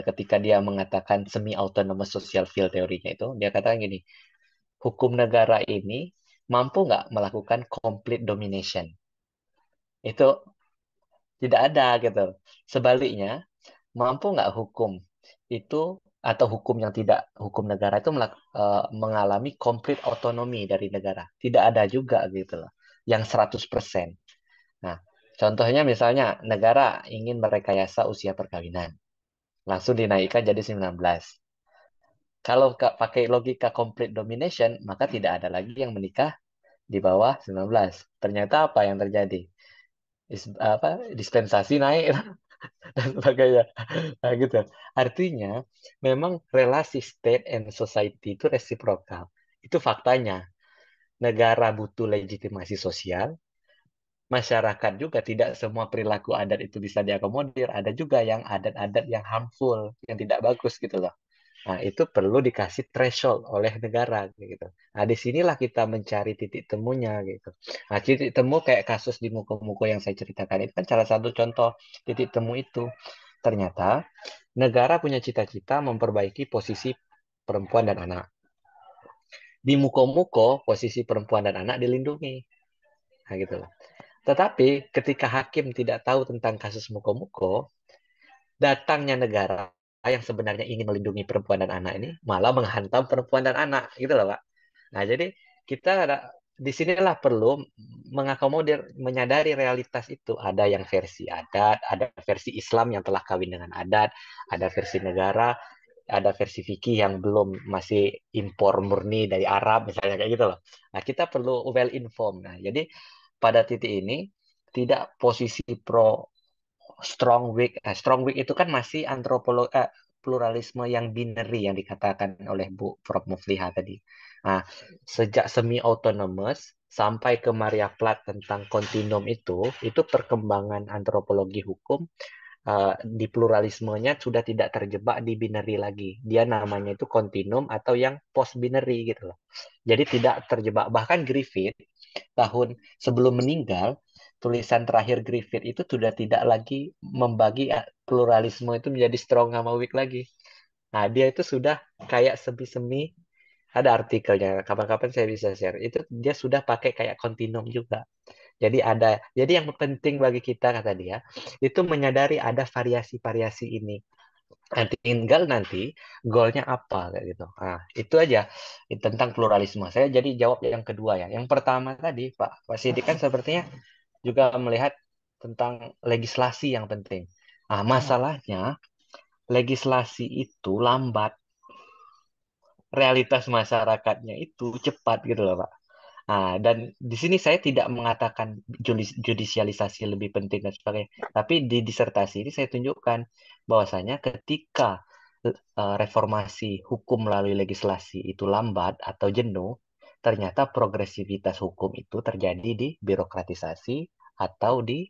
ketika dia mengatakan semi autonomous social field teorinya itu, dia katakan gini, hukum negara ini mampu nggak melakukan complete domination? Itu tidak ada gitu. Sebaliknya, mampu nggak hukum itu atau hukum yang tidak hukum negara itu mengalami complete otonomi dari negara? Tidak ada juga gitu loh. Yang 100%. Nah, contohnya misalnya negara ingin merekayasa usia perkawinan. Langsung dinaikkan jadi 19. Kalau pakai logika complete domination, maka tidak ada lagi yang menikah di bawah 19. Ternyata apa yang terjadi? Dispensasi naik dan sebagainya. Nah, gitu. Artinya, memang relasi state and society itu resiprokal. Itu faktanya. Negara butuh legitimasi sosial, masyarakat juga tidak semua perilaku adat itu bisa diakomodir. Ada juga yang adat-adat yang harmful, yang tidak bagus gitu loh. Nah, itu perlu dikasih threshold oleh negara gitu. Nah, disinilah kita mencari titik temunya gitu. Nah, titik temu kayak kasus di Muko-Muko yang saya ceritakan itu kan salah satu contoh titik temu itu. Ternyata negara punya cita-cita memperbaiki posisi perempuan dan anak. Di Muko-Muko posisi perempuan dan anak dilindungi. Nah, gitu loh. Tetapi ketika hakim tidak tahu tentang kasus Muko-Muko, datangnya negara yang sebenarnya ingin melindungi perempuan dan anak ini malah menghantam perempuan dan anak gitu loh Pak. Nah jadi kita di sinilah perlu mengakomodir, menyadari realitas itu. Ada yang versi adat, ada versi Islam yang telah kawin dengan adat, ada versi negara, ada versi fikih yang belum, masih impor murni dari Arab misalnya kayak gitu loh. Nah kita perlu well informed. Nah jadi pada titik ini tidak posisi pro strong weak itu kan masih pluralisme yang binary yang dikatakan oleh Bu Prof Mufliha tadi. Nah, sejak semi autonomous sampai ke Maria Plath tentang kontinum itu perkembangan antropologi hukum di pluralismenya sudah tidak terjebak di binary lagi. Dia namanya itu kontinum atau yang post binary gitu loh. Jadi tidak terjebak. Bahkan Griffith tahun sebelum meninggal, tulisan terakhir Griffith itu sudah tidak lagi membagi pluralisme itu menjadi strong sama weak lagi. Nah, dia itu sudah kayak semi-semi, ada artikelnya, kapan-kapan saya bisa share. Itu dia sudah pakai kayak kontinum juga. Jadi yang penting bagi kita kata dia, itu menyadari ada variasi-variasi ini. Tinggal nanti goalnya apa kayak gitu. Nah, itu aja tentang pluralisme. Saya jadi jawab yang kedua ya. Yang pertama tadi Pak Sidik kan sepertinya juga melihat tentang legislasi yang penting. Nah, masalahnya legislasi itu lambat, realitas masyarakatnya itu cepat gitu loh Pak. Nah, dan di sini saya tidak mengatakan judisialisasi lebih penting dan sebagainya, tapi di disertasi ini saya tunjukkan bahwasanya ketika reformasi hukum melalui legislasi itu lambat atau jenuh, ternyata progresivitas hukum itu terjadi di birokratisasi atau di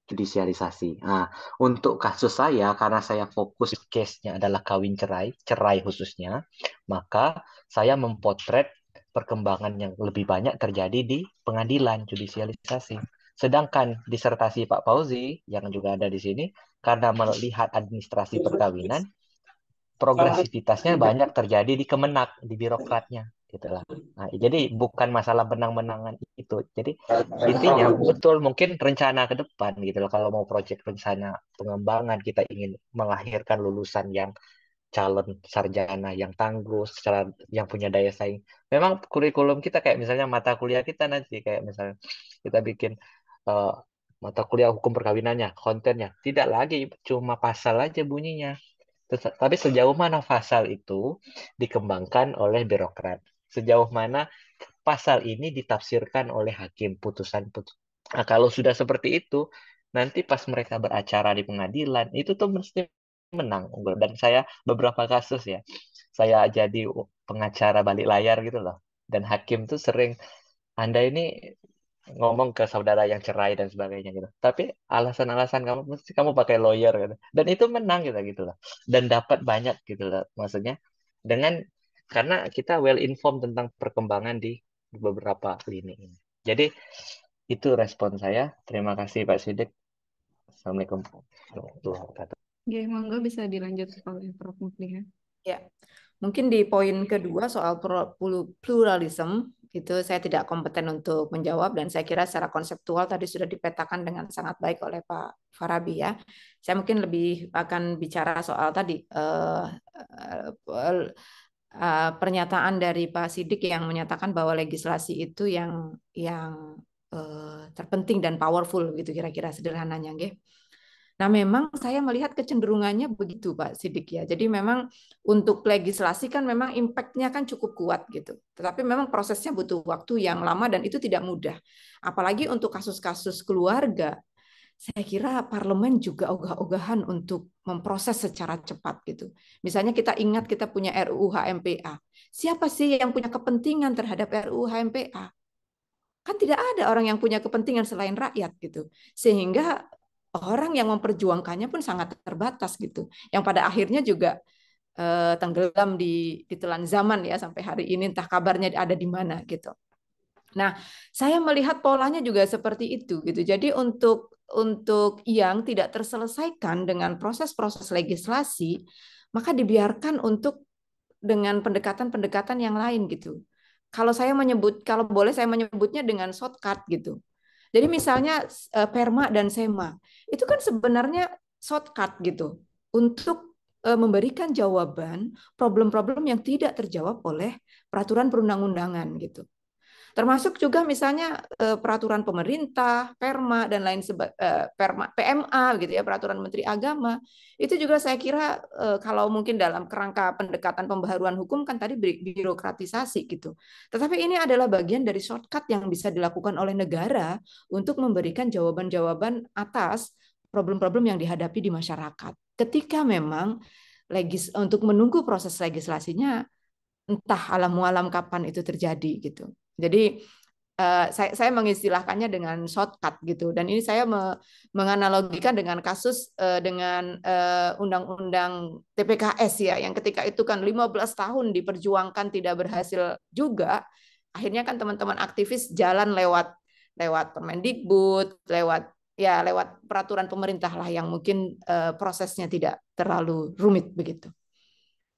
judisialisasi. Nah, untuk kasus saya, karena saya fokus case-nya adalah kawin cerai, cerai khususnya, maka saya mempotret perkembangan yang lebih banyak terjadi di pengadilan judisialisasi. Sedangkan disertasi Pak Fauzi, yang juga ada di sini, karena melihat administrasi perkawinan, progresivitasnya banyak terjadi di Kemenak, di birokratnya, gitulah. Nah, jadi bukan masalah benang-benangan itu. Jadi intinya betul mungkin rencana ke depan gitu loh. Kalau mau proyek rencana pengembangan kita ingin melahirkan lulusan yang calon sarjana yang tangguh, secara yang punya daya saing. Memang kurikulum kita kayak misalnya mata kuliah kita nanti kayak misalnya kita bikin eh, mata kuliah hukum perkawinannya, kontennya tidak lagi cuma pasal aja bunyinya, Tapi sejauh mana pasal itu dikembangkan oleh birokrat? Sejauh mana pasal ini ditafsirkan oleh hakim putusan. Nah, kalau sudah seperti itu, nanti pas mereka beracara di pengadilan, itu tuh mesti menang. Dan saya beberapa kasus ya, saya jadi pengacara balik layar gitu loh. Dan hakim tuh sering, Anda ini ngomong ke saudara yang cerai dan sebagainya gitu. Tapi alasan-alasan kamu mesti kamu pakai lawyer gitu. Dan itu menang gitu loh. Dan dapat banyak gitu loh. Maksudnya dengan karena kita well informed tentang perkembangan di beberapa lini ini. Jadi itu respon saya. Terima kasih Pak Sidik. Assalamualaikum warahmatullahi wabarakatuh. Oke, monggo bisa dilanjut oleh Prof. Mufliha. Ya, mungkin di poin kedua soal pluralisme itu saya tidak kompeten untuk menjawab dan saya kira secara konseptual tadi sudah dipetakan dengan sangat baik oleh Pak Farabi ya. Saya mungkin lebih akan bicara soal tadi pernyataan dari Pak Sidik yang menyatakan bahwa legislasi itu yang terpenting dan powerful gitu kira-kira sederhananya, nggih. Nah, memang saya melihat kecenderungannya begitu, Pak Sidik ya. Jadi memang untuk legislasi kan memang impact-nya kan cukup kuat gitu. Tetapi memang prosesnya butuh waktu yang lama dan itu tidak mudah. Apalagi untuk kasus-kasus keluarga. Saya kira parlemen juga ogah-ogahan untuk memproses secara cepat gitu. Misalnya kita ingat kita punya RUU HMPA. Siapa sih yang punya kepentingan terhadap RUU HMPA? Kan tidak ada orang yang punya kepentingan selain rakyat gitu. Sehingga orang yang memperjuangkannya pun sangat terbatas gitu. Yang pada akhirnya juga tenggelam di telan zaman ya sampai hari ini entah kabarnya ada di mana gitu. Nah, saya melihat polanya juga seperti itu gitu. Jadi untuk yang tidak terselesaikan dengan proses-proses legislasi, maka dibiarkan untuk dengan pendekatan-pendekatan yang lain gitu. Kalau boleh saya menyebutnya dengan shortcut gitu. Jadi misalnya Perma dan Sema itu kan sebenarnya shortcut gitu untuk memberikan jawaban problem-problem yang tidak terjawab oleh peraturan perundang-undangan gitu. Termasuk juga misalnya peraturan pemerintah, Perma dan lain PMA gitu ya, peraturan Menteri Agama. Itu juga saya kira kalau mungkin dalam kerangka pendekatan pembaharuan hukum kan tadi birokratisasi gitu. Tetapi ini adalah bagian dari shortcut yang bisa dilakukan oleh negara untuk memberikan jawaban-jawaban atas problem-problem yang dihadapi di masyarakat. Ketika memang untuk menunggu proses legislasinya entah alam mualam kapan itu terjadi gitu. Jadi saya mengistilahkannya dengan shortcut gitu. Dan ini saya menganalogikan dengan kasus dengan undang-undang TPKS ya, yang ketika itu kan 15 tahun diperjuangkan tidak berhasil juga. Akhirnya kan teman-teman aktivis jalan lewat Permendikbud, lewat peraturan pemerintah lah yang mungkin prosesnya tidak terlalu rumit begitu.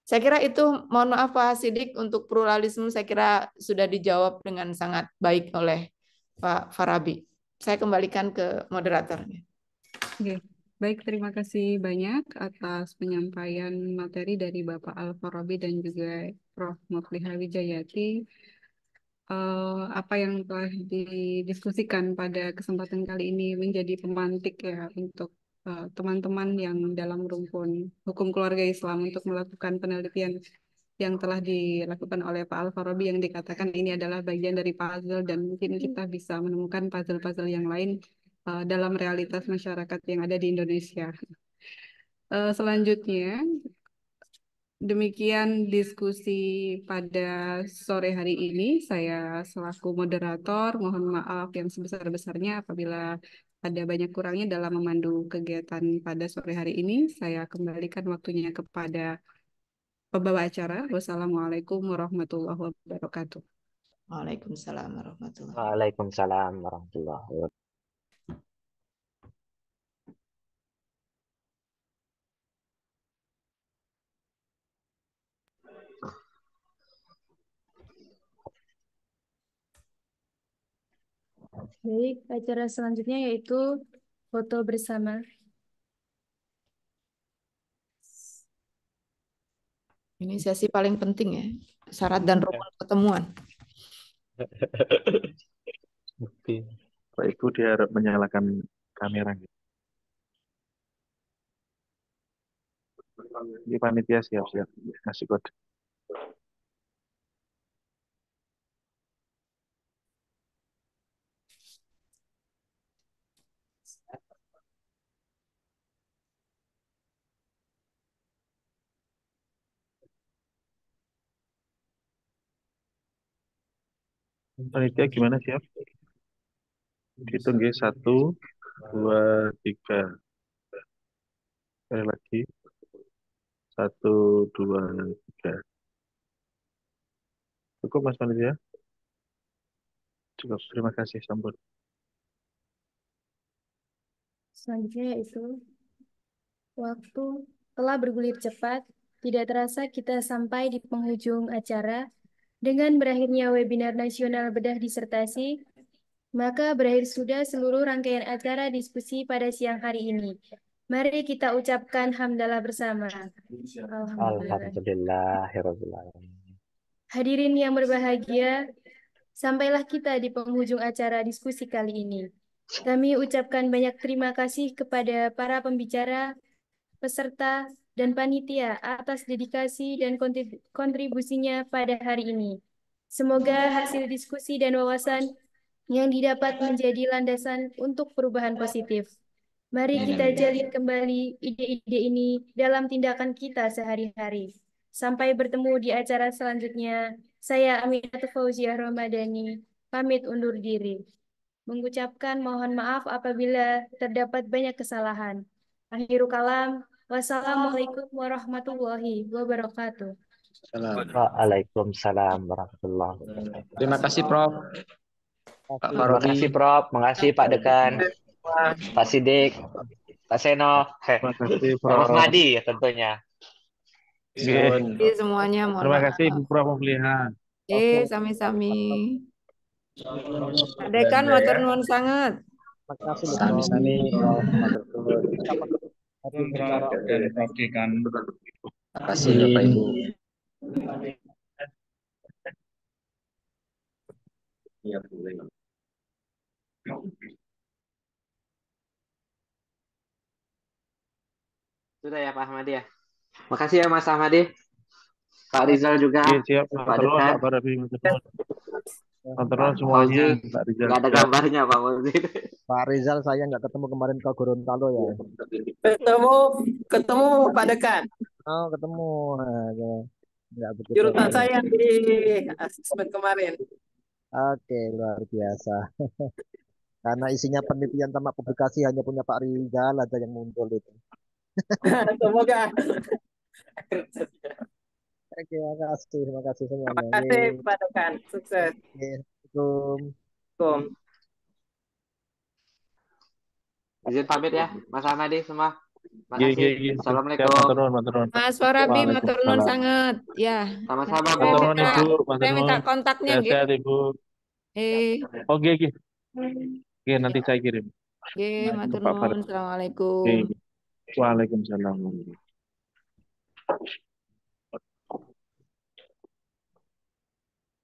Saya kira itu, mohon maaf Pak Sidik, untuk pluralisme saya kira sudah dijawab dengan sangat baik oleh Pak Farabi. Saya kembalikan ke moderatornya. Oke, baik, terima kasih banyak atas penyampaian materi dari Bapak Al-Farabi dan juga Prof. Mufliha Wijayati. Apa yang telah didiskusikan pada kesempatan kali ini menjadi pemantik ya untuk teman-teman yang dalam rumpun hukum keluarga Islam untuk melakukan penelitian yang telah dilakukan oleh Pak Al-Farabi yang dikatakan ini adalah bagian dari puzzle dan mungkin kita bisa menemukan puzzle-puzzle yang lain dalam realitas masyarakat yang ada di Indonesia. Selanjutnya, demikian diskusi pada sore hari ini. Saya selaku moderator mohon maaf yang sebesar-besarnya apabila ada banyak kurangnya dalam memandu kegiatan pada sore hari ini. Saya kembalikan waktunya kepada pembawa acara. Wassalamualaikum warahmatullahi wabarakatuh. Waalaikumsalam warahmatullahi wabarakatuh. Waalaikumsalam warahmatullahi wabarakatuh. Baik, acara selanjutnya yaitu foto bersama. Ini sesi paling penting ya, syarat dan rukun pertemuan. Pak Ibu diharap menyalakan kamera. Di panitia siap-siap kasih kode. Panitia gimana siap? Hitung ya, 1, 2, 3. Sekali lagi. 1, 2, 3. Cukup Mas Panitia? Cukup. Terima kasih. Sampun. Selanjutnya yaitu waktu telah bergulir cepat, tidak terasa kita sampai di penghujung acara. Dengan berakhirnya webinar nasional bedah disertasi, maka berakhir sudah seluruh rangkaian acara diskusi pada siang hari ini. Mari kita ucapkan hamdalah bersama. Alhamdulillah. Alhamdulillahirrahmanirrahim. Hadirin yang berbahagia, sampailah kita di penghujung acara diskusi kali ini. Kami ucapkan banyak terima kasih kepada para pembicara, peserta, dan panitia atas dedikasi dan kontribusinya pada hari ini. Semoga hasil diskusi dan wawasan yang didapat menjadi landasan untuk perubahan positif. Mari kita jalin kembali ide-ide ini dalam tindakan kita sehari-hari. Sampai bertemu di acara selanjutnya. Saya Aminatul Fauziah Ramadhani, pamit undur diri. Mengucapkan mohon maaf apabila terdapat banyak kesalahan. Akhirul kalam. Wassalamualaikum warahmatullahi wabarakatuh. Salam. Waalaikumsalam warahmatullahi wabarakatuh. Terima kasih Prof. Pak Terima Farabi. kasih Prof, makasih Pak Dekan, Pak Sidik, Pak Seno, Terima kasih Pak Prof. Mahmadi tentunya. Sun. Jadi semuanya mohon Terima maaf. kasih Bu Prof Mulihan. Sami-sami. Pak Dekan matur nuwun sangat. Makasih loh, Prof. Sami-sami Prof. Hadir secara Dan Prof Dekan. Terima kasih Bapak Ibu. Sudah ya Pak Ahmadi ya. Makasih ya Mas Ahmadi. Pak Rizal juga, Oke, siap. Pak Matur Dekan, Pak Farabi. Matur Pak semuanya. Fauzi. Pak Rizal Nggak ada juga. gambarnya Pak Fauzi. Pak Rizal saya nggak ketemu kemarin ke Gorontalo ya. Ketemu Pak Dekan. Oh ketemu. Nah, ya. Nggak begitu. Jurusan saya di asesmen kemarin. Oke luar biasa. Karena isinya penelitian sama publikasi hanya punya Pak Rizal aja yang muncul itu. Semoga. Oke, terima kasih semuanya. Terima kasih Pak Dekan. Sukses. Oke, Assalamualaikum. Assalamualaikum. Izin pamit ya Mas Ahmadi semua. Iya. Makasih. Siap, Assalamualaikum. matur nuwun. Mas Farabi matur nuwun Waalaikumsalam. sangat. Ya. Sama-sama Saya Bu. Matur nuwun minta Ibu, matur saya minta nuwun. kontaknya nggih. Sehat Ibu. Oke. Oke, nanti saya kirim Nggih, ke matur Pak nuwun. Farabi. Assalamualaikum. Oke. Waalaikumsalam.